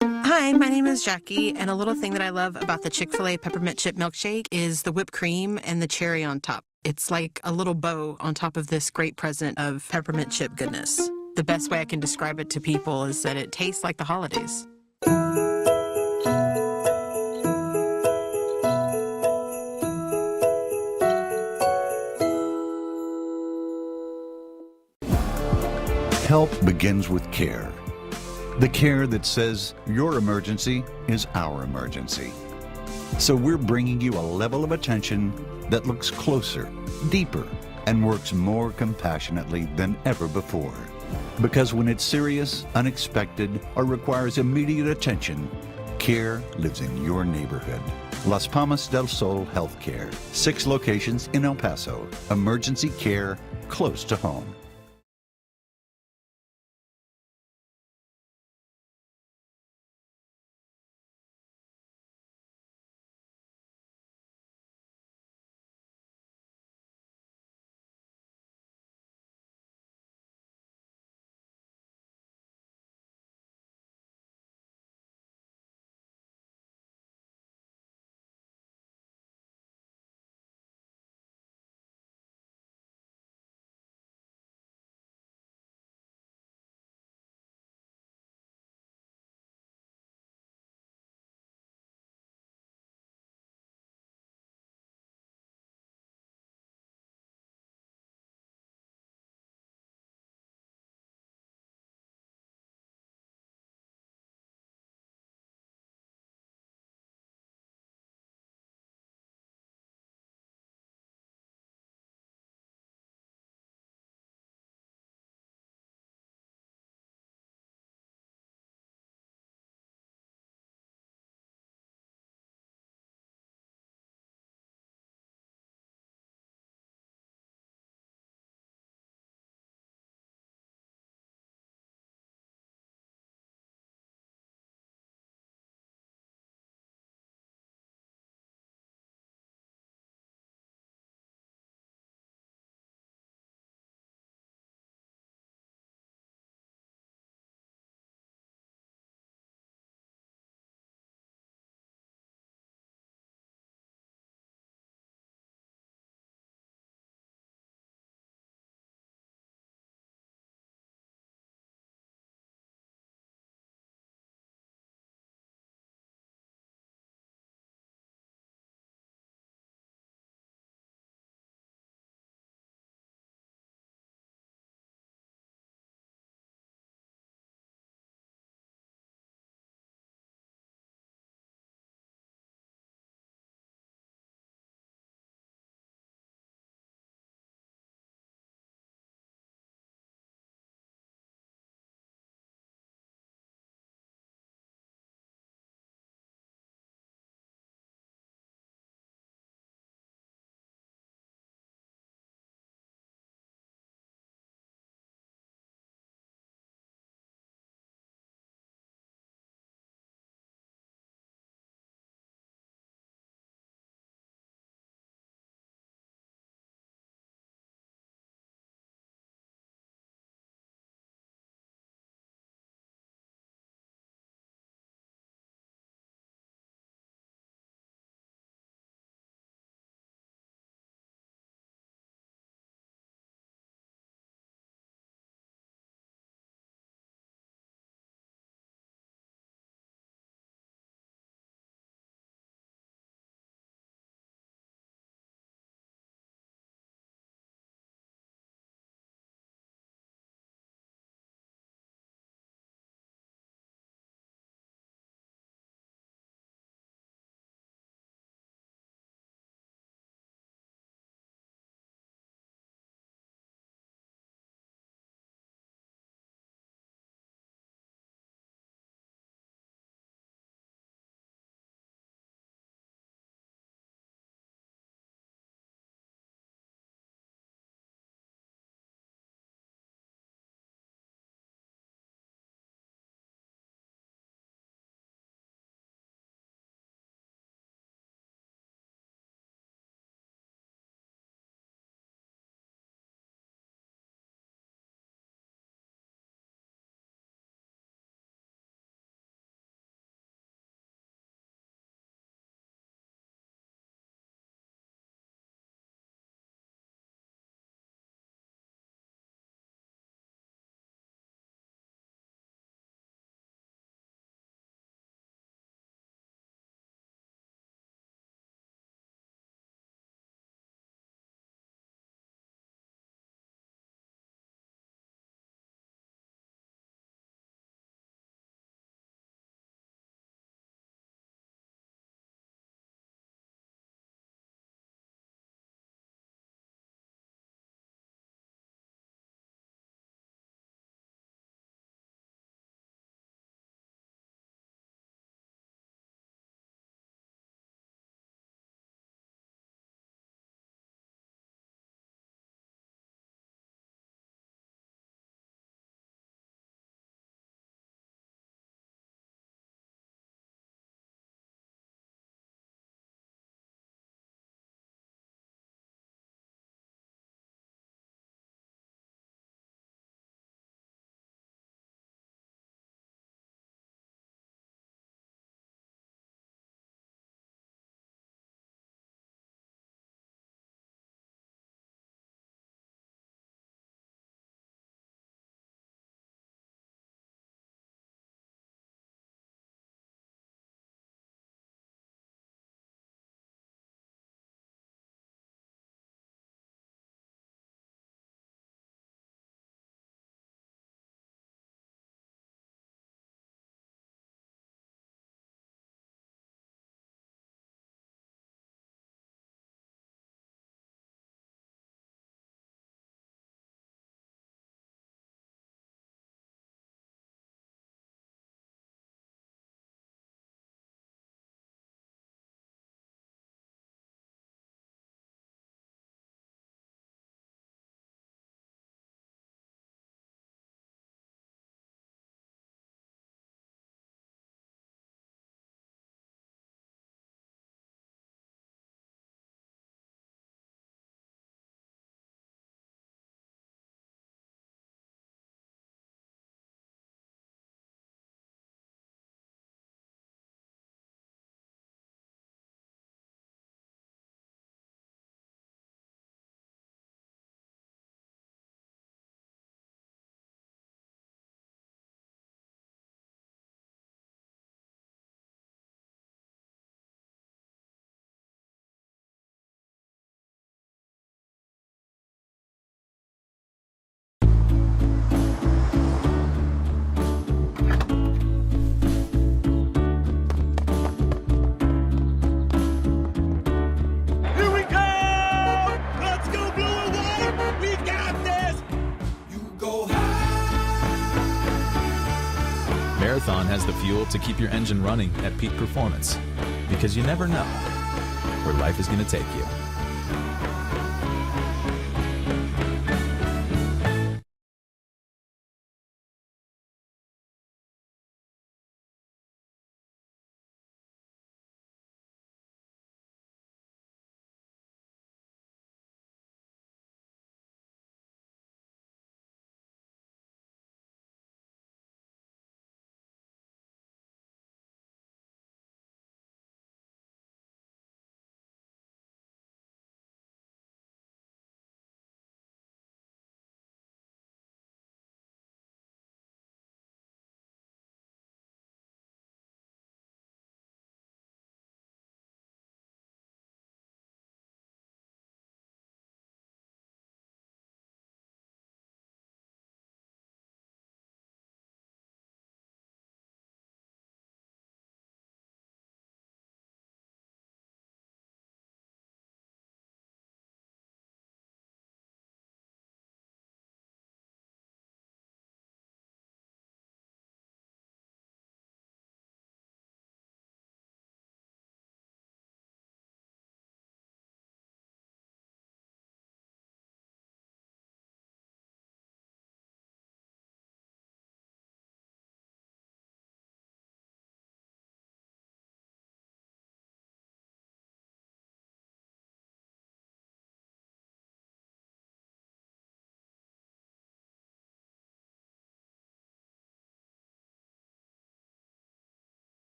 Hi, my name is Jackie, and a little thing that I love about the Chick-fil-A peppermint chip milkshake is the whipped cream and the cherry on top. It's like a little bow on top of this great present of peppermint chip goodness. The best way I can describe it to people is that it tastes like the holidays. Help begins with care. The care that says your emergency is our emergency. So we're bringing you a level of attention that looks closer, deeper, and works more compassionately than ever before. Because when it's serious, unexpected, or requires immediate attention, care lives in your neighborhood. Las Palmas del Sol Healthcare. 6 locations in El Paso. Emergency care close to home. has the fuel to keep your engine running at peak performance, because you never know where life is going to take you.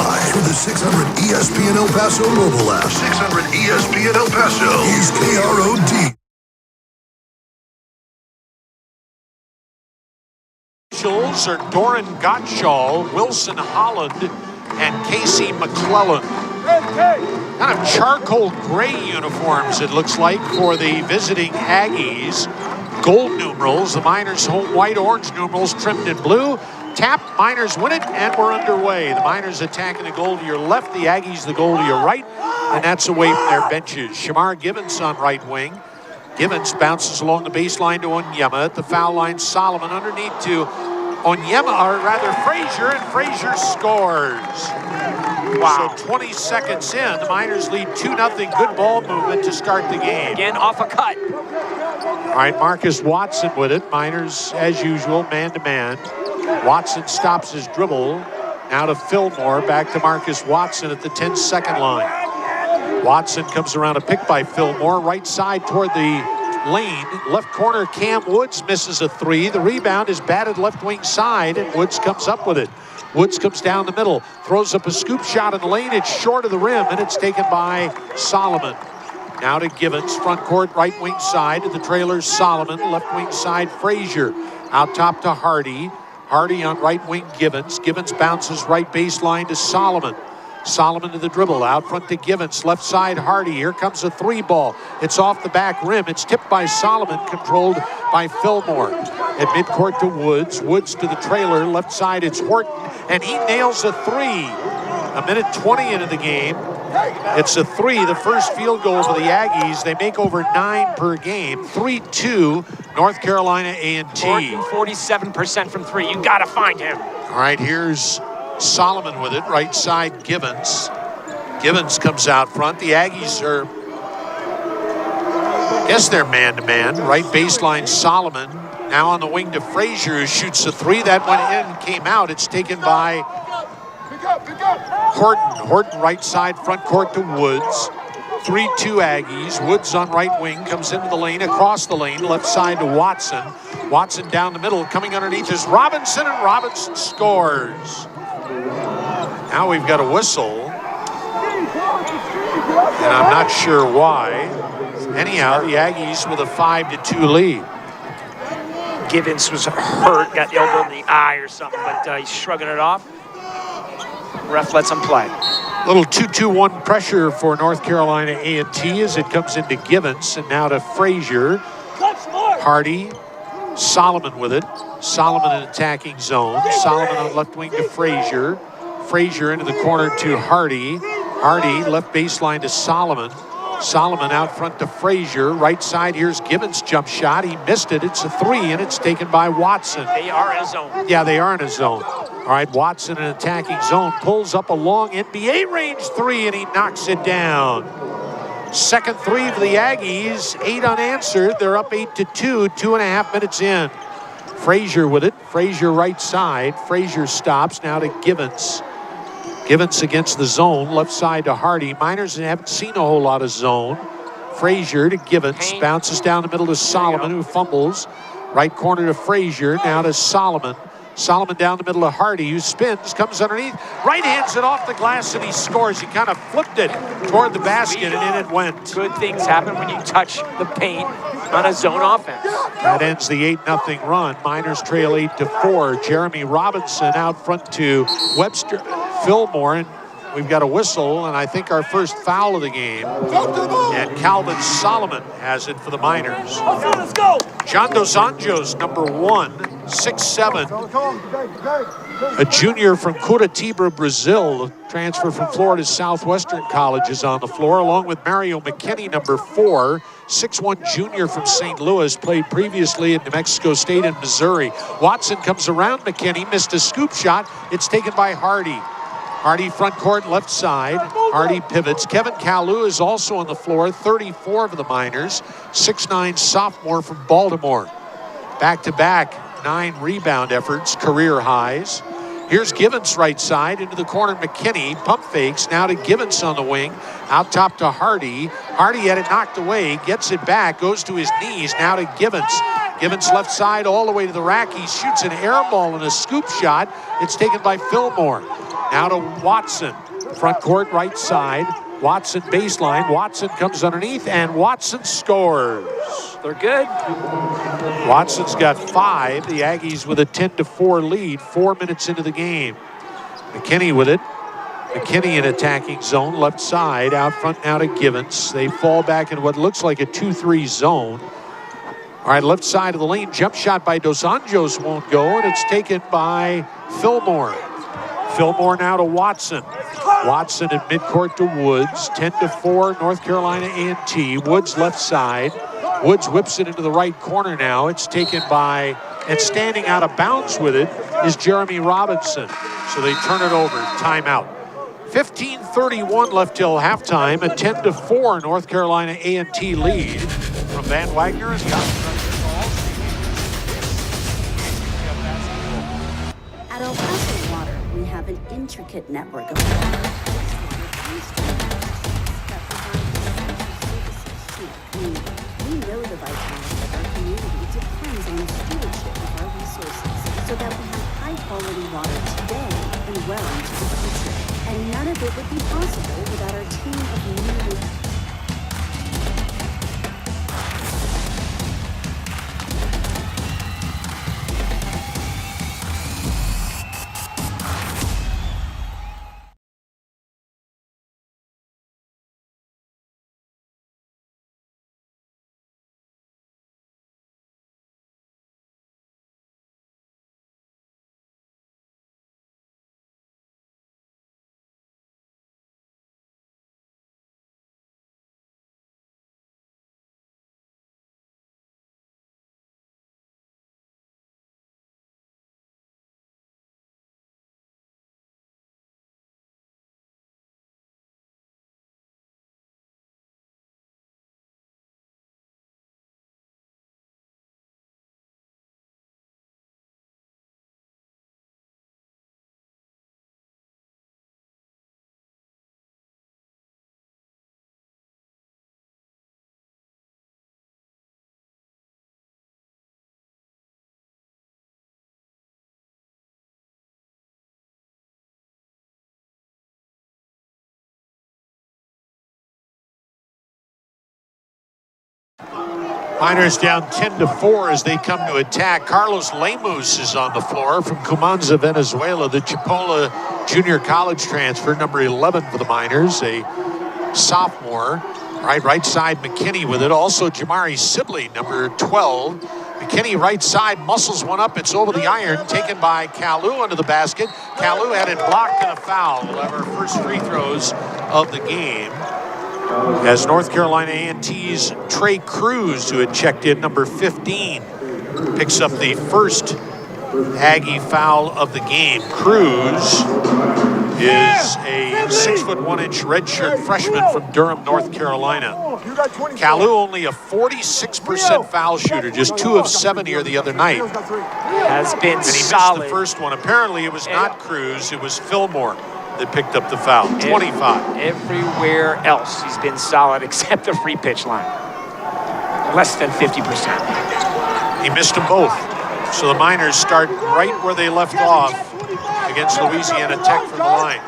live through the 600 ESPN El Paso mobile app. 600 ESPN El Paso is KROD. Are Doran Gottschall, Wilson Holland, and Casey McClellan. Kind of charcoal gray uniforms, it looks like, for the visiting Aggies. Gold numerals, the Miners home white-orange numerals trimmed in blue. Tap, Miners win it, and we're underway. The Miners attacking the goal to your left, the Aggies the goal to your right, and that's away from their benches. Shamar Givens on right wing. Givens bounces along the baseline to Onyema. At the foul line, Solomon underneath to Onyema, or rather Frazier, and Frazier scores. Wow. So 20 seconds in, the Miners lead 2-0. Good ball movement to start the game. Again, off a cut. All right, Marcus Watson with it. Miners, as usual, man-to-man. Watson stops his dribble. Now to Fillmore, back to Marcus Watson at the 10-second line. Watson comes around a pick by Fillmore, right side toward the lane. Left corner, Cam Woods misses a three. The rebound is batted left wing side, and Woods comes up with it. Woods comes down the middle, throws up a scoop shot in the lane. It's short of the rim, and it's taken by Solomon. Now to Givens, front court, right wing side to the trailers, Solomon. Left wing side, Frazier. Out top to Hardy. Hardy on right wing, Givens. Givens bounces right baseline to Solomon. Solomon to the dribble, out front to Givens, left side Hardy. Here comes a three ball. It's off the back rim. It's tipped by Solomon, controlled by Fillmore. At midcourt to Woods. Woods to the trailer, left side it's Horton, and he nails a three. A minute 20 into the game. It's a three, the first field goal for the Aggies. They make over 9 per game. 3-2, North Carolina A&T. 47% from three. You got to find him. All right, here's Solomon with it, right side Givens. Givens comes out front. The Aggies are, I guess they're man-to-man. Right baseline Solomon. Now on the wing to Frazier, who shoots a three. That went in and came out. It's taken by Horton. Horton right side, front court to Woods. 3-2 Aggies. Woods on right wing, comes into the lane, across the lane, left side to Watson. Watson down the middle, coming underneath is Robinson, and Robinson scores. Now we've got a whistle, and I'm not sure why. Anyhow, the Aggies with a 5-2 lead. Givens was hurt, got elbowed in the eye or something, but he's shrugging it off. Ref lets him play. Little 2-2-1 pressure for North Carolina A&T as it comes into Givens, and now to Frazier. Hardy, Solomon with it. Solomon in attacking zone. Solomon on left wing to Frazier. Frazier into the corner to Hardy. Hardy left baseline to Solomon. Solomon out front to Frazier. Right side, here's Givens' jump shot. He missed it. It's a three, and it's taken by Watson. They are in a zone. Yeah, they are in a zone. All right, Watson in attacking zone. Pulls up a long NBA range three, and he knocks it down. Second three for the Aggies. 8 unanswered. They're up 8-2, 2.5 minutes in. Frazier with it. Frazier right side. Frazier stops. Now to Givens. Givens against the zone. Left side to Hardy. Miners haven't seen a whole lot of zone. Frazier to Givens. Bounces down the middle to Solomon, who fumbles. Right corner to Frazier. Now to Solomon. Solomon down the middle to Hardy, who spins, comes underneath, right hands it off the glass, and he scores. He kind of flipped it toward the basket, and in it went. Good things happen when you touch the paint on a zone offense. That ends the 8-0 run. Miners trail 8-4. Jeremy Robinson out front to Webster Fillmore, and we've got a whistle, and I think our first foul of the game. And Calvin Solomon has it for the Miners. Let's go. John Dos Anjos, number 1, 6'7". A junior from Curitiba, Brazil. Transfer from Florida Southwestern College is on the floor, along with Mario McKinney, number 4. 6'1" junior from St. Louis, played previously at New Mexico State and Missouri. Watson comes around McKinney, missed a scoop shot. It's taken by Hardy. Hardy front court, left side. Hardy pivots. Kevin Kalu is also on the floor, 34 for the Miners. 6'9" sophomore from Baltimore. Back-to-back 9 rebound efforts, career highs. Here's Givens right side into the corner. McKinney pump fakes now to Givens on the wing. Out top to Hardy. Hardy had it knocked away, gets it back, goes to his knees. Now to Givens. Givens left side all the way to the rack. He shoots an air ball and a scoop shot. It's taken by Fillmore. Now to Watson. Front court, right side. Watson baseline. Watson comes underneath, and Watson scores. They're good. Watson's got 5. The Aggies with a 10-4 lead, 4 minutes into the game. McKinney with it. McKinney in attacking zone, left side, out front now to Givens. They fall back in what looks like a 2-3 zone. All right, left side of the lane, jump shot by Dos Anjos won't go, and it's taken by Fillmore. Fillmore now to Watson. Watson in midcourt to Woods, 10-4, North Carolina A&T. Woods left side. Woods whips it into the right corner now. It's taken by, and standing out of bounds with it is Jeremy Robinson. So they turn it over, timeout. 15:31 left till halftime, a 10-4 North Carolina A&T lead. From Van Wagner is At El Paso Water, we have an intricate network of we know the vitality of our community depends on the stewardship of our resources so that we have high-quality water today and well into the future. And none of it would be possible without our team of nearly Miners down 10-4 as they come to attack. Carlos Lemus is on the floor from Cumanza, Venezuela, the Chipola junior college transfer, number 11 for the Miners, a sophomore. Right side, McKinney with it. Also, Jamari Sibley, number 12. McKinney right side, muscles one up. It's over the iron, taken by Kalu under the basket. Kalu had it blocked and a foul. We'll have our first free throws of the game. As North Carolina A&T's Trey Cruz, who had checked in, number 15, picks up the first Aggie foul of the game. Cruz is a 6'1" redshirt freshman from Durham, North Carolina. Kalu only a 46% foul shooter, just 2 of 7 here the other night. Has been and he solid. missed the first one. Apparently it was not Cruz, it was Fillmore that picked up the foul. 25. Everywhere else he's been solid except the free pitch line. Less than 50%. He missed them both. So the Miners start right where they left off against Louisiana Tech from the line.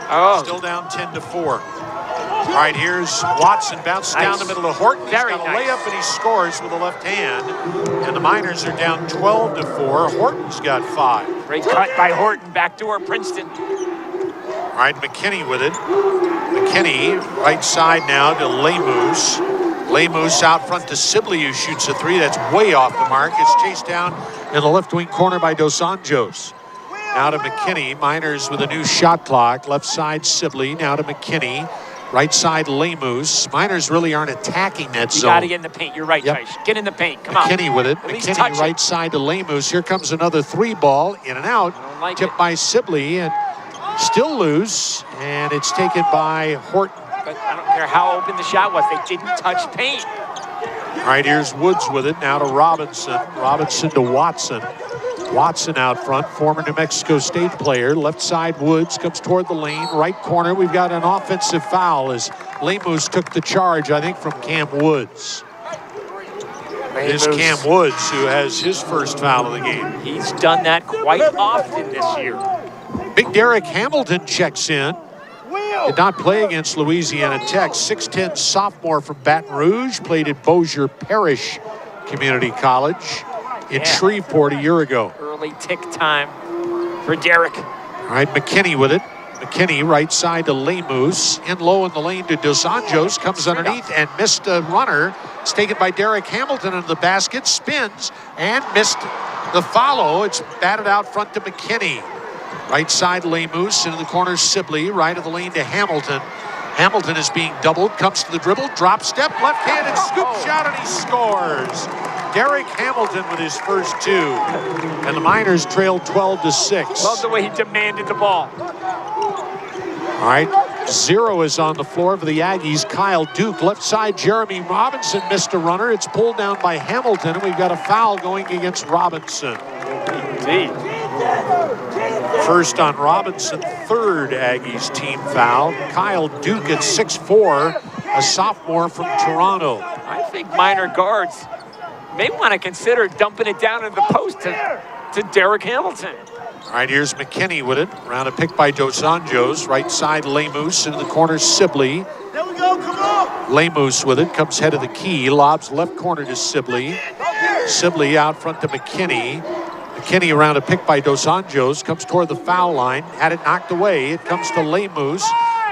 Still down 10-4. All right, here's Watson, bounces down the middle to Horton. He's got a layup and he scores with the left hand. And the Miners are down 12-4. Horton's got 5. Great cut by Horton, backdoor Princeton. All right, McKinney with it. McKinney, right side now to Lemus. Lemus out front to Sibley, who shoots a 3. That's way off the mark. It's chased down in the left wing corner by Dos Anjos. Now to McKinney. Miners with a new shot clock. Left side Sibley. Now to McKinney. Right side Lemus. Miners really aren't attacking that zone. You got to get in the paint. You're right, Tice. Get in the paint. Come on. McKinney with it. McKinney right side to Lemus. Here comes another 3 ball. In and out. Tipped by Sibley. And still loose, and it's taken by Horton. But I don't care how open the shot was. They didn't touch paint. All right, here's Woods with it. Now to Robinson. Robinson to Watson. Watson out front, former New Mexico State player. Left side, Woods comes toward the lane. Right corner, we've got an offensive foul as Lemus took the charge, I think, from Cam Woods. It is Cam Woods who has his first foul of the game. He's done that quite often this year. Big Derek Hamilton checks in. Did not play against Louisiana Tech. 6'10" sophomore from Baton Rouge. Played at Bossier Parish Community College in Shreveport a year ago. Early tick time for Derek. All right, McKinney with it. McKinney right side to Lemus. In low in the lane to Dos Anjos. Comes underneath and missed a runner. It's taken by Derek Hamilton into the basket. Spins and missed the follow. It's batted out front to McKinney. Right side Lemus. Into the corner Sibley. Right of the lane to Hamilton. Hamilton is being doubled. Comes to the dribble. Drop step. Left-handed scoop shot and he scores. Derek Hamilton with his first two. And the Miners trail 12-6. Love the way he demanded the ball. All right, 0 is on the floor for the Aggies. Kyle Duke, left side, Jeremy Robinson missed a runner. It's pulled down by Hamilton, and we've got a foul going against Robinson. Indeed. First on Robinson, third Aggies team foul. Kyle Duke at 6'4", a sophomore from Toronto. I think Miner guards may want to consider dumping it down in the post to Derek Hamilton. All right, here's McKinney with it. Around a pick by Dos Anjos. Right side, Lemus. Into the corner, Sibley. There we go, come on. Lemus with it. Comes head of the key. Lobs left corner to Sibley. Sibley out front to McKinney. McKinney around a pick by Dos Anjos. Comes toward the foul line. Had it knocked away. It comes to Lemus.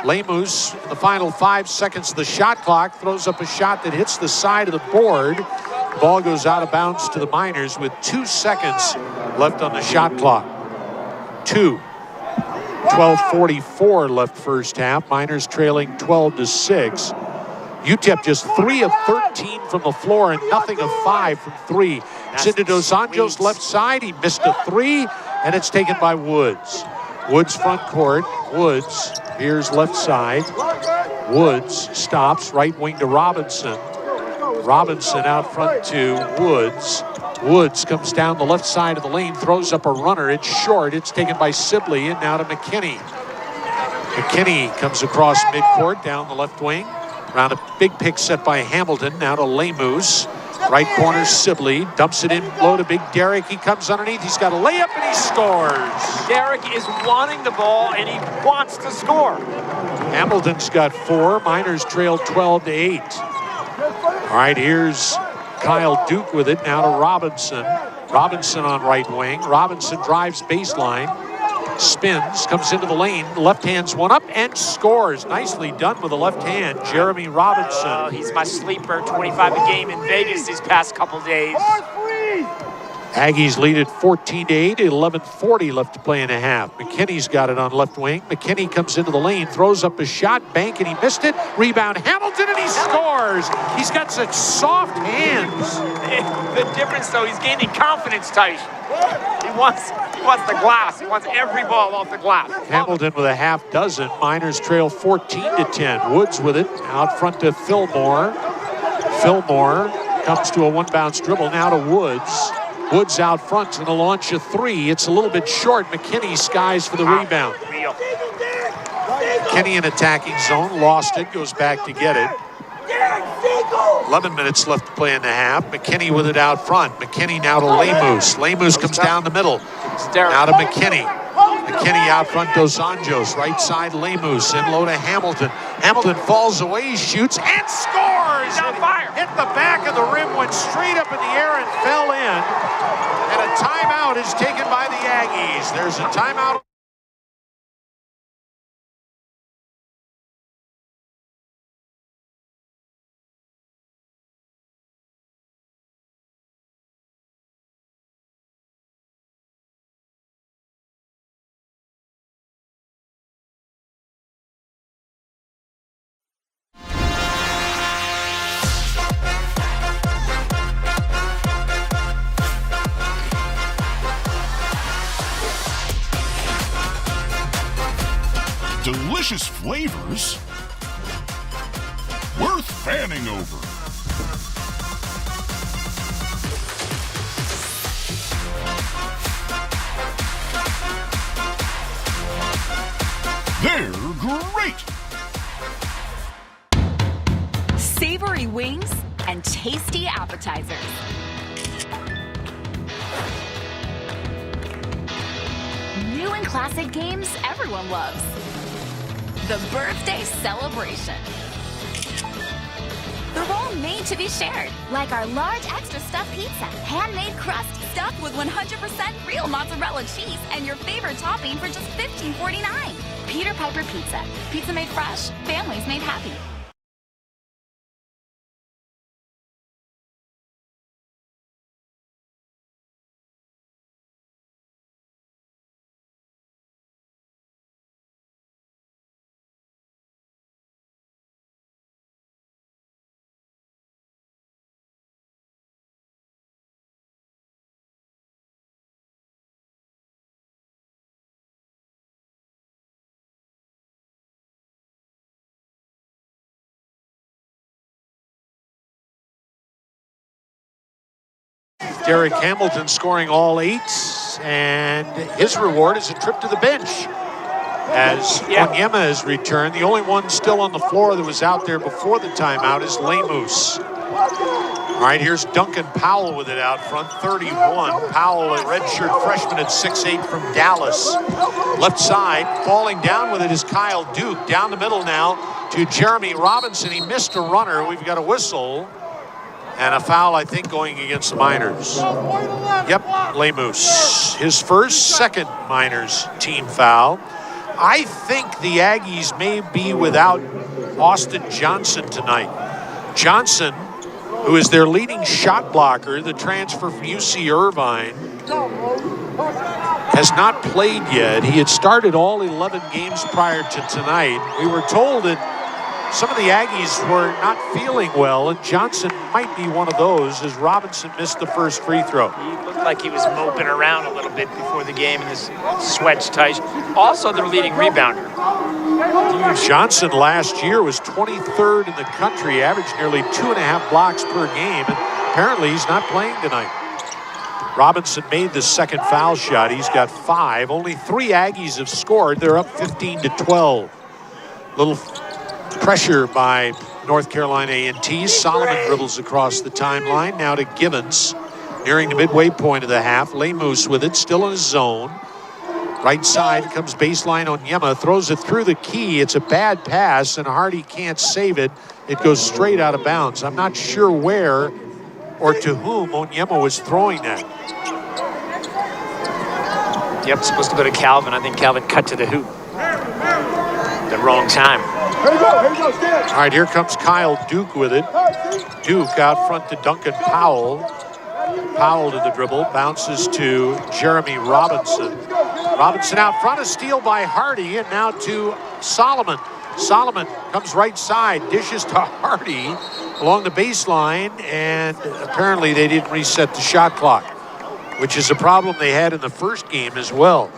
Lemus, in the final 5 seconds of the shot clock, throws up a shot that hits the side of the board. Ball goes out of bounds to the Miners with 2 seconds left on the shot clock. 12:44 left first half. Miners trailing 12-6. UTEP just 3 of 13 from the floor and nothing of 5 from 3. It's into Dos Anjos left side. He missed a 3, and it's taken by Woods. Woods front court. Woods veers left side. Woods stops right wing to Robinson. Robinson out front to Woods. Woods comes down the left side of the lane, throws up a runner. It's short. It's taken by Sibley and now to McKinney. McKinney comes across midcourt down the left wing. Around a big pick set by Hamilton. Now to Lemus. Right corner Sibley. Dumps it in low to Big Derek. He comes underneath. He's got a layup and he scores. Derek is wanting the ball and he wants to score. Hamilton's got 4. Miners trail 12-8. All right, here's Kyle Duke with it. Now to Robinson. Robinson on right wing. Robinson drives baseline. Spins, comes into the lane. Left hand's one up and scores. Nicely done with the left hand, Jeremy Robinson. He's my sleeper, 25 a game in Vegas these past couple days. Aggies lead at 14-8, 11:40 left to play in a half. McKinney's got it on left wing. McKinney comes into the lane, throws up a shot, bank, and he missed it. Rebound, Hamilton, and he scores. He's got such soft hands. The difference, though, he's gaining confidence, Tyson. He wants the glass. He wants every ball off the glass. Hamilton with a half dozen. Miners trail 14-10. Woods with it out front to Fillmore. Fillmore comes to a one-bounce dribble now to Woods. Woods out front and a launch of 3. It's a little bit short. McKinney skies for the rebound. McKinney in attacking zone, lost it, goes back to get it. 11 minutes left to play in the half. McKinney with it out front. McKinney now to Lemus. Lemus comes down the middle. Now to McKinney. McKinney out front, Dos Anjos. Right side, Lemus. In low to Hamilton. Hamilton falls away, shoots, and scores! On fire. Hit the back of the rim, went straight up in the air and fell in. And a timeout is taken by the Aggies. There's a timeout. Delicious flavors worth fanning over. They're great. Savory wings and tasty appetizers. new and classic games everyone loves. The birthday celebration. They're all made to be shared, like our large extra stuffed pizza. Handmade crust stuffed with 100% real mozzarella cheese and your favorite topping for just $15.49. Peter Piper Pizza. Pizza made fresh, families made happy. Derek Hamilton scoring all 8, and his reward is a trip to the bench as Onyema has returned. The only one still on the floor that was out there before the timeout is Lemus. All right, here's Duncan Powell with it out front, 31. Powell, a redshirt freshman at 6'8" from Dallas. Left side, falling down with it is Kyle Duke. Down the middle now to Jeremy Robinson. He missed a runner. We've got a whistle. And a foul, I think, going against the Miners. Yep, Lemus. His second Miners team foul. I think the Aggies may be without Austin Johnson tonight. Johnson, who is their leading shot blocker, the transfer from UC Irvine, has not played yet. He had started all 11 games prior to tonight. We were told that some of the Aggies were not feeling well, and Johnson might be one of those as Robinson missed the first free throw. He looked like he was moping around a little bit before the game in his sweats tight. Also, their leading rebounder. Johnson last year was 23rd in the country, averaged nearly 2.5 blocks per game, and apparently he's not playing tonight. Robinson made the second foul shot. He's got 5. Only 3 Aggies have scored. They're up 15-12. Little pressure by North Carolina A&T. Solomon dribbles across the timeline. Now to Givens, nearing the midway point of the half. Lemus with it, still in his zone. Right side comes baseline Onyema, throws it through the key. It's a bad pass, and Hardy can't save it. It goes straight out of bounds. I'm not sure where or to whom Onyema was throwing that. Yep, supposed to go to Calvin. I think Calvin cut to the hoop. The wrong time. All right, here comes Kyle Duke with it. Duke out front to Duncan Powell. Powell to the dribble, bounces to Jeremy Robinson. Robinson out front, a steal by Hardy, and now to Solomon. Solomon comes right side, dishes to Hardy along the baseline, and apparently they didn't reset the shot clock, which is a problem they had in the first game as well.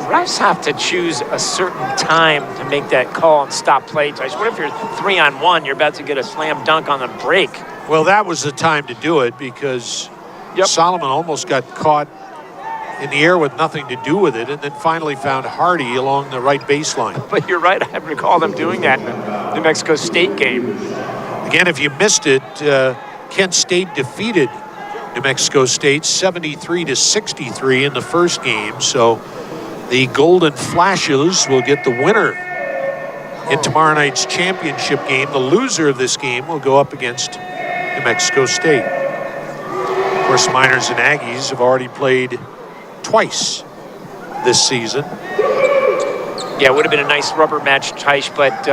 Refs have to choose a certain time to make that call and stop play. What if you're 3-on-1, you're about to get a slam dunk on the break? Well, that was the time to do it because Solomon almost got caught in the air with nothing to do with it, and then finally found Hardy along the right baseline. But you're right, I recall them doing that in the New Mexico State game. Again, if you missed it, Kent State defeated New Mexico State 73-63 in the first game, so the Golden Flashes will get the winner in tomorrow night's championship game. The loser of this game will go up against New Mexico State. Of course, Miners and Aggies have already played twice this season. Yeah, it would have been a nice rubber match, Teich, but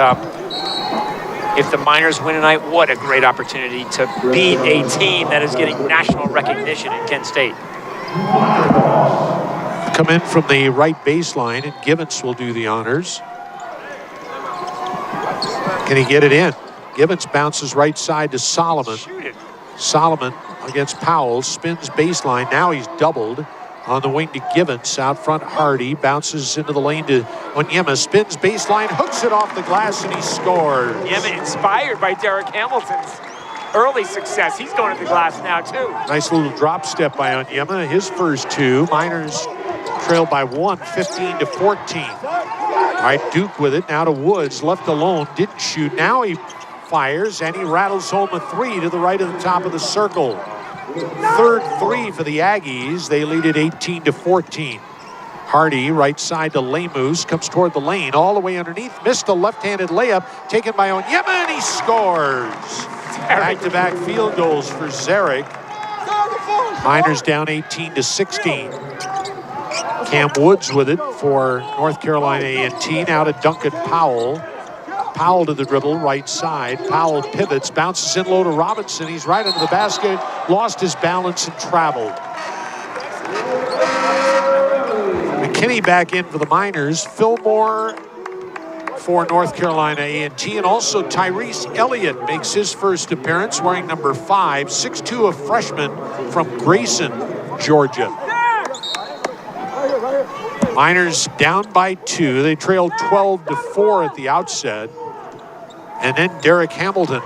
if the Miners win tonight, what a great opportunity to beat a team that is getting national recognition in Kent State. Come in from the right baseline, and Givens will do the honors. Can he get it in? Givens bounces right side to Solomon. Solomon against Powell, spins baseline. Now he's doubled on the wing to Givens. Out front, Hardy bounces into the lane to Onyema, spins baseline, hooks it off the glass, and he scores. Onyema inspired by Derek Hamilton's early success. He's going to the glass now, too. Nice little drop step by Onyema, his first 2. Miners trail by 1, 15-14. All right, Duke with it, now to Woods, left alone, didn't shoot. Now he fires, and he rattles home a 3 to the right of the top of the circle. third three for the Aggies. They lead it 18-14. Hardy, right side to Lemus, comes toward the lane, all the way underneath, missed a left-handed layup, taken by Onyema, and he scores. Back-to-back field goals for Zarek. Miners down 18-16. Cam Woods with it for North Carolina A&T. Now to Duncan Powell. Powell to the dribble, right side. Powell pivots, bounces in low to Robinson. He's right under the basket, lost his balance and traveled. McKinney back in for the Miners. Fillmore for North Carolina A&T, and also Tyrese Elliott makes his first appearance wearing number 5, 6'2", a freshman from Grayson, Georgia. Miners down by 2. They trailed 12-4 at the outset, and then Derek Hamilton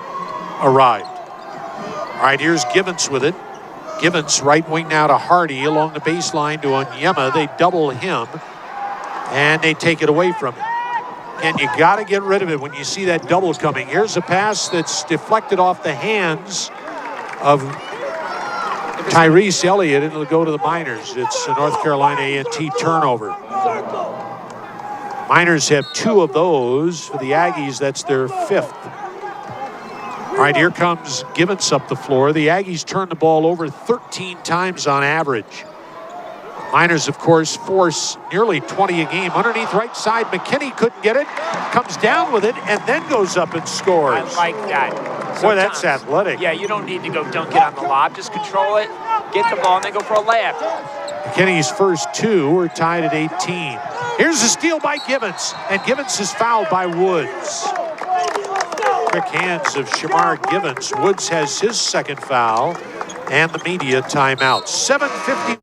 arrived. All right, here's Givens with it. Givens right wing now to Hardy along the baseline to Onyema. They double him, and they take it away from him. And you got to get rid of it when you see that double coming. Here's a pass that's deflected off the hands of Tyrese Elliott, and it'll go to the Miners. It's a North Carolina A&T turnover. Miners have 2 of those. For the Aggies, that's their 5th. All right, here comes Givens up the floor. The Aggies turn the ball over 13 times on average. Miners, of course, force nearly 20 a game. Underneath right side, McKinney couldn't get it. Comes down with it and then goes up and scores. I like that. Boy, that's athletic. Yeah, you don't need to go dunk it on the lob. Just control it, get the ball, and then go for a layup. McKinney's first 2 are tied at 18. Here's a steal by Givens, and Givens is fouled by Woods. Quick hands of Shamar Givens. Woods has his second foul, and the media timeout. 7:50.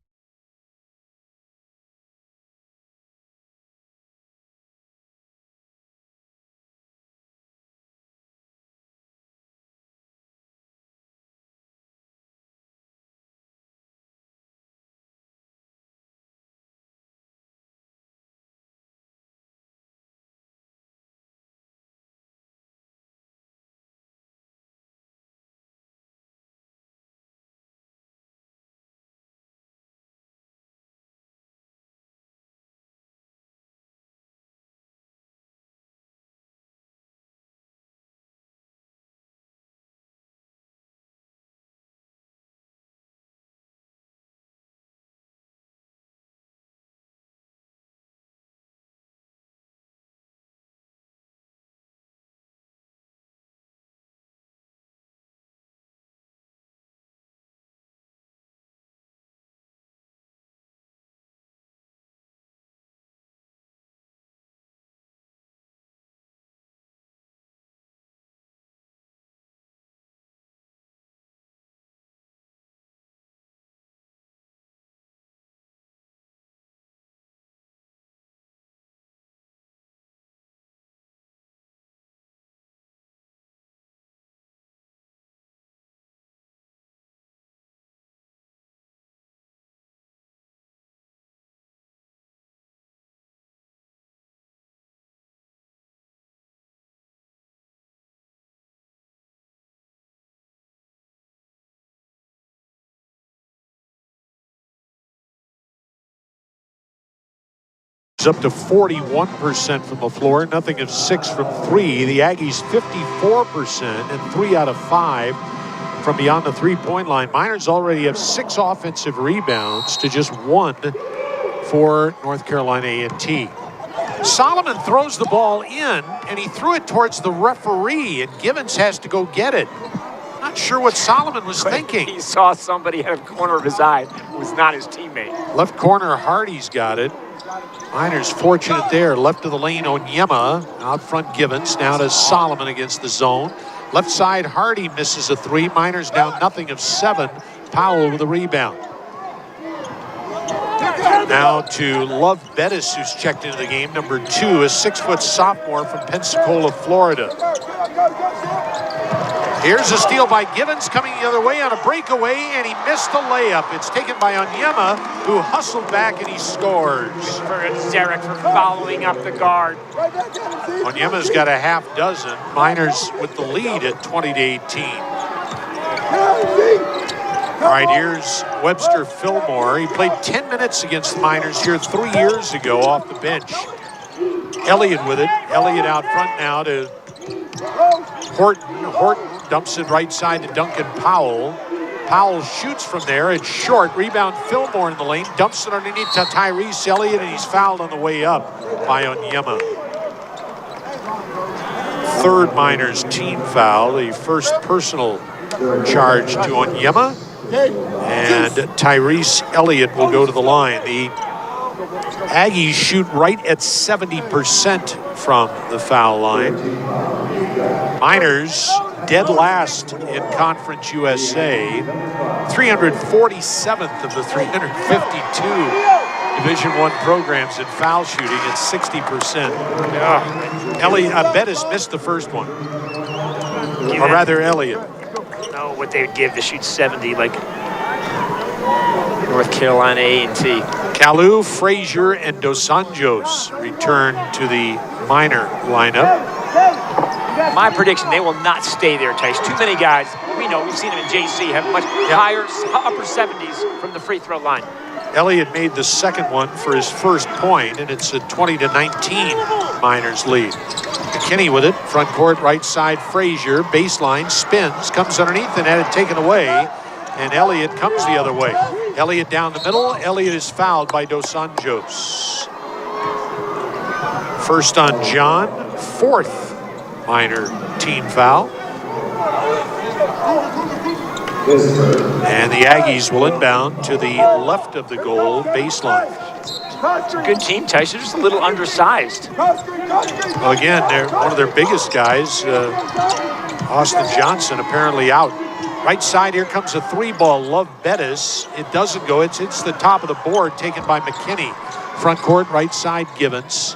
Up to 41% from the floor, nothing of 6 from 3. The Aggies 54% and 3 out of 5 from beyond the three-point line. Miners already have 6 offensive rebounds to just 1 for North Carolina A&T. Solomon throws the ball in, and he threw it towards the referee, and Givens has to go get it. Not sure what Solomon was thinking. He saw somebody out of the corner of his eye who was not his teammate. Left corner, Hardy's got it. Miners fortunate there. Left of the lane, Onyema. Out front, Givens. Now to Solomon against the zone. Left side, Hardy misses a 3. Miners down nothing of 7. Powell with a rebound. Now to Love Bettis, who's checked into the game. Number 2, a 6-foot sophomore from Pensacola, Florida. Here's a steal by Givens coming the other way on a breakaway, and he missed the layup. It's taken by Onyema, who hustled back, and he scores. For Zarek for following up the guard. Onyema's got a half dozen. Miners with the lead at 20-18. All right, here's Webster Fillmore. He played 10 minutes against the Miners here 3 years ago off the bench. Elliott with it. Elliott out front now to Horton. Horton dumps it right side to Duncan Powell. Powell shoots from there. It's short. Rebound Fillmore in the lane. Dumps it underneath to Tyrese Elliott, and he's fouled on the way up by Onyema. Third Miners team foul. The first personal charge to Onyema. And Tyrese Elliott will go to the line. The Aggies shoot right at 70% from the foul line. Miners dead last in Conference USA, 347th of the 352 Division I programs in foul shooting at 60%. Bettis missed the first one, or rather Elliott. Know what they would give to shoot 70, like North Carolina A&T. Kalu, Frazier, and Dos Anjos return to the Miner lineup. My prediction, they will not stay there, Tice. Too many guys, we know, we've seen them in JC, have much higher, upper 70s from the free throw line. Elliott made the second one for his first point, and it's a 20-19 Miners lead. McKinney with it, front court, right side, Frazier, baseline, spins, comes underneath and had it taken away, and Elliott comes the other way. Elliott down the middle. Elliott is fouled by Dos Anjos. First on John, fourth Miner team foul. And the Aggies will inbound to the left of the goal baseline. It's a good team, Tyson. Just a little undersized. Well, again, they're one of their biggest guys, Austin Johnson, apparently out. Right side, here comes a three ball. Love Bettis. It doesn't go. It's the top of the board, taken by McKinney. Front court, right side, Givens.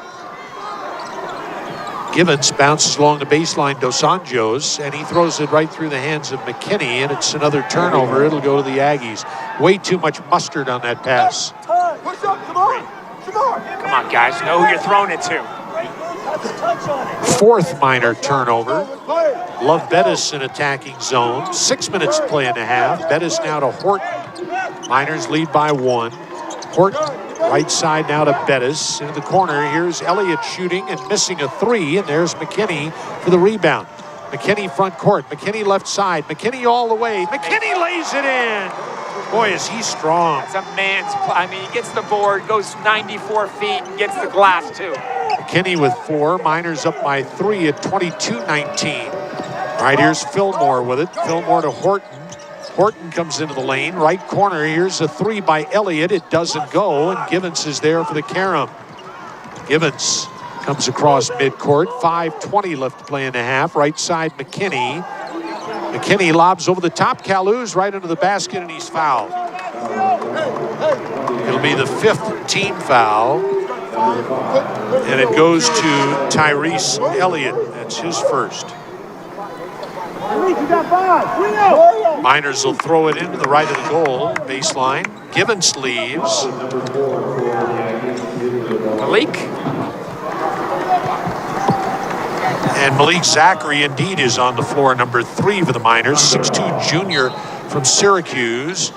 Givens bounces along the baseline, Dos Anjos, and he throws it right through the hands of McKinney, and it's another turnover. It'll go to the Aggies. Way too much mustard on that pass. Come on, guys. Know who you're throwing it to. Fourth Miner turnover. Love Bettis in attacking zone. 6 minutes to play in the half. Bettis now to Horton. Miners lead by 1. Horton, right side now to Bettis. Into the corner, here's Elliott shooting and missing a three, and there's McKinney for the rebound. McKinney front court, McKinney left side, McKinney all the way. McKinney lays it in. Boy, is he strong. It's a man's play. I mean, he gets the board, goes 94 feet, and gets the glass, too. McKinney with 4. Miners up by 3 at 22-19. All right, here's Fillmore with it. Fillmore to Horton. Horton comes into the lane. Right corner, here's a three by Elliott. It doesn't go, and Givens is there for the carom. Givens comes across midcourt. 5:20 left to play in the half. Right side, McKinney. McKinney lobs over the top. Kalu's right under the basket, and he's fouled. It'll be the 5th team foul, and it goes to Tyrese Elliott. That's his first. Miners will throw it into the right of the goal baseline. Givens leaves. Malik. And Malik Zachary indeed is on the floor, number 3 for the Miners. 6'2" junior from Syracuse.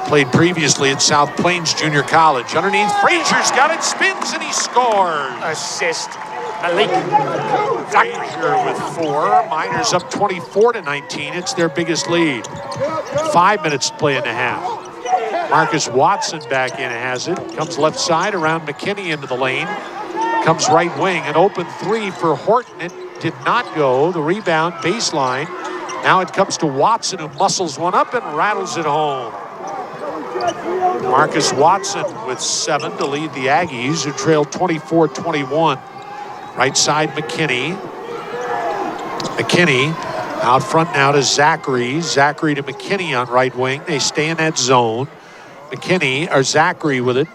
Played previously at South Plains Junior College. Underneath, Frazier's got it, spins, and he scores. Assist. Malik. Frazier with 4. Miners up 24-19. It's their biggest lead. 5 minutes to play in the half. Marcus Watson back in has it. Comes left side around McKinney into the lane. Comes right wing. An open 3 for Horton. It did not go. The rebound baseline. Now it comes to Watson, who muscles one up and rattles it home. Marcus Watson with 7 to lead the Aggies, who trail 24-21. Right side, McKinney. McKinney out front now to Zachary. Zachary to McKinney on right wing. They stay in that zone. Zachary with it.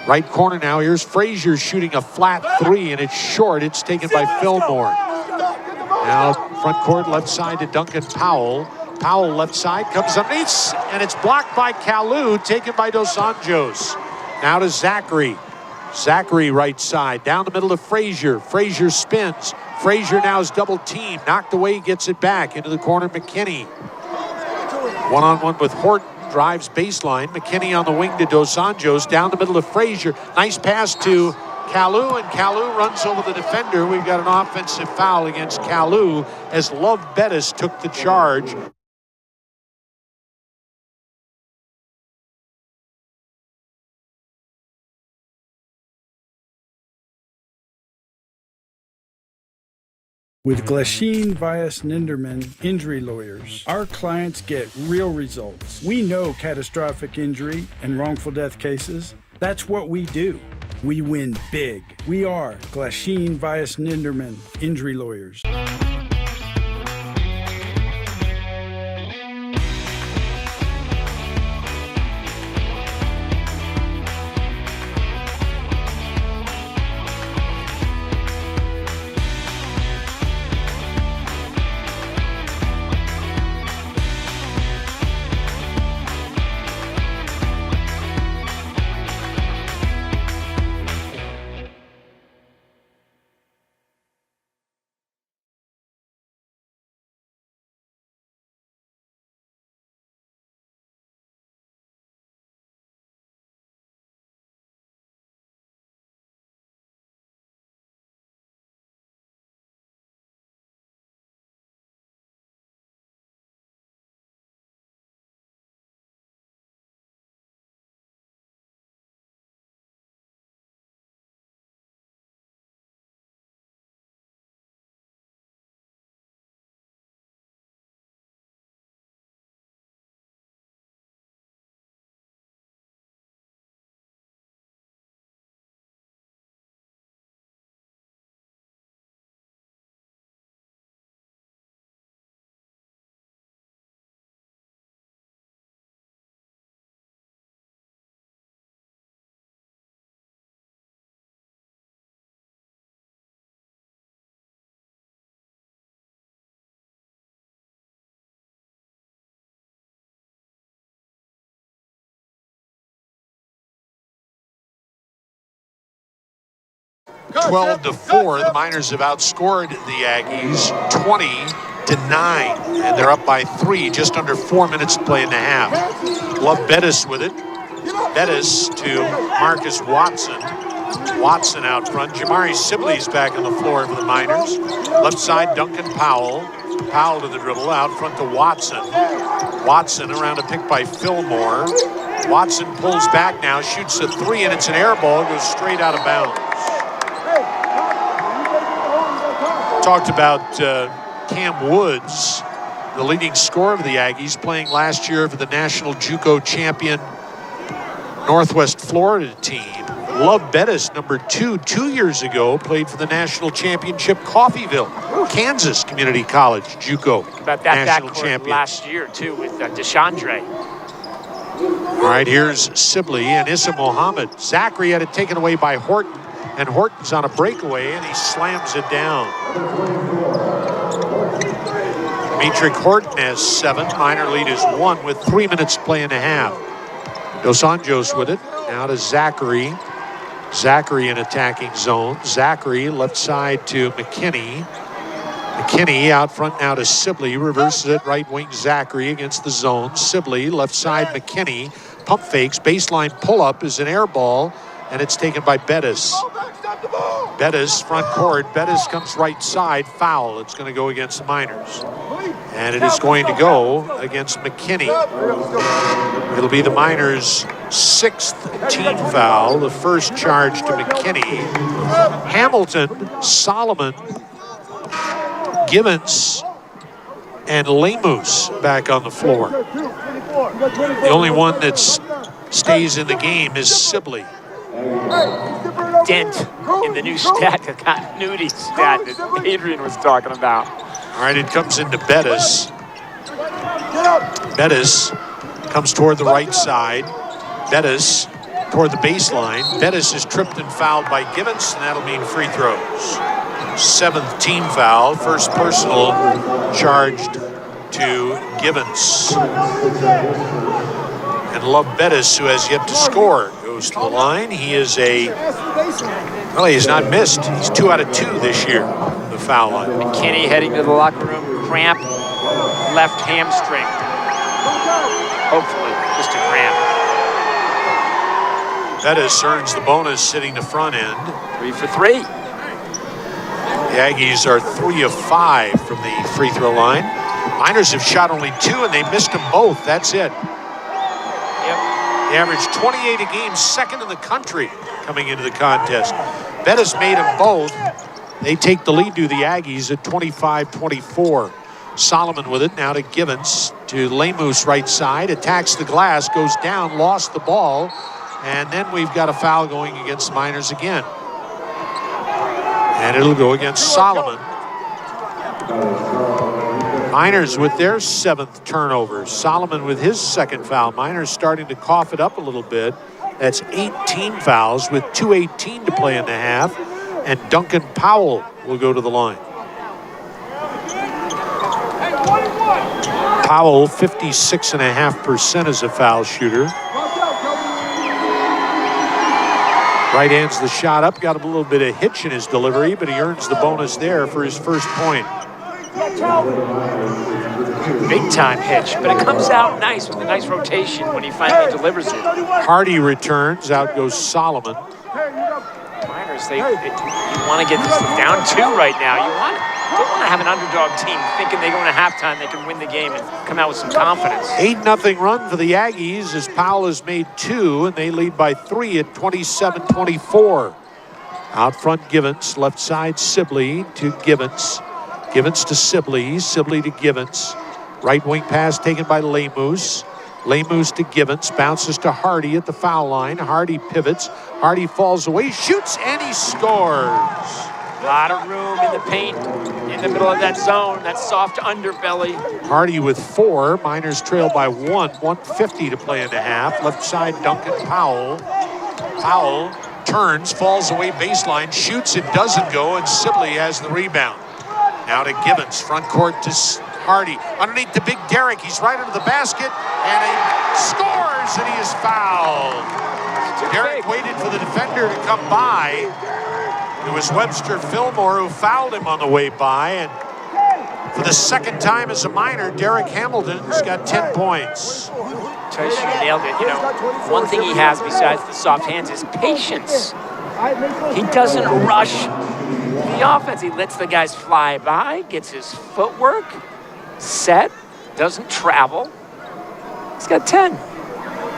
Right corner now. Here's Frazier shooting a flat 3, and it's short. It's taken by Fillmore. Now front court, left side to Duncan Powell. Powell left side, comes underneath, and it's blocked by Kalu, taken by Dos Anjos. Now to Zachary. Zachary right side, down the middle to Frazier. Frazier spins. Frazier now is double teamed. Knocked away, gets it back. Into the corner, McKinney. One-on-one with Horton. drives baseline. McKinney on the wing to Dos Anjos, down the middle to Frazier. Nice pass to Kalu, and Kalu runs over the defender. We've got an offensive foul against Kalu as Love Bettis took the charge. With Glasheen, Vyas, Ninderman injury lawyers, our clients get real results. We know catastrophic injury and wrongful death cases. That's what we do. We win big. We are Glasheen, Vyas, Ninderman injury lawyers. Well, 12-4, the Miners have outscored the Aggies 20-9, and they're up by 3, just under 4 minutes to play in the half. Love Bettis with it. Bettis to Marcus Watson. Watson out front. Jamari Sibley's back on the floor for the Miners. Left side, Duncan Powell. Powell to the dribble, out front to Watson. Watson around a pick by Fillmore. Watson pulls back now, shoots a 3, and it's an air ball. Goes straight out of bounds. Talked about Cam Woods, the leading scorer of the Aggies, playing last year for the national JUCO champion Northwest Florida team. Love Bettis, number 2 years ago, played for the national championship Coffeyville, Kansas Community College JUCO About that national backcourt champion. last year, too, with DeChandre. All right, here's Sibley and Issa Mohammed. Zachary had it taken away by Horton, and Horton's on a breakaway, and he slams it down. Dietrich Horton has 7. Miner lead is 1 with 3 minutes to play in the half. Dos Anjos with it. Now to Zachary. Zachary in attacking zone. Zachary left side to McKinney. McKinney out front now to Sibley. Reverses it, right wing Zachary against the zone. Sibley left side McKinney. Pump fakes. Baseline pull-up is an air ball, and it's taken by Bettis. Bettis, front court. Bettis comes right side. Foul. It's going to go against the Miners. And it is going to go against McKinney. It'll be the Miners' 6th team foul. The first charge to McKinney. Hamilton, Solomon, Gibbons, and Lemus back on the floor. The only one that stays in the game is Sibley. Dent in the new stat, the continuity stat that Adrian was talking about. All right, it comes into Bettis. Bettis comes toward the right side. Bettis toward the baseline. Bettis is tripped and fouled by Gibbons, and that'll mean free throws. 7th team foul, first personal charged to Gibbons. And Love Bettis, who has yet to score, goes to the line. He is he has not missed. He's 2 out of 2 this year, the foul line. McKinney heading to the locker room, cramp, left hamstring. Hopefully, just a cramp. Bettis earns the bonus sitting the front end. 3 for 3. The Aggies are 3 of 5 from the free throw line. Miners have shot only 2 and they missed them both. That's it. Yep. They averaged 28 a game, second in the country coming into the contest. Bettis made them both. They take the lead to the Aggies at 25-24. Solomon with it now to Givens, to Lemus right side, attacks the glass, goes down, lost the ball, and then we've got a foul going against the Miners again. And it'll go against Solomon. Miners with their 7th turnover. Solomon with his 2nd foul. Miners starting to cough it up a little bit. That's 18 fouls with 2:18 to play in the half. And Duncan Powell will go to the line. Powell, 56.5% as a foul shooter. Right hands the shot up, got a little bit of hitch in his delivery, but he earns the bonus there for his first point. Big time hitch, but it comes out nice with a nice rotation when he finally delivers it. Hardy returns, out goes Solomon. Miners, you want to get this down 2 right now. You don't want to have an underdog team thinking they go into halftime, they can win the game and come out with some confidence. 8-0 run for the Aggies as Powell has made 2, and they lead by 3 at 27-24. Out front, Givens, left side, Sibley to Givens. Givens to Sibley, Sibley to Givens. Right wing pass taken by Lemus. Lemus to Givens, bounces to Hardy at the foul line. Hardy pivots, Hardy falls away, shoots, and he scores. A lot of room in the paint, in the middle of that zone, that soft underbelly. Hardy with 4, Miners trail by 150 to play in the half. Left side, Duncan Powell. Powell turns, falls away baseline, shoots, it doesn't go, and Sibley has the rebound. Now to Givens, front court to Hardy. Underneath the big Derrick, he's right under the basket, and he scores, and he is fouled. Derrick waited for the defender to come by. It was Webster Fillmore who fouled him on the way by, and for the 2nd time as a Miner, Derrick Hamilton's got 10 points. Tish, you nailed it. You know, one thing he has besides the soft hands is patience. He doesn't rush the offense. He lets the guys fly by, gets his footwork set, doesn't travel. He's got 10.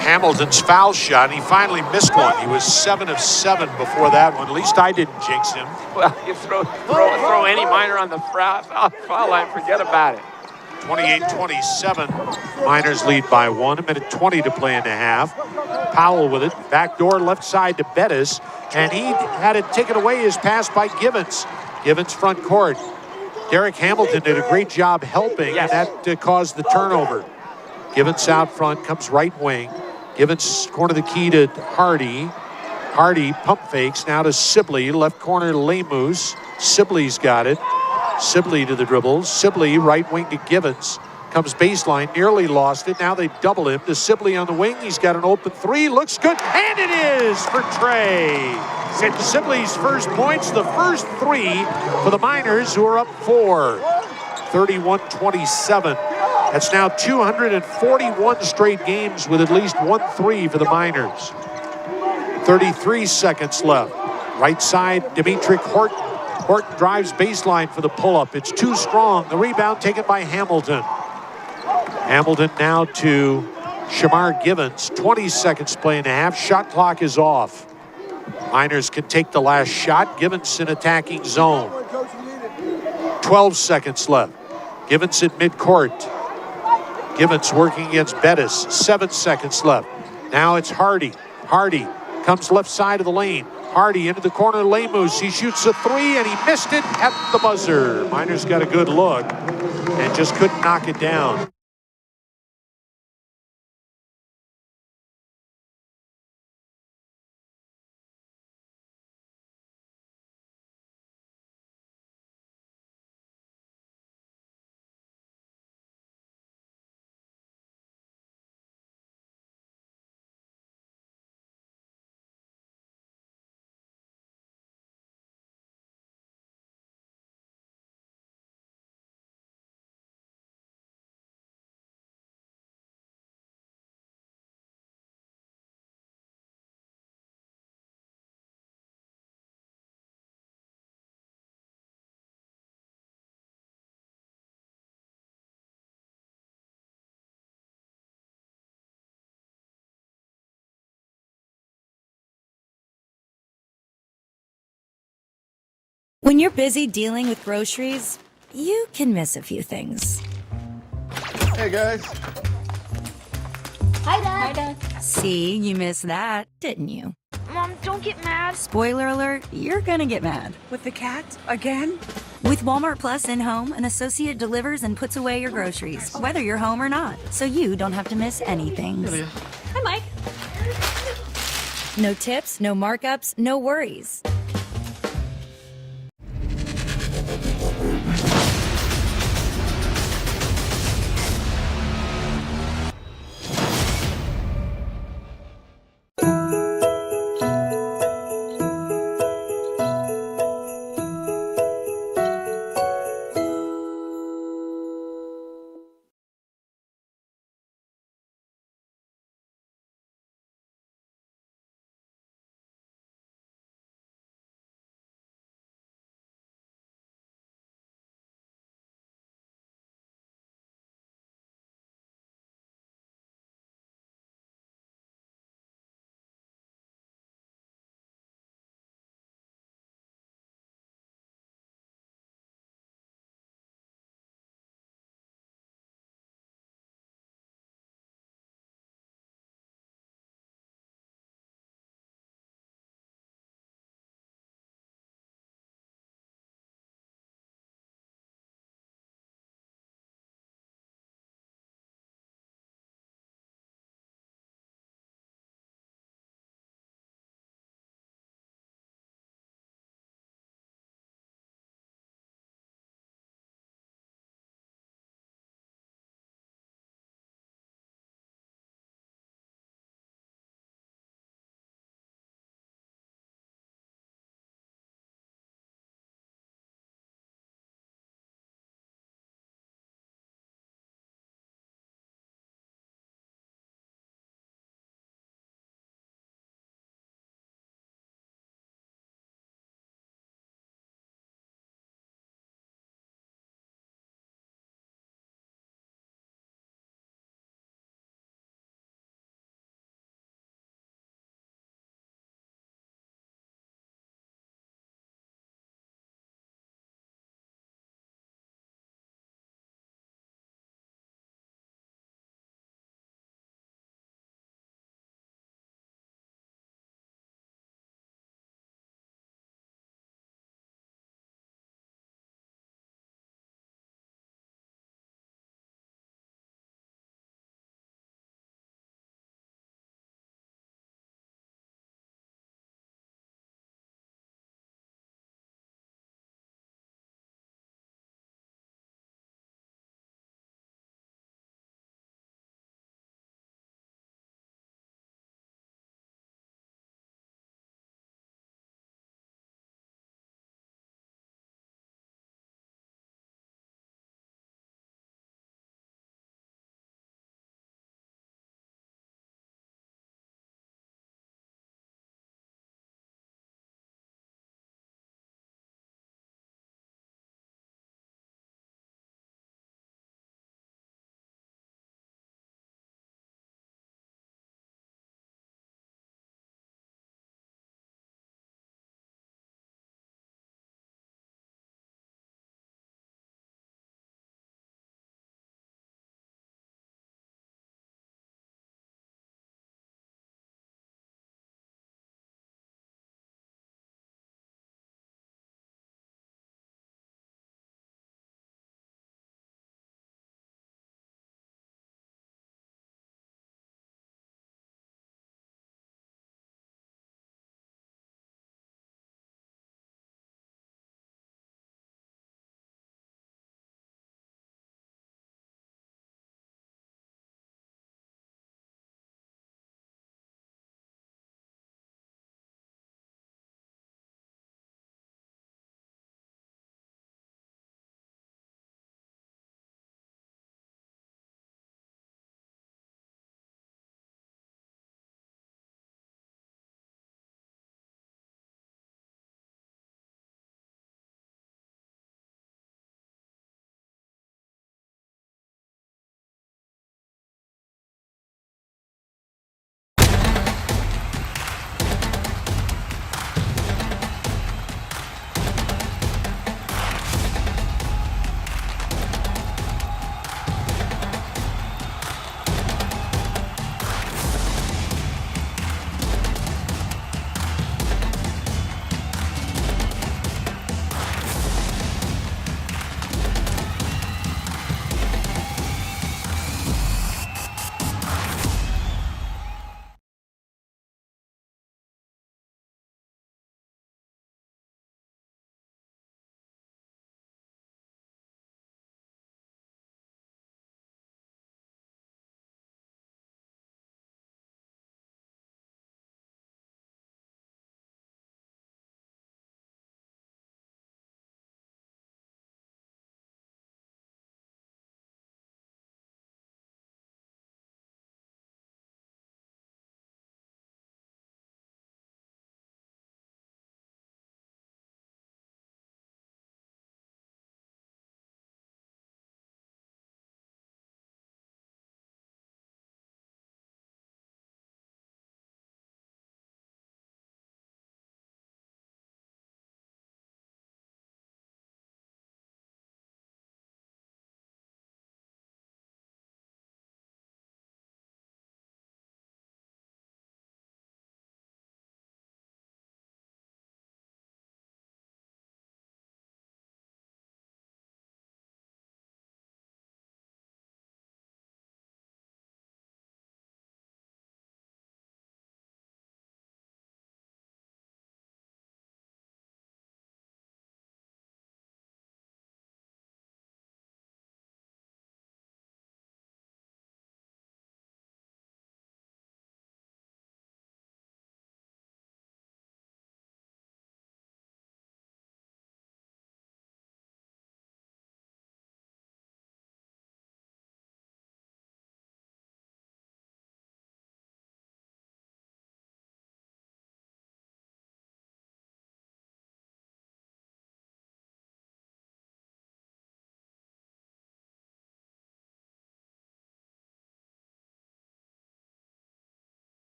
Hamilton's foul shot, he finally missed one. He was 7 of 7 before that one. At least I didn't jinx him. Well, you throw any Miner on the foul line, forget about it. 28-27. Miners lead by 1. 1:20 to play in the half. Powell with it. Backdoor left side to Bettis. And he had it taken away, his pass by Givens. Givens front court. Derrick Hamilton did a great job helping, and that caused the turnover. Givens out front, comes right wing. Givens corner the key to Hardy. Hardy pump fakes now to Sibley. Left corner to Lemus. Sibley's got it. Sibley to the dribble. Sibley right wing to Givens. Comes baseline, nearly lost it. Now they double him to Sibley on the wing. He's got an open 3, looks good, and it is for Trey. Sibley's first points, the first 3 for the Miners, who are up 4. 31-27. That's now 241 straight games with at least 1 3 for the Miners. 33 seconds left. Right side, Dimitri Horton. Horton drives baseline for the pull-up. It's too strong. The rebound taken by Hamilton. Hamilton now to Shamar Givens. 20 seconds to play in the half. Shot clock is off. Miners can take the last shot. Givens in attacking zone. 12 seconds left. Givens at midcourt. Givens working against Bettis. 7 seconds left. Now it's Hardy. Hardy comes left side of the lane. Hardy into the corner, Lemus. He shoots a 3 and he missed it at the buzzer. Miners got a good look and just couldn't knock it down. When you're busy dealing with groceries, you can miss a few things. Hey, guys. Hi, Dad. See, you missed that, didn't you? Mom, don't get mad. Spoiler alert, you're gonna get mad. With the cat? Again? With Walmart Plus in-home, an associate delivers and puts away your groceries, whether you're home or not, so you don't have to miss anything. Hi, Mike. No tips, no markups, no worries.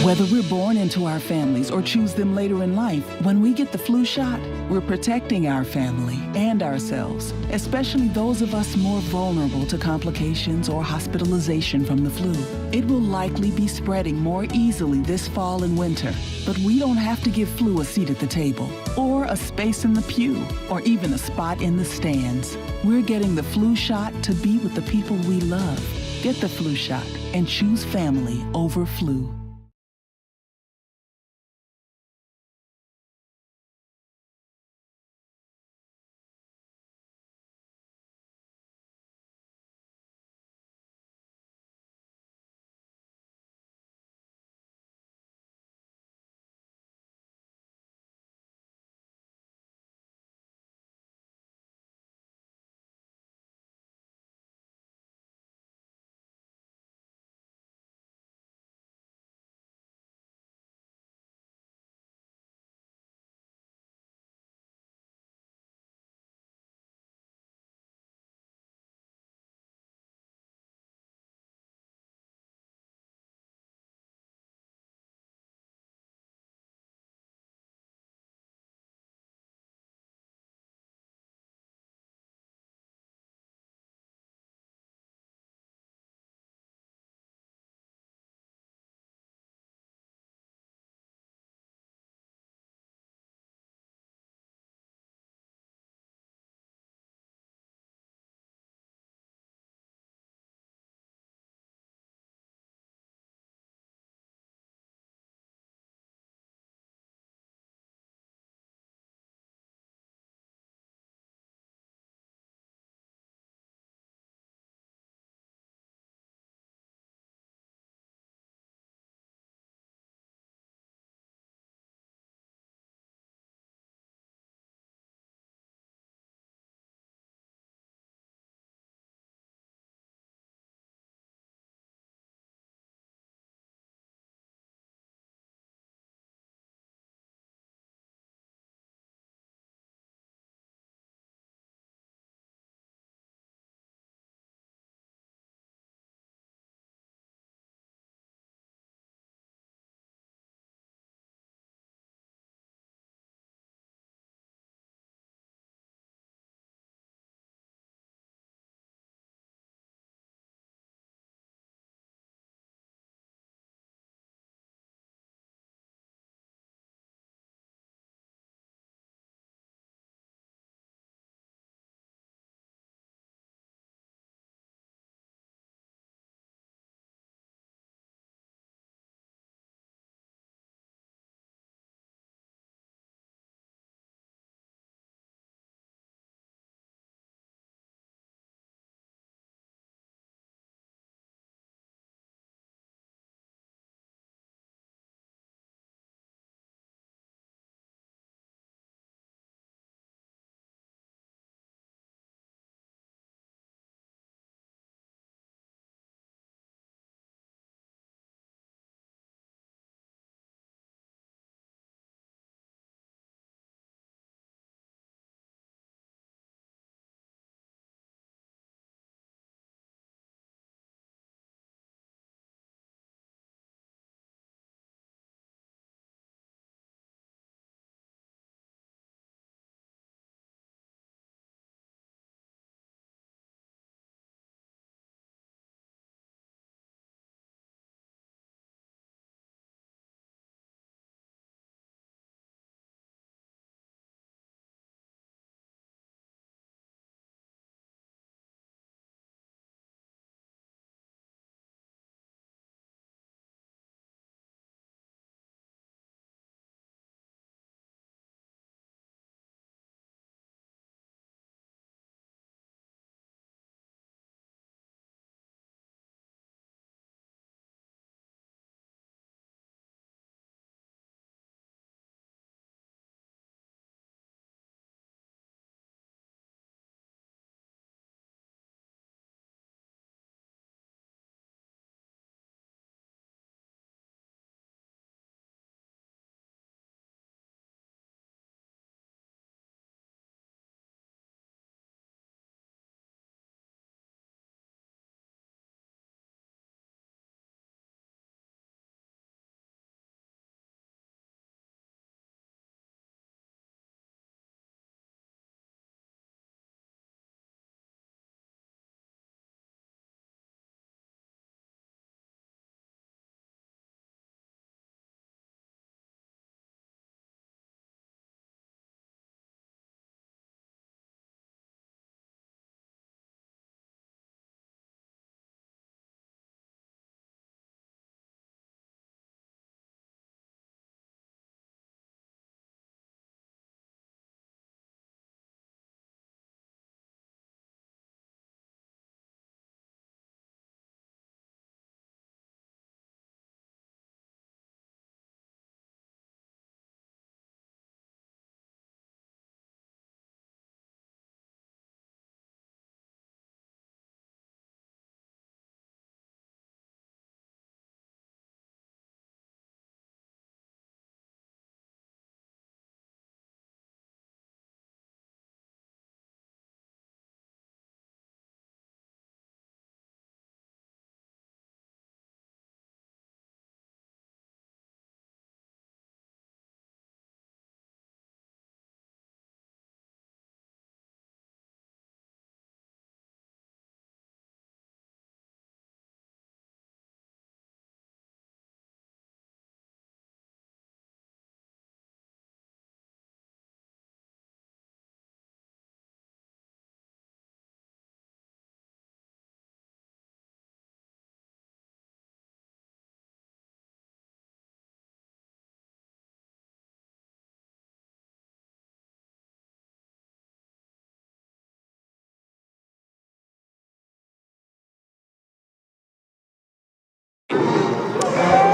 Whether we're born into our families or choose them later in life, when we get the flu shot, we're protecting our family and ourselves, especially those of us more vulnerable to complications or hospitalization from the flu. It will likely be spreading more easily this fall and winter, but we don't have to give flu a seat at the table, or a space in the pew, or even a spot in the stands. We're getting the flu shot to be with the people we love. Get the flu shot and choose family over flu.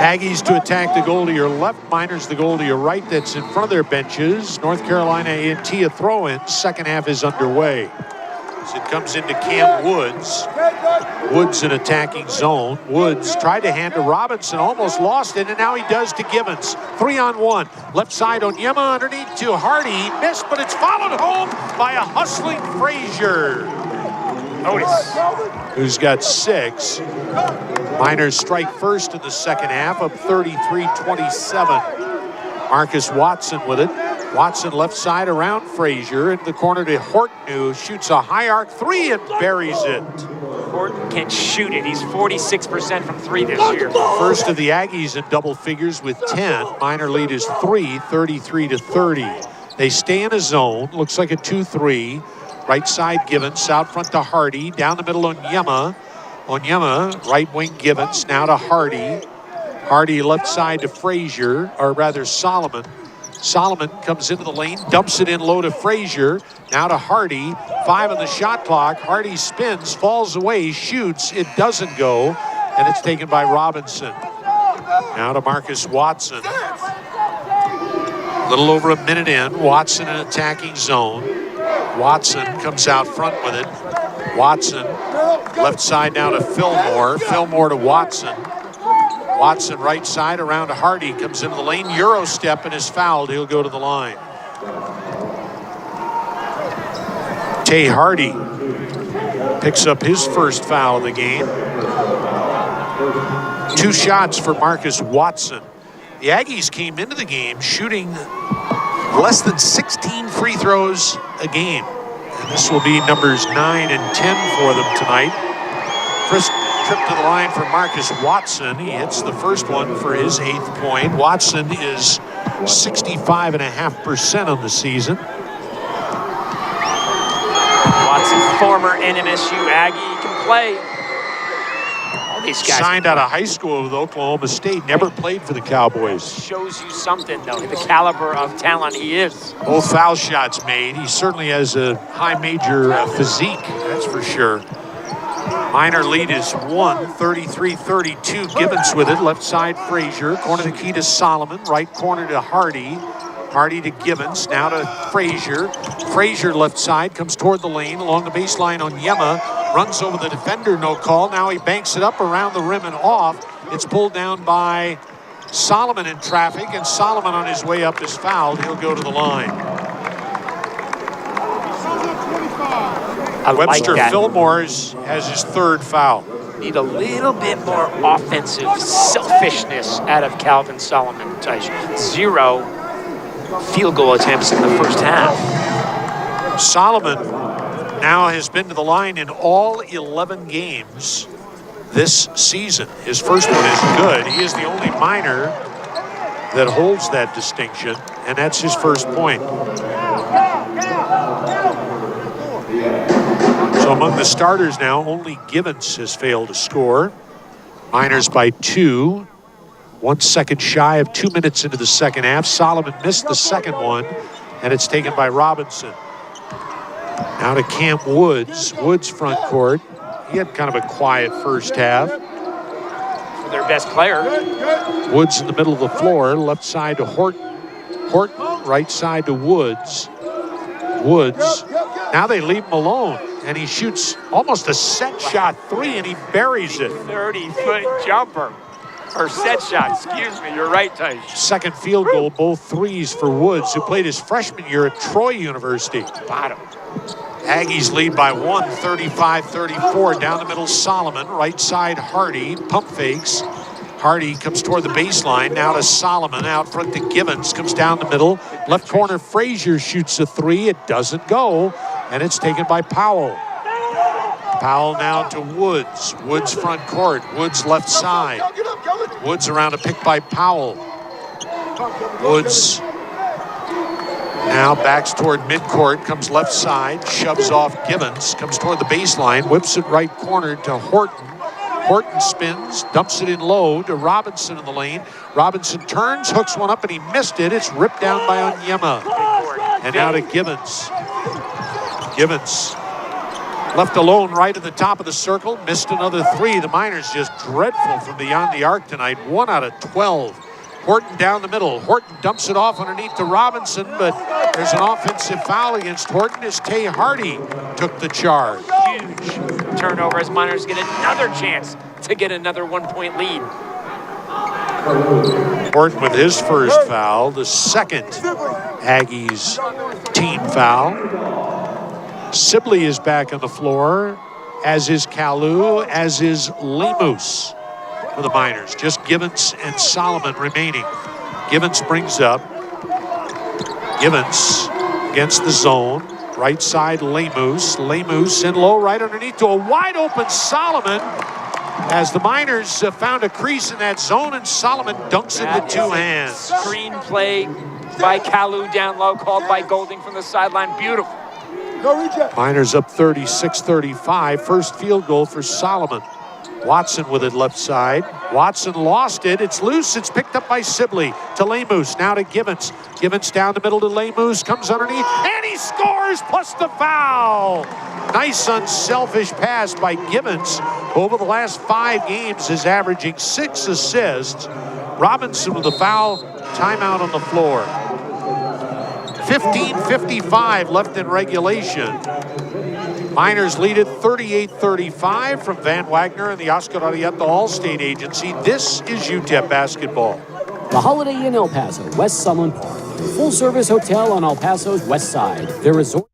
Aggies to attack the goal to your left, Miners the goal to your right. That's in front of their benches. North Carolina A&T a throw-in. Second half is underway. As it comes into Cam Woods. Woods in attacking zone. Woods tried to hand to Robinson, almost lost it, and now he does to Givens. 3-on-1. Left side on Yema underneath to Hardy. He missed, but it's followed home by a hustling Frazier. Otis, who's got 6. Miners strike first in the second half, up 33-27. Marcus Watson with it. Watson left side around Frazier in the corner to Horton, who shoots a high arc 3 and buries it. Horton can shoot it. He's 46% from 3 this year. First of the Aggies in double figures with 10. Miner lead is 3, 33-30. They stay in a zone. Looks like a 2-3. Right side Givens, out front to Hardy. Down the middle on Yema. Right wing Givens, now to Hardy. Hardy left side to Frazier, or rather Solomon. Solomon comes into the lane, dumps it in low to Frazier. Now to Hardy, 5 on the shot clock. Hardy spins, falls away, shoots. It doesn't go, and it's taken by Robinson. Now to Marcus Watson. A little over a minute in, Watson in attacking zone. Watson comes out front with it. Watson, left side now to Fillmore. Fillmore to Watson. Watson right side around to Hardy, comes into the lane, Euro step and is fouled. He'll go to the line. Tay Hardy picks up his first foul of the game. 2 shots for Marcus Watson. The Aggies came into the game shooting less than 16 free throws a game. And this will be numbers 9 and 10 for them tonight. First trip to the line for Marcus Watson. He hits the first one for his 8th point. Watson is 65.5% on the season. Watson, former NMSU Aggie, he can play. All these guys signed out of high school with Oklahoma State, never played for the Cowboys. Shows you something, though, the caliber of talent he is. Both foul shots made. He certainly has a high major physique, that's for sure. Miner lead is 1, 33-32. Givens with it, left side Frazier. Corner to the key to Solomon, right corner to Hardy. Hardy to Givens, now to Frazier. Frazier left side, comes toward the lane, along the baseline on Yema. Runs over the defender, no call. Now he banks it up around the rim and off. It's pulled down by Solomon in traffic, and Solomon on his way up is fouled. He'll go to the line. Webster Fillmore has his 3rd foul. Need a little bit more offensive selfishness out of Calvin Solomon. 0 field goal attempts in the first half. Solomon now has been to the line in all 11 games this season. His first one is good. He is the only Miner that holds that distinction, and that's his first point. So among the starters now, only Givens has failed to score. Miners by 2. 1 second shy of 2 minutes into the second half. Solomon missed the second one, and it's taken by Robinson. Now to Cam Woods. Woods front court. He had kind of a quiet first half. Their best player. Woods in the middle of the floor. Left side to Horton. Horton, right side to Woods. Woods. Now they leave him alone, and he shoots almost a set shot 3, and he buries it. 30-foot jumper. Or set shot, excuse me, you're right, Tice. Second field goal, both 3s for Woods, who played his freshman year at Troy University. Bottom. Aggies lead by 1, 35-34. Down the middle, Solomon. Right side, Hardy. Pump fakes. Hardy comes toward the baseline. Now to Solomon. Out front to Givens. Comes down the middle. Left corner, Frazier shoots a 3. It doesn't go. And it's taken by Powell. Powell now to Woods. Woods front court. Woods left side. Woods around a pick by Powell. Woods now backs toward midcourt, comes left side, shoves off Givens, comes toward the baseline, whips it right corner to Horton. Horton spins, dumps it in low to Robinson in the lane. Robinson turns, hooks one up, and he missed it. It's ripped down by Onyema. And now to Givens. Givens Left alone right at the top of the circle. Missed another 3. The Miners just dreadful from beyond the arc tonight. 1 out of 12. Horton down the middle. Horton dumps it off underneath to Robinson, but there's an offensive foul against Horton as Tay Hardy took the charge. Huge turnover as Miners get another chance to get another 1-point lead. Horton with his first foul, the second Aggies team foul. Sibley is back on the floor, as is Kalu, as is Lemus for the Miners. Just Givens and Solomon remaining. Givens brings up. Givens against the zone. Right side, Lemus. Lemus in low right underneath to a wide open Solomon. As the Miners found a crease in that zone, and Solomon dunks it with 2 hands. Screen play by Kalu down low, called by Golding from the sideline. Beautiful. Miners up 36-35. First field goal for Solomon. Watson with it left side. Watson lost it. It's loose. It's picked up by Sibley to Lemus. Now to Givens. Givens down the middle to Lemus. Comes underneath. And he scores plus the foul. Nice unselfish pass by Givens. Over the last 5 games is averaging 6 assists. Robinson with the foul. Timeout on the floor. 15:55 left in regulation. Miners lead it 38-35 from Van Wagner and the Oscar Arietta All-State Agency. This is UTEP basketball. The Holiday Inn El Paso, West Summerlin Park. Full-service hotel on El Paso's west side. Their resort.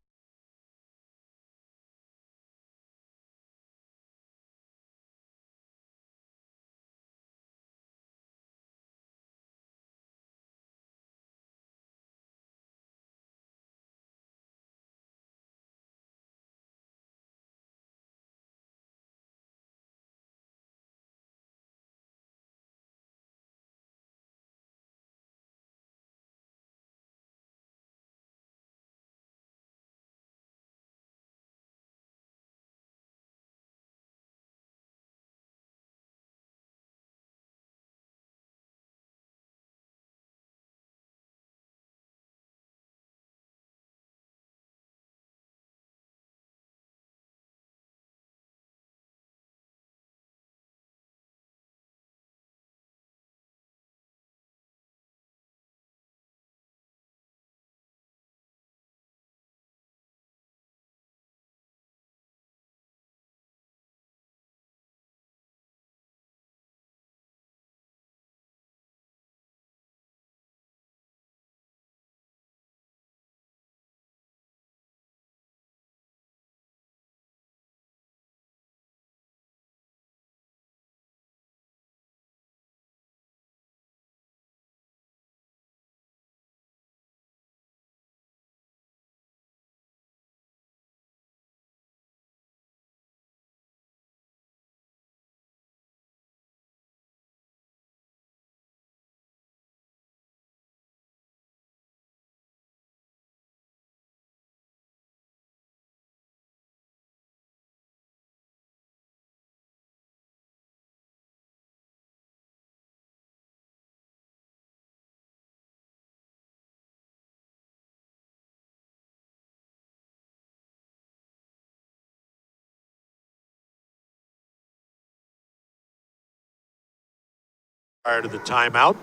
Prior to the timeout.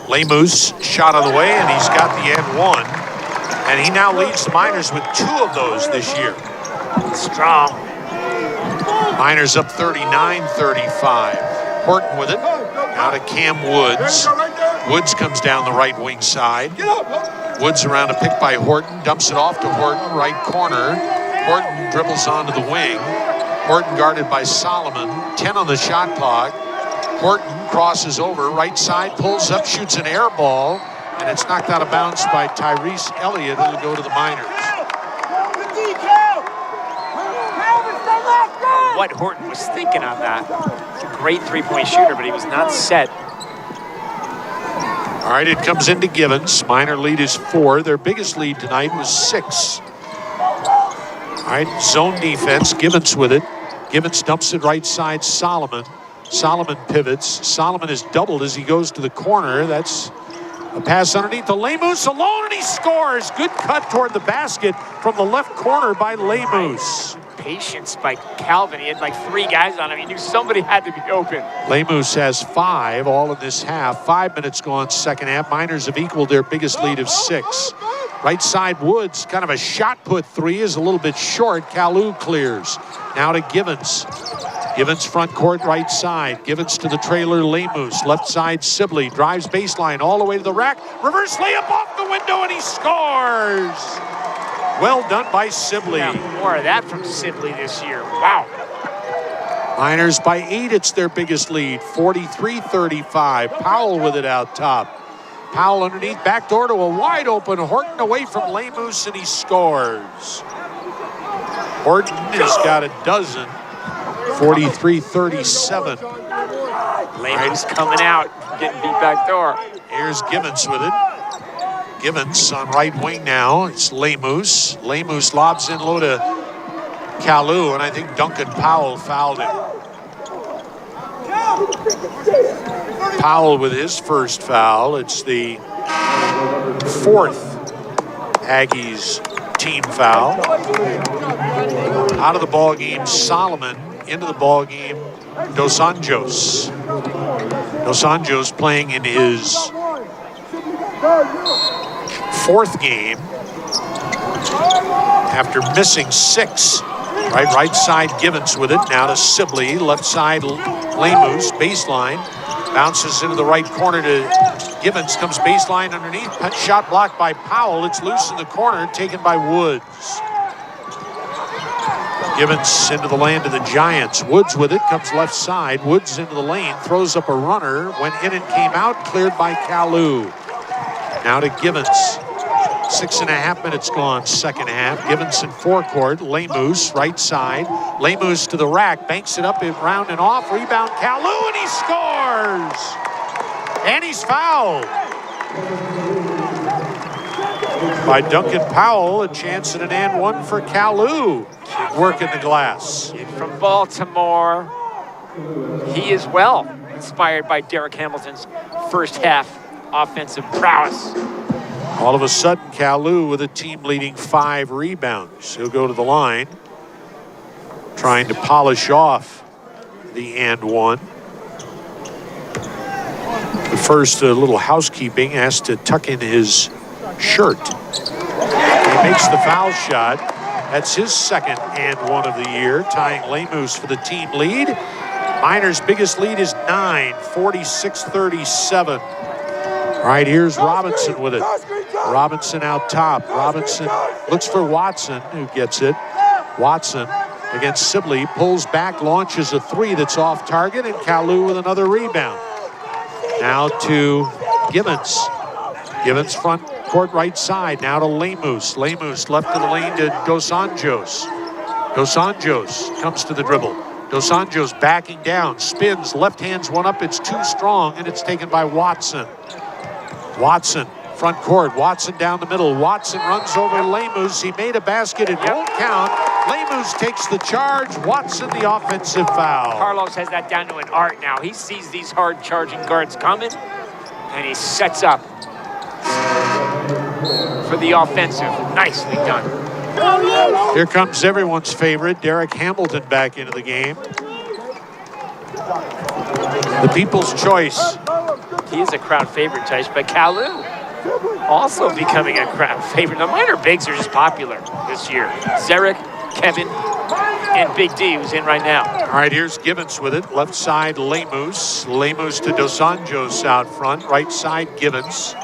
Lemus shot on the way, and he's got the and 1. And he now leads the Miners with 2 of those this year. Strong. Miners up 39-35. Horton with it. Now to Cam Woods. Woods comes down the right wing side. Woods around a pick by Horton. Dumps it off to Horton, right corner. Horton dribbles onto the wing. Horton guarded by Solomon. 10 on the shot clock. Horton crosses over, right side, pulls up, shoots an air ball, and it's knocked out of bounds by Tyrese Elliott, who'll go to the Miners. What Horton was thinking on that. He's a great 3-point shooter, but he was not set. All right, it comes into Givens. Miner lead is 4. Their biggest lead tonight was 6. All right, zone defense, Givens with it. Givens dumps it right side, Solomon. Solomon pivots. Solomon is doubled as he goes to the corner. That's A pass underneath to Lemus, alone, and he scores. Good cut toward the basket from the left corner by Lemus. Patience by Calvin. He had like 3 guys on him. He knew somebody had to be open. Lemus has 5 all in this half. 5 minutes gone second half. Miners have equaled their biggest lead of 6. Right side, Woods, kind of a shot put 3, is a little bit short. Kalu clears. Now to Givens. Givens front court right side. Givens to the trailer, Lemus. Left side, Sibley. Drives baseline all the way to the rack. Reverse layup off the window, and he scores. Well done by Sibley. Yeah, more of that from Sibley this year. Wow. Miners by 8, it's their biggest lead. 43-35. Powell with it out top. Powell underneath, backdoor to a wide open Horton away from Lemus, and he scores. Horton has got a dozen. 43-37. Lemus coming out, getting beat backdoor. Here's Givens with it. Givens on right wing now. It's Lemus. Lemus lobs in low to Kalu, and I think Duncan Powell fouled him. Powell with his first foul. It's the 4th Aggies team foul. Out of the ball game, Solomon. Into the ball game, Dos Anjos. Dos Anjos playing in his 4th game after missing 6. Right side, Givens with it. Now to Sibley. Left side, Lemus. Baseline. Bounces into the right corner to Givens. Comes baseline underneath. Shot blocked by Powell. It's loose in the corner. Taken by Woods. Givens into the lane to the Giants. Woods with it. Comes left side. Woods into the lane. Throws up a runner. Went in and came out. Cleared by Kalu. Now to Givens. 6.5 minutes gone second half. Givens in forecourt. Lemus right side. Lemus to the rack. Banks it up round and off. Rebound Kalu, and he scores. And he's fouled by Duncan Powell. A chance at an and one for Kalu. Working the glass. Kid from Baltimore. He is well inspired by Derek Hamilton's first half offensive prowess. All of a sudden, Kalu with a team-leading 5 rebounds. He'll go to the line, trying to polish off the and one. The first little housekeeping, has to tuck in his shirt. He makes the foul shot. That's his 2nd and one of the year, tying Lemus for the team lead. Miners' biggest lead is 9, 46-37. All right, here's Robinson with it. Robinson out top. Robinson looks for Watson, who gets it. Watson against Sibley, pulls back, launches a 3 that's off target, and Kalu with another rebound. Now to Givens. Givens front court right side. Now to Lemus. Lemus left to the lane to Dos Anjos. Dos Anjos comes to the dribble. Dos Anjos backing down, spins, left hands one up. It's too strong, and it's taken by Watson. Watson, front court. Watson down the middle. Watson runs over Lemus. He made a basket. It won't count. Lemus takes the charge. Watson, the offensive foul. Carlos has that down to an art now. He sees these hard charging guards coming, and he sets up for the offensive. Nicely done. Here comes everyone's favorite, Derek Hamilton, back into the game. The people's choice. He is a crowd favorite, Tice, but Kalu also becoming a crowd favorite. The minor bigs are just popular this year. Zarek, Kevin, and Big D, who's in right now. All right, here's Givens with it. Left side, Lemus. Lemus to Dos Anjos out front. Right side, Givens.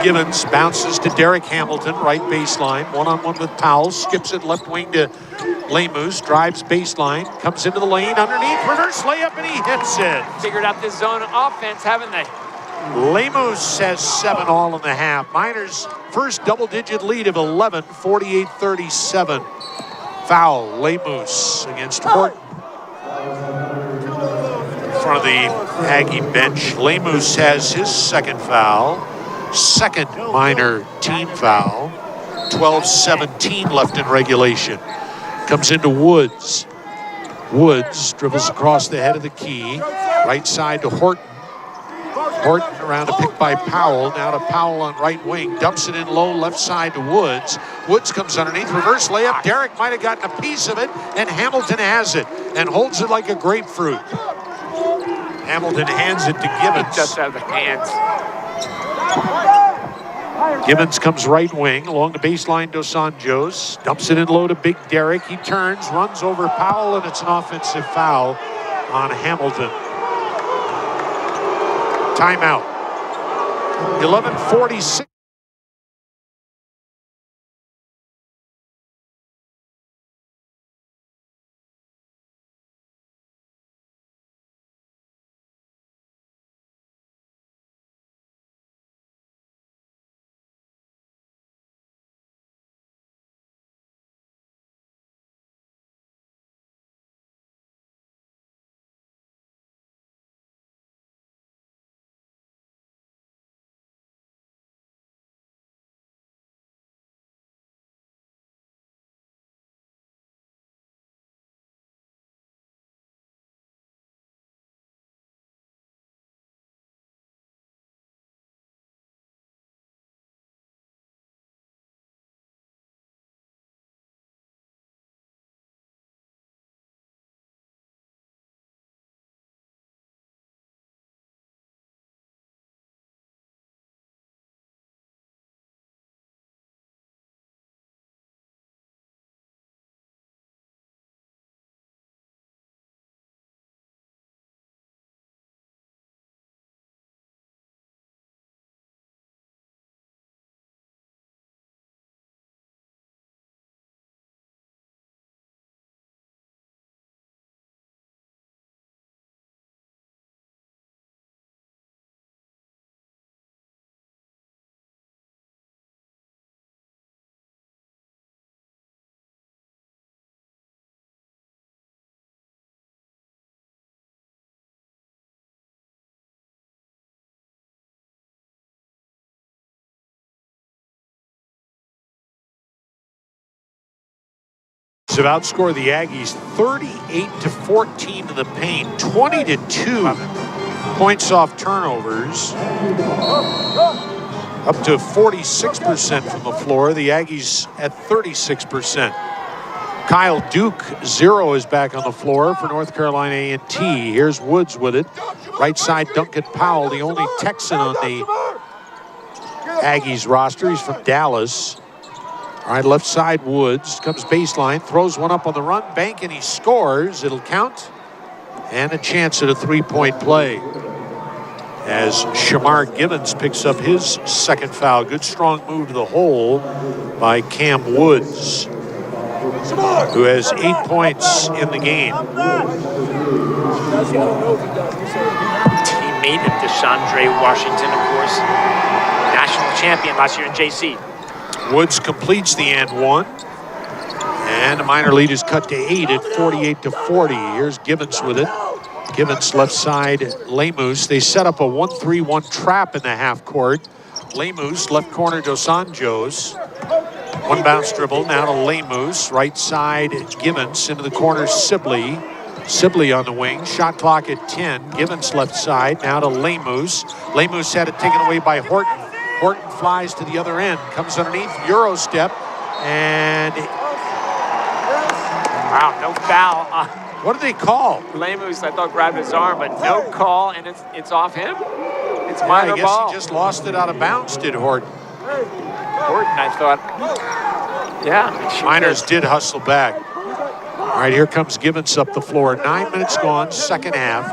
Givens bounces to Derek Hamilton, right baseline. One-on-one with Powell. Skips it left wing to Lemus. Drives baseline. Comes into the lane underneath. Reverse layup, and he hits it. Figured out this zone offense, haven't they? Lemus has 7 all in the half. Miners' first double-digit lead of 11, 48-37. Foul, Lemus against Horton. In front of the Aggie bench. Lemus has his 2nd foul. 2nd minor team foul. 12-17 left in regulation. Comes into Woods. Woods dribbles across the head of the key. Right side to Horton. Horton around a pick by Powell. Now to Powell on right wing. Dumps it in low left side to Woods. Woods comes underneath. Reverse layup. Derek might have gotten a piece of it, and Hamilton has it and holds it like a grapefruit. Hamilton hands it to Gibbons. Just out of the hands. Gibbons comes right wing along the baseline. Dos Anjos dumps it in low to Big Derek. He turns, runs over Powell, and it's an offensive foul on Hamilton. Timeout. 11:46. Have outscored the Aggies 38-14 in the paint, 20-2 points off turnovers, up to 46% from the floor. The Aggies at 36%. Kyle Duke, 0, is back on the floor for North Carolina A&T. Here's Woods with it. Right side, Duncan Powell, the only Texan on the Aggies roster. He's from Dallas. All right, left side, Woods comes baseline, throws one up on the run bank, and he scores. It'll count, and a chance at a three-point play as Shamar Gibbons picks up his second foul. Good strong move to the hole by Cam Woods, who has 8 points in the game. Teammate of DeShondre Washington, of course, national champion last year in JC. Woods completes the and one, and the minor lead is cut to 8 at 48-40. Here's Gibbons with it. Gibbons left side, Lemus. They set up a 1-3-1 trap in the half court. Lemus, left corner, Dos Anjos. One bounce dribble, now to Lemus. Right side, Gibbons into the corner, Sibley. Sibley on the wing, shot clock at 10. Gibbons left side, now to Lemus. Lemus had it taken away by Horton. Horton flies to the other end, comes underneath, Euro step, and wow, no foul. What did they call? Lemus, I thought, grabbed his arm, but no call, and it's off him. It's minor I guess ball. He just lost it out of bounds, did Horton? Horton, I thought. Yeah. Miners did hustle back. All right, here comes Gibbons up the floor. 9 minutes gone, second half.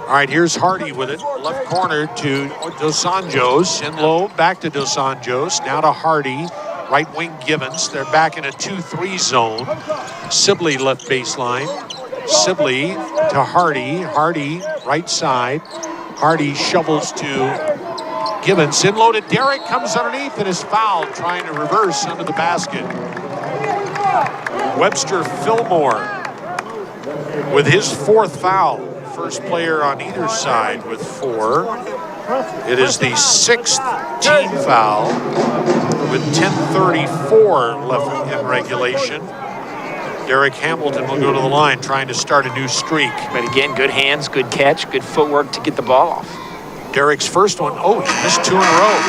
All right, here's Hardy with it. Left corner to Dos Anjos. In low, back to Dos Anjos. Now to Hardy. Right wing Gibbons. They're back in a 2-3 zone. Sibley left baseline. Sibley to Hardy. Hardy, right side. Hardy shovels to Gibbons. In low to Derek. Comes underneath and is fouled, trying to reverse under the basket. Webster Fillmore with his fourth foul. First player on either side with 4. It is the 6th team foul with 10:34 left in regulation. Derek Hamilton will go to the line trying to start a new streak. But again, good hands, good catch, good footwork to get the ball off. Derek's first one. Oh, he's missed 2 in a row.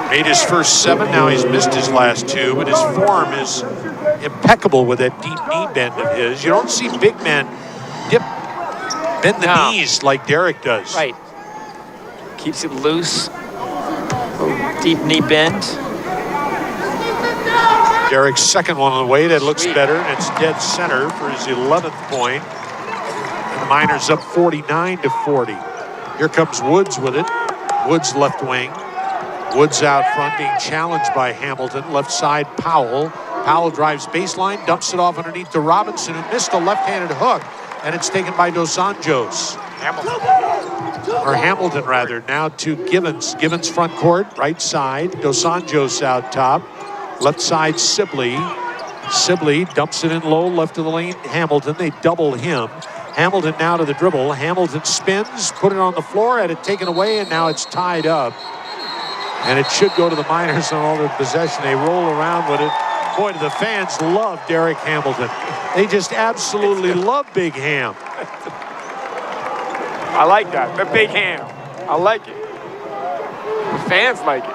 Made his first 7. Now he's missed his last 2, but his form is impeccable with that deep knee bend of his. You don't see big men bend the knees like Derek does. Right. Keeps it loose. Deep knee bend. Derek's second one on the way. That looks better, and it's dead center for his 11th point. And the Miners up 49-40. Here comes Woods with it. Woods left wing. Woods out front being challenged by Hamilton. Left side, Powell. Powell drives baseline, dumps it off underneath to Robinson, who missed a left-handed hook, and it's taken by Dos Anjos. Hamilton rather, now to Givens. Givens front court, right side. Dos Anjos out top. Left side, Sibley. Sibley dumps it in low, left of the lane, Hamilton. They double him. Hamilton now to the dribble. Hamilton spins, put it on the floor, had it taken away, and now it's tied up. And it should go to the Miners on all their possession. They roll around with it. Boy, do the fans love Derek Hamilton. They just absolutely love Big Ham. I like that. The Big Ham. I like it. The fans like it.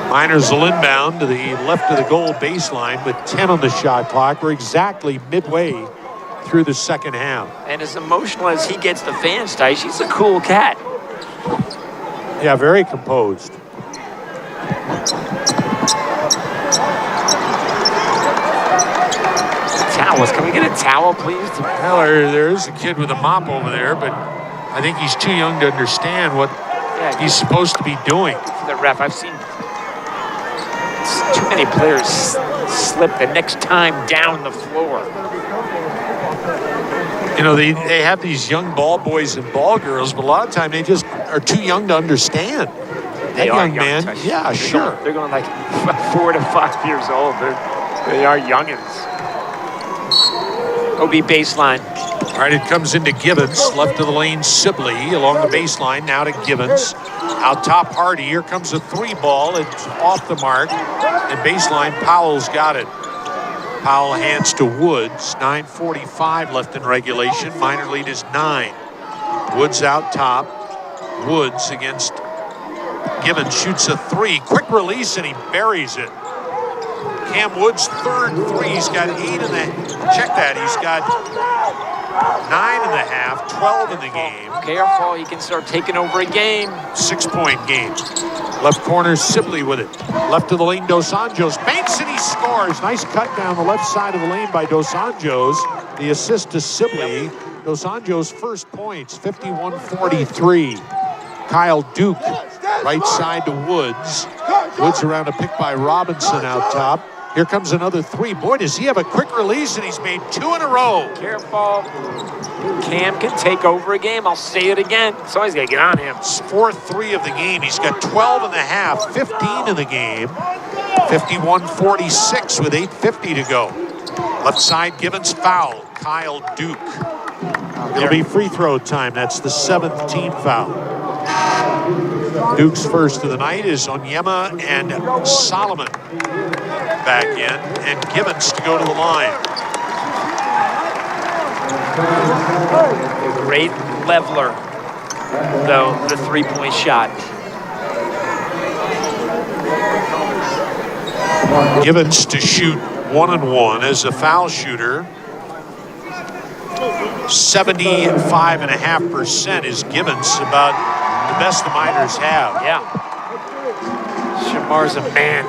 Miners will inbound to the left of the goal baseline with 10 on the shot clock. We're exactly midway through the second half. And as emotional as he gets the fans, Tice, he's a cool cat. Yeah, very composed. Towels. Can we get a towel, please? Well, there's a kid with a mop over there, but I think he's too young to understand what he's supposed to be doing. For the ref, I've seen too many players slip the next time down the floor. You know, they have these young ball boys and ball girls, but a lot of time they just are too young to understand. They are young man. Touch. Yeah, sure. They're going like 4 to 5 years old. They are youngins. OB baseline. All right, it comes into Givens, left of the lane, Sibley along the baseline, now to Givens. Out top, Hardy. Here comes a 3 ball. It's off the mark. And baseline, Powell's got it. Powell hands to Woods. 9:45 left in regulation. Miner lead is 9. Woods out top. Woods against Givens, shoots a 3. Quick release, and he buries it. Cam Woods' third 3. He's got 8 in the... Check that. He's got 9.5, 12 in the game. Careful, he can start taking over a game. 6-point game. Left corner, Sibley with it. Left of the lane, Dos Anjos. Banks and he scores. Nice cut down the left side of the lane by Dos Anjos. The assist to Sibley. Dos Anjos' first points, 51-43. Kyle Duke, right side to Woods. Woods around a pick by Robinson out top. Here comes another 3. Boy, does he have a quick release, and he's made 2 in a row. Careful. Cam can take over a game. I'll say it again. Somebody's got to get on him. It's 4-3 of the game. He's got 12.5, 15 in the game. 51-46 with 8:50 to go. Left side, Givens foul. Kyle Duke. It'll be free throw time. That's the 7th team foul. Duke's first of the night is Onyema and Solomon back in, and Givens to go to the line. A great leveler, though, the 3-point shot. Givens to shoot 1-1 as a foul shooter. 75.5% is Givens, about the best the Miners have. Yeah. Shamar's a man.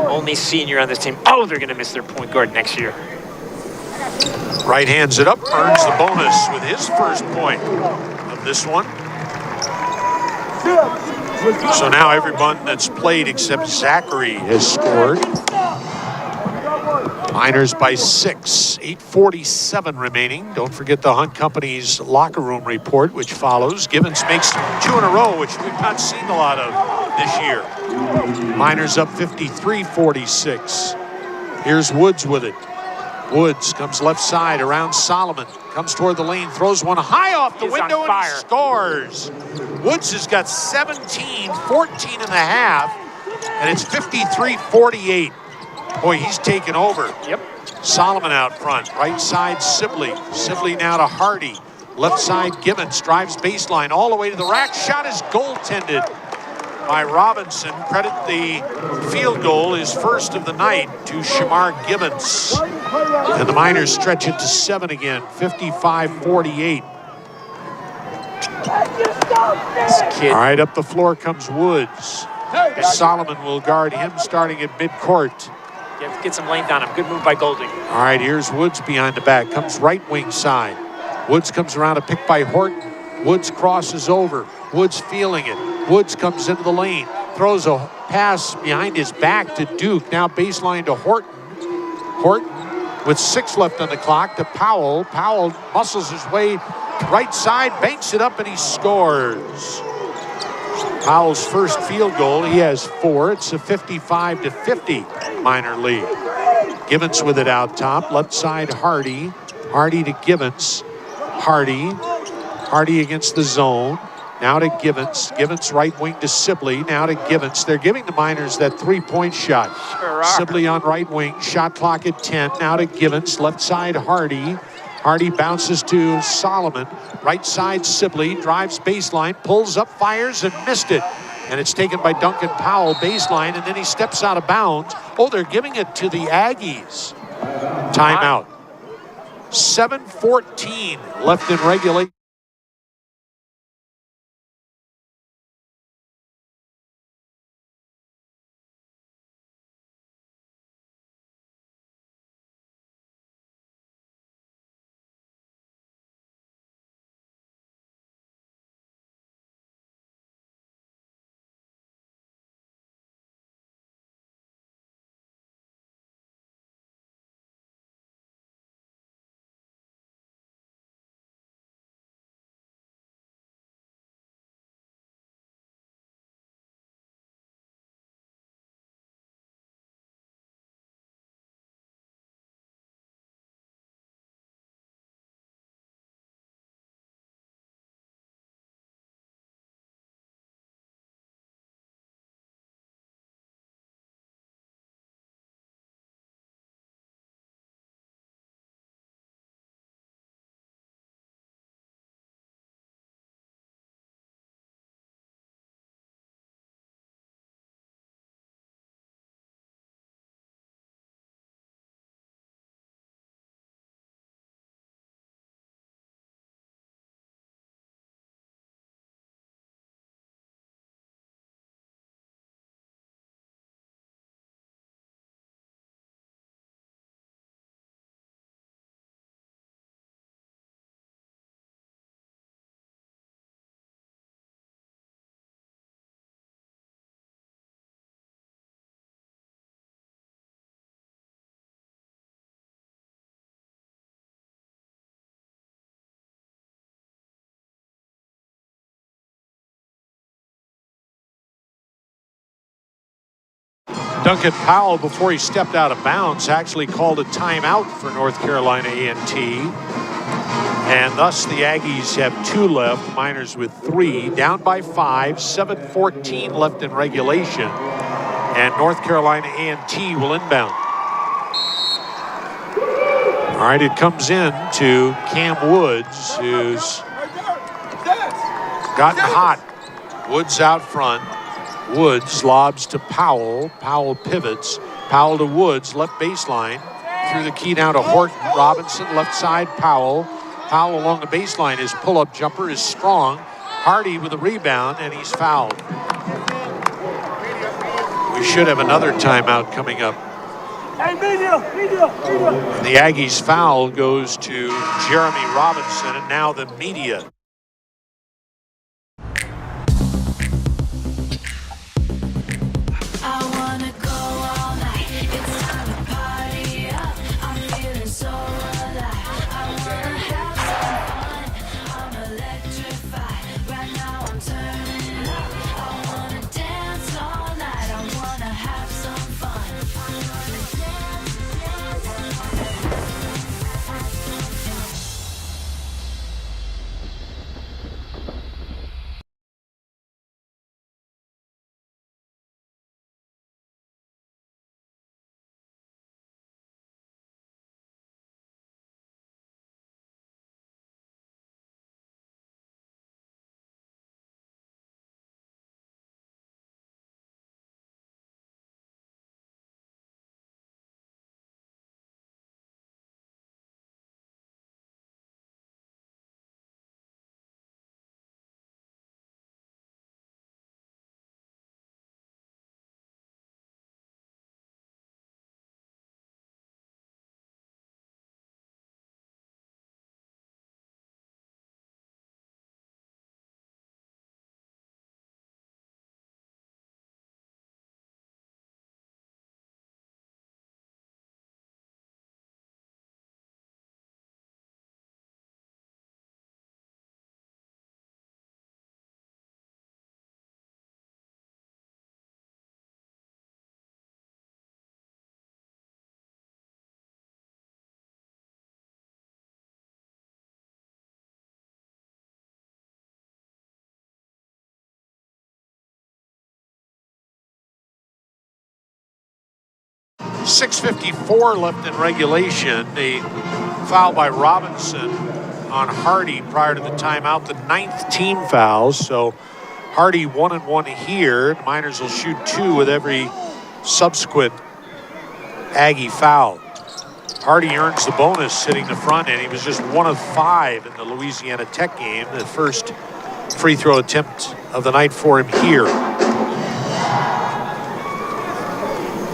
Only senior on this team. Oh, they're going to miss their point guard next year. Right hands it up, earns the bonus with his first point of this one. So now everyone that's played except Zachary has scored. Miners by 6, 8:47 remaining. Don't forget the Hunt Company's locker room report, which follows. Givens makes 2 in a row, which we've not seen a lot of this year. Miners up 53-46. Here's Woods with it. Woods comes left side around Solomon. Comes toward the lane, throws one high off the window and scores. Woods has got 17, 14.5, and it's 53-48. Boy, he's taken over. Yep. Solomon out front, right side Sibley. Sibley now to Hardy. Left side Gibbons, drives baseline all the way to the rack. Shot is goaltended by Robinson. Credit the field goal, his first of the night, to Shamar Gibbons. And the Miners stretch it to 7 again, 55-48. All right, up the floor comes Woods. Solomon will guard him starting at midcourt. Get some length on him. Good move by Golding. All right, here's Woods behind the back. Comes right wing side. Woods comes around a pick by Horton. Woods crosses over. Woods feeling it. Woods comes into the lane. Throws a pass behind his back to Duke. Now baseline to Horton. Horton with 6 left on the clock to Powell. Powell muscles his way right side, banks it up, and he scores. Powell's first field goal. He has 4. It's a 55-50 Miner lead. Gibbons with it out top. Left side Hardy. Hardy to Gibbons. Hardy against the zone. Now to Gibbons. Gibbons right wing to Sibley. Now to Gibbons. They're giving the Miners that 3-point shot. Sure are. Sibley on right wing. Shot clock at 10. Now to Gibbons. Left side Hardy. Hardy bounces to Solomon. Right side Sibley. Drives baseline. Pulls up, fires, and missed it. And it's taken by Duncan Powell baseline. And then he steps out of bounds. Oh, they're giving it to the Aggies. Timeout. 7:14 left in regulation. Duncan Powell, before he stepped out of bounds, actually called a timeout for North Carolina A&T. And thus the Aggies have 2 left, Miners with 3, down by 5, 7:14 left in regulation. And North Carolina A&T will inbound. All right, it comes in to Cam Woods, who's gotten hot. Woods out front. Woods lobs to Powell. Powell pivots. Powell to Woods, left baseline. Through the key now to Horton. Robinson, left side, Powell. Powell along the baseline. His pull-up jumper is strong. Hardy with a rebound, and he's fouled. We should have another timeout coming up. And the Aggies' foul goes to Jeremy Robinson, and now the media. 6:54 left in regulation. A foul by Robinson on Hardy prior to the timeout, the 9th team foul. So Hardy 1-1 here. The Miners will shoot 2 with every subsequent Aggie foul. Hardy earns the bonus hitting the front end. He was just 1 of 5 in the Louisiana Tech game. The first free throw attempt of the night for him here.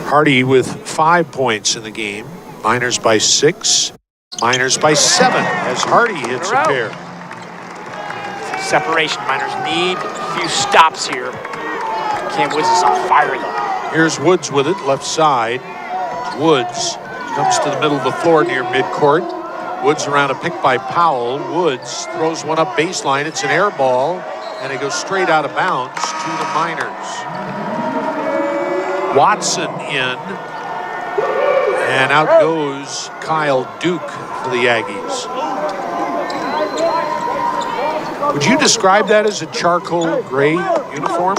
Hardy with 5 points in the game. Miners by 6. Miners by 7 as Hardy hits a pair. Separation. Miners need a few stops here. Cam Woods is on fire though. Here's Woods with it, left side. Woods comes to the middle of the floor near midcourt. Woods around a pick by Powell. Woods throws one up baseline. It's an air ball, and it goes straight out of bounds to the Miners. Watson in, and out goes Kyle Duke for the Aggies. Would you describe that as a charcoal gray uniform?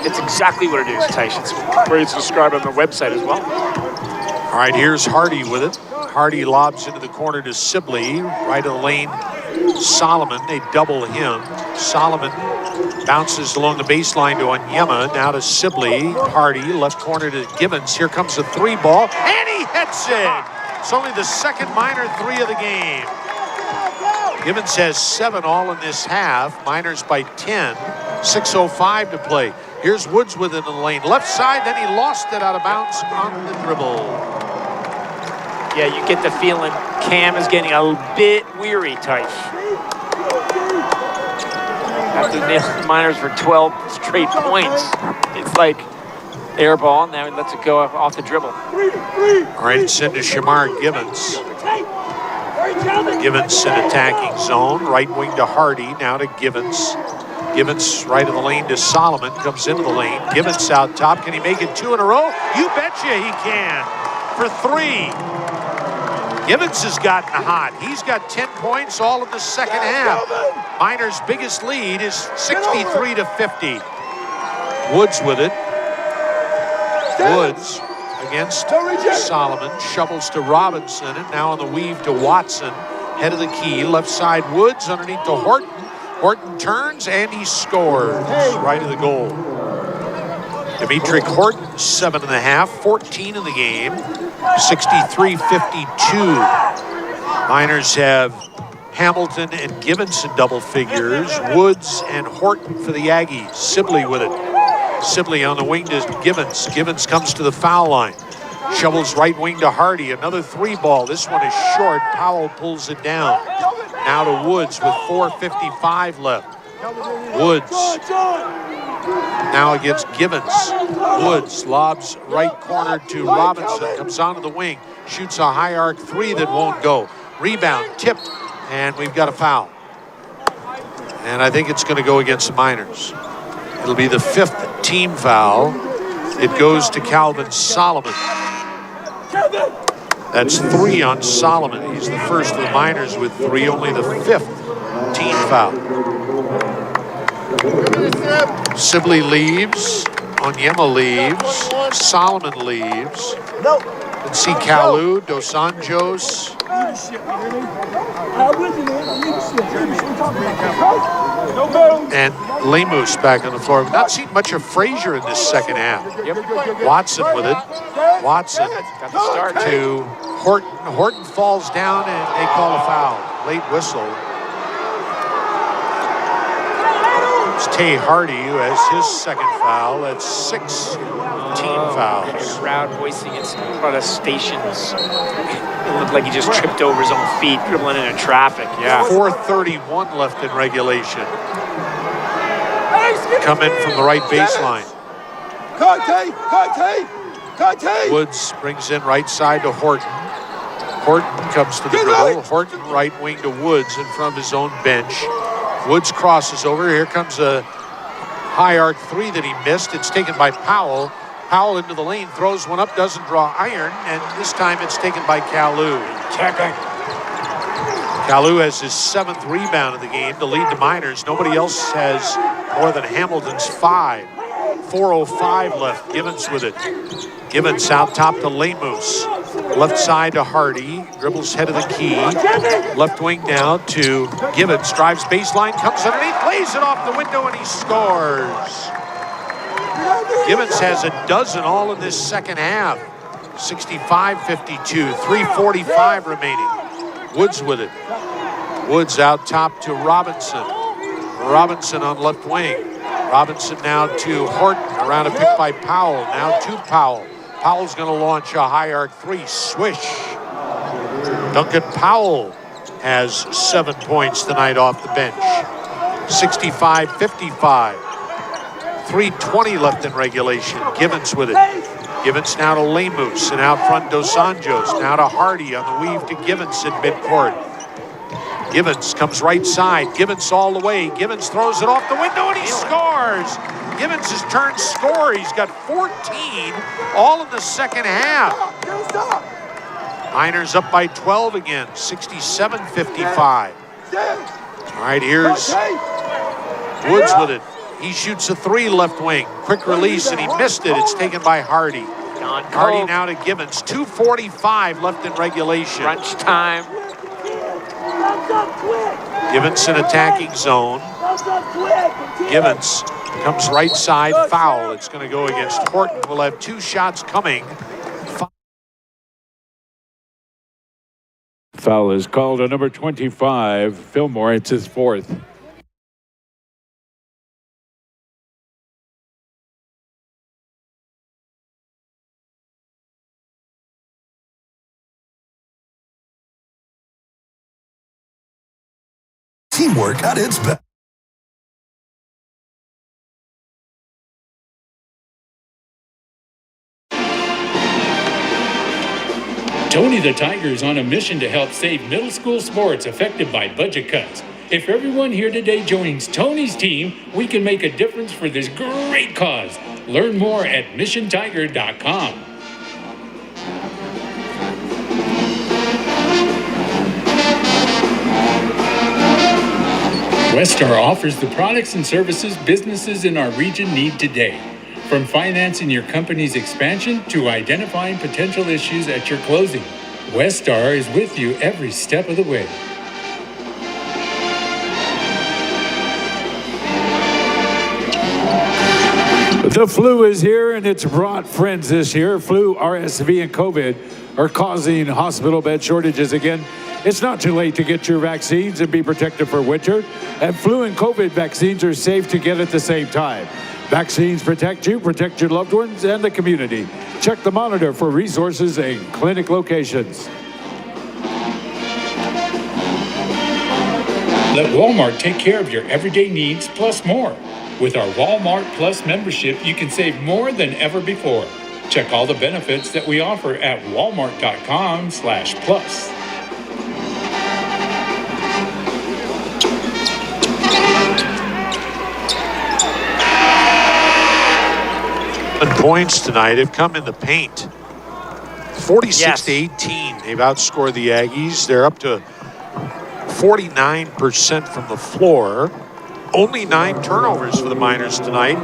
It's exactly what it is, Tyson. It's where it's described on the website as well. All right, here's Hardy with it. Hardy lobs into the corner to Sibley. Right of the lane, Solomon. They double him. Solomon bounces along the baseline to Onyema. Now to Sibley. Hardy, left corner to Gibbons. Here comes the 3 ball, and he hits it. It's only the second Miner 3 of the game. Gibbons has 7 all in this half. Miners by 10. 6:05 to play. Here's Woods with it in the lane. Left side, then he lost it out of bounds on the dribble. Yeah, you get the feeling Cam is getting a bit weary, Tyson. After nailing the Miners for 12 straight points, it's like air ball, and now he lets it go off the dribble. All right, it's into Shamar Gibbons. Gibbons in attacking zone. Right wing to Hardy, now to Gibbons. Gibbons right of the lane to Solomon, comes into the lane. Gibbons out top. Can he make it 2 in a row? You betcha he can. For 3. Gibbons has gotten hot. He's got 10 points all in the second half. Miners' biggest lead is 63-50. Woods with it. Woods against Solomon. Shovels to Robinson, and now on the weave to Watson. Head of the key. Left side Woods underneath to Horton. Horton turns, and he scores right of the goal. Dimitri Horton, 7.5, 14 in the game, 63-52. Miners have Hamilton and Gibbons in double figures, Woods and Horton for the Aggies. Sibley with it. Sibley on the wing to Gibbons. Gibbons comes to the foul line. Shovels right wing to Hardy. Another 3 ball. This one is short. Powell pulls it down. Now to Woods with 4:55 left. Woods now against Gibbons. Woods lobs right corner to Robinson. Comes onto the wing. Shoots a high arc 3 that won't go. Rebound tipped, and we've got a foul. And I think it's going to go against the Miners. It'll be the 5th team foul. It goes to Calvin Solomon. That's 3 on Solomon. He's the first of the Miners with 3, only the 5th team foul. Sibley leaves. Onyema leaves. Solomon leaves. And see Kalu, Dos Anjos. And Lemus back on the floor. We've not seen much of Frazier in this second half. Watson with it. Watson got the start to Horton. Horton falls down, and they call a foul. Late whistle. It's Tay Hardy who has his second foul. That's 6 team fouls. Crowd voicing its protestations. It looked like he just tripped over his own feet, dribbling into traffic. Yeah. 4:31 left in regulation. Come in from the right baseline. Woods brings in right side to Horton. Horton comes to the dribble. Horton right wing to Woods in front of his own bench. Woods crosses over. Here comes a high arc 3 that he missed. It's taken by Powell. Powell into the lane, throws one up, doesn't draw iron, and this time it's taken by Kalu. Kalu has his 7th rebound of the game to lead the Miners. Nobody else has more than Hamilton's 5. 4:05 left. Gibbons with it. Gibbons out top to Lemus. Left side to Hardy. Dribbles head of the key. Left wing now to Gibbons. Drives baseline, comes underneath, lays it off the window, and he scores. Gibbons has a dozen all in this second half. 65-52, 3:45 remaining. Woods with it. Woods out top to Robinson. Robinson on left wing. Robinson now to Horton. Around a pick by Powell. Now to Powell. Powell's going to launch a high arc three. Swish. Duncan Powell has 7 points tonight off the bench. 65-55. 3:20 left in regulation. Gibbons with it. Gibbons now to Lemus, and out front Dos Anjos. Now to Hardy on the weave to Gibbons in midcourt. Gibbons comes right side. Gibbons all the way. Gibbons throws it off the window, and he scores. Gibbons has turned scorer. He's got 14 all in the second half. Miners up by 12 again, 67-55. All right, here's Woods with it. He shoots a three left wing. Quick release, and he missed it. It's taken by Hardy. Hardy now to Gibbons. 2:45 left in regulation. Crunch time. Gibbons in attacking zone. Gibbons comes right side, foul. It's going to go against Horton. We'll have 2 shots coming. Foul is called on number 25, Fillmore. It's his 4th. Teamwork at its best. Tony the Tiger is on a mission to help save middle school sports affected by budget cuts. If everyone here today joins Tony's team, we can make a difference for this great cause. Learn more at missiontiger.com. WestStar offers the products and services businesses in our region need today. From financing your company's expansion to identifying potential issues at your closing, WestStar is with you every step of the way. The flu is here, and it's brought friends this year. Flu, RSV, and COVID are causing hospital bed shortages again. It's not too late to get your vaccines and be protected for winter. And flu and COVID vaccines are safe to get at the same time. Vaccines protect you, protect your loved ones, and the community. Check the monitor for resources and clinic locations. Let Walmart take care of your everyday needs plus more. With our Walmart Plus membership, you can save more than ever before. Check all the benefits that we offer at walmart.com/plus. Points tonight have come in the paint. 46-18. They've outscored the Aggies. They're up to 49% from the floor. Only 9 turnovers for the Miners tonight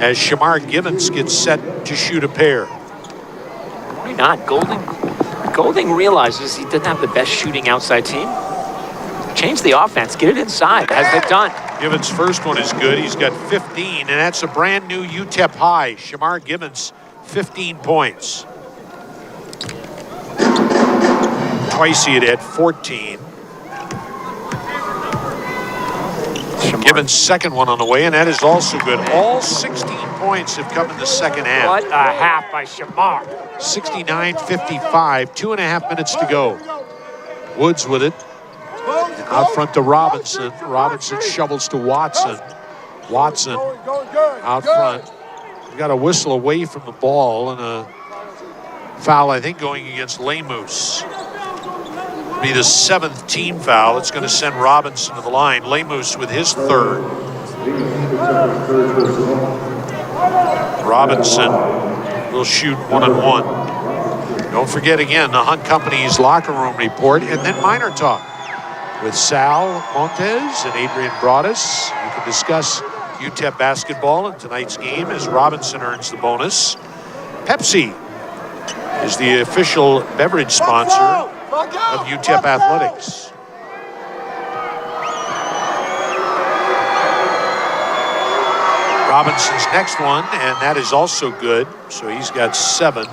as Shamar Gibbons gets set to shoot a pair. Why not? Golding realizes he doesn't have the best shooting outside team. Change the offense. Get it inside, as they've done. Gibbons' first one is good. He's got 15, and that's a brand new UTEP high. Shamar Gibbons, 15 points. Twice he had 14. Gibbons' second one on the way, and that is also good. All 16 points have come in the second half. What a half by Shamar. 69-55, 2.5 minutes to go. Woods with it. Out front to Robinson. Robinson shovels to Watson. Watson out front. We got a whistle away from the ball and a foul, I think, going against Lemus. Be the 7th team foul. It's going to send Robinson to the line. Lemus with his 3rd. Robinson will shoot 1-on-1. Don't forget again the Hunt Company's locker room report and then Miner Talk with Sal Montes and Adrian Broadus. You can discuss UTEP basketball in tonight's game as Robinson earns the bonus. Pepsi, is the official beverage sponsor of UTEP Athletics. Robinson's next one, and that is also good. So he's got 7.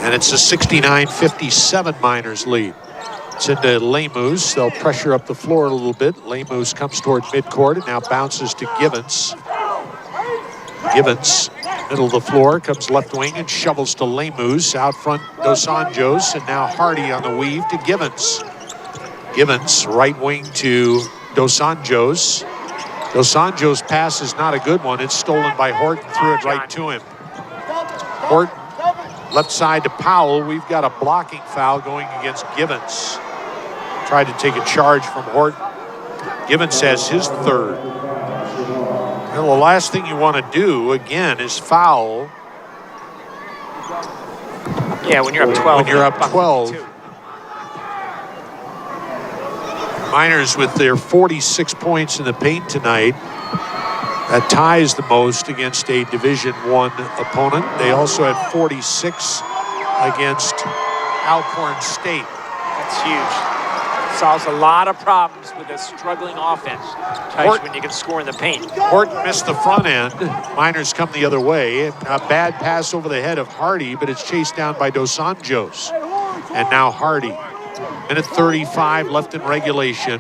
And it's a 69-57 Miners lead. It's into Lemus. They'll pressure up the floor a little bit. Lemus comes toward midcourt and now bounces to Givens. Givens, middle of the floor, comes left wing and shovels to Lemus. Out front, Dos Anjos, and now Hardy on the weave to Givens. Givens, right wing to Dos Anjos. Dos Anjos' pass is not a good one. It's stolen by Horton, threw it right to him. Horton, left side to Powell. We've got a blocking foul going against Givens. Tried to take a charge from Horton. Givens has his 3rd. Well, the last thing you want to do, again, is foul. Yeah, when you're up 12. When you're up 12. Miners with their 46 points in the paint tonight. That ties the most against a Division I opponent. They also had 46 against Alcorn State. That's huge. Solves a lot of problems with a struggling offense when you can score in the paint. Horton missed the front end. Miners come the other way. A bad pass over the head of Hardy, but it's chased down by Dos Anjos. And now Hardy. Minute 35 left in regulation.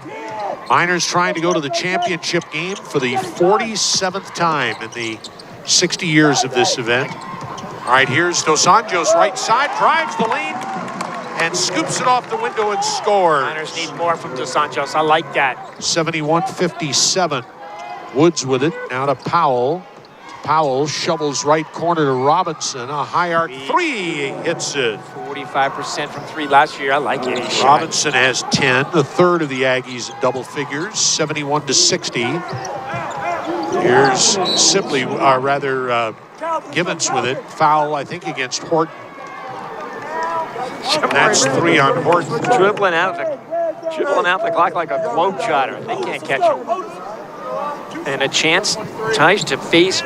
Miners trying to go to the championship game for the 47th time in the 60 years of this event. All right, here's Dos Anjos, right side, drives the lane, and scoops it off the window and scores. Miners need more from Dos Anjos. I like that. 71-57. Woods with it. Now to Powell. Powell shovels right corner to Robinson. A high arc 3 hits it. 45% from 3 last year. I like it. Robinson has 10. The 3rd of the Aggies in double figures. 71-60. Here's Sibley, Givens with it. Foul, I think, against Horton. That's 3 on Horton. Dribbling out the clock like a globetrotter. They can't catch him. And a chance, Taj, to face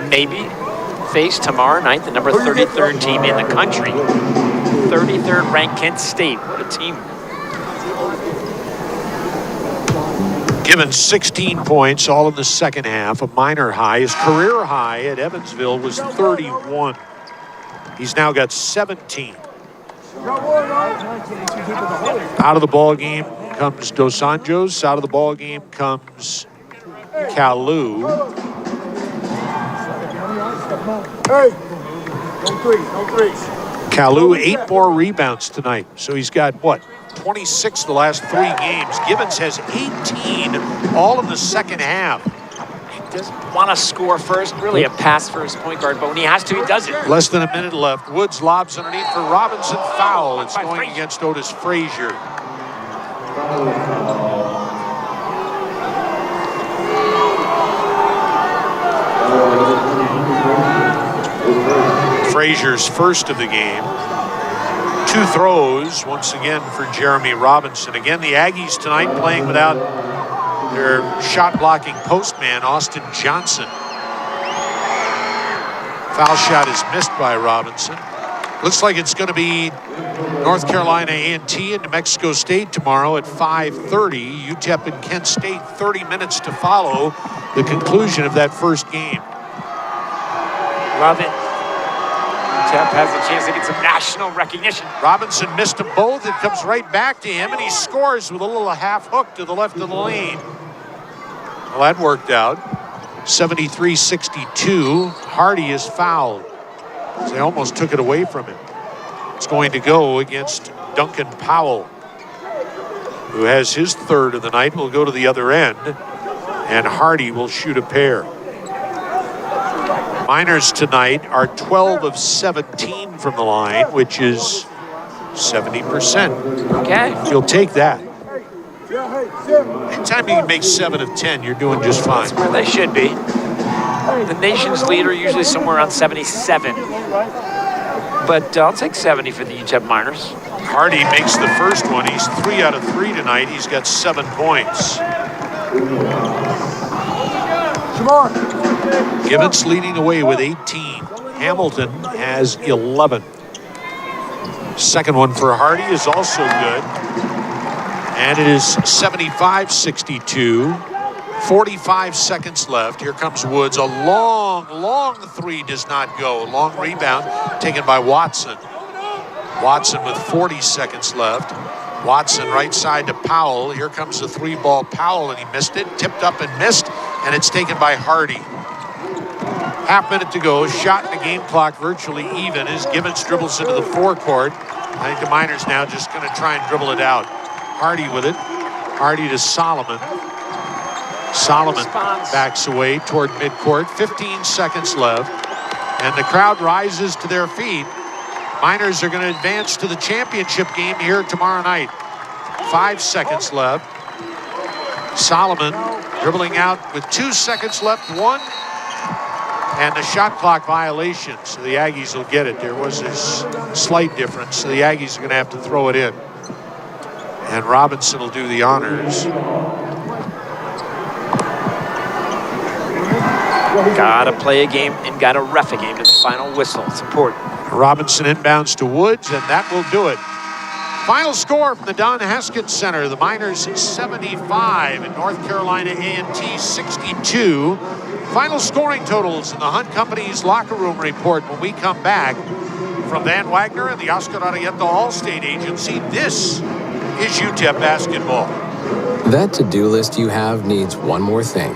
tomorrow night the number 33rd team in the country. 33rd ranked Kent State. What a team. Given 16 points, all in the second half, a Miner high. His career high at Evansville was 31. He's now got 17. Out of the ball game comes Dos Anjos. Out of the ball game comes Kalu. Kalu, 8 more rebounds tonight. So he's got, 26 the last 3 games. Givens has 18 all in the second half. He doesn't want to score first. Really a pass for his point guard, but when he has to, he does it. Less than a minute left. Woods lobs underneath for Robinson. Foul. It's going against Otis Frazier. Frazier's first of the game. 2 throws, once again, for Jeremy Robinson. Again, the Aggies tonight playing without their shot-blocking postman, Austin Johnson. Foul shot is missed by Robinson. Looks like it's going to be North Carolina A&T and New Mexico State tomorrow at 5:30. UTEP and Kent State, 30 minutes to follow the conclusion of that first game. Love it. UTEP has a chance to get some national recognition. Robinson missed them both. It comes right back to him, and he scores with a little half hook to the left of the lane. Well, that worked out. 73-62. Hardy is fouled. They almost took it away from him. It's going to go against Duncan Powell, who has his 3rd of the night. Will go to the other end, and Hardy will shoot a pair. Miners tonight are 12 of 17 from the line, which is 70%. Okay. You'll take that. Anytime you can make 7 of 10, you're doing just fine. That's where they should be. The nation's leader usually somewhere around 77. But I'll take 70 for the UTEP Miners. Hardy makes the first one. He's 3 out of 3 tonight. He's got 7 points. Givens leading the way with 18. Hamilton has 11. Second one for Hardy is also good. And it is 75-62. 45 seconds left. Here comes Woods. A long three does not go. Long rebound taken by Watson. Watson with 40 seconds left. Watson right side to Powell. Here comes the three ball. Powell, and he missed it. Tipped up and missed, and it's taken by Hardy. Half minute to go. Shot in the game clock virtually even as Gibbons dribbles into the forecourt. I think the Miners now just going to try and dribble it out. Hardy with it. Hardy to Solomon. Solomon backs away toward midcourt. 15 seconds left. And the crowd rises to their feet. Miners are going to advance to the championship game here tomorrow night. 5 seconds left. Solomon dribbling out with 2 seconds left. One. And the shot clock violation. So the Aggies will get it. There was this slight difference. So the Aggies are going to have to throw it in. And Robinson will do the honors. Gotta play a game and gotta ref a game to the final whistle. It's important. Robinson inbounds to Woods, and that will do it. Final score from the Don Haskins Center. The Miners 75 and North Carolina A&T 62. Final scoring totals in the Hunt Company's locker room report when we come back from Van Wagner and the Oscar Arrieta Allstate Agency. This is UTEP basketball. That to-do list you have needs one more thing.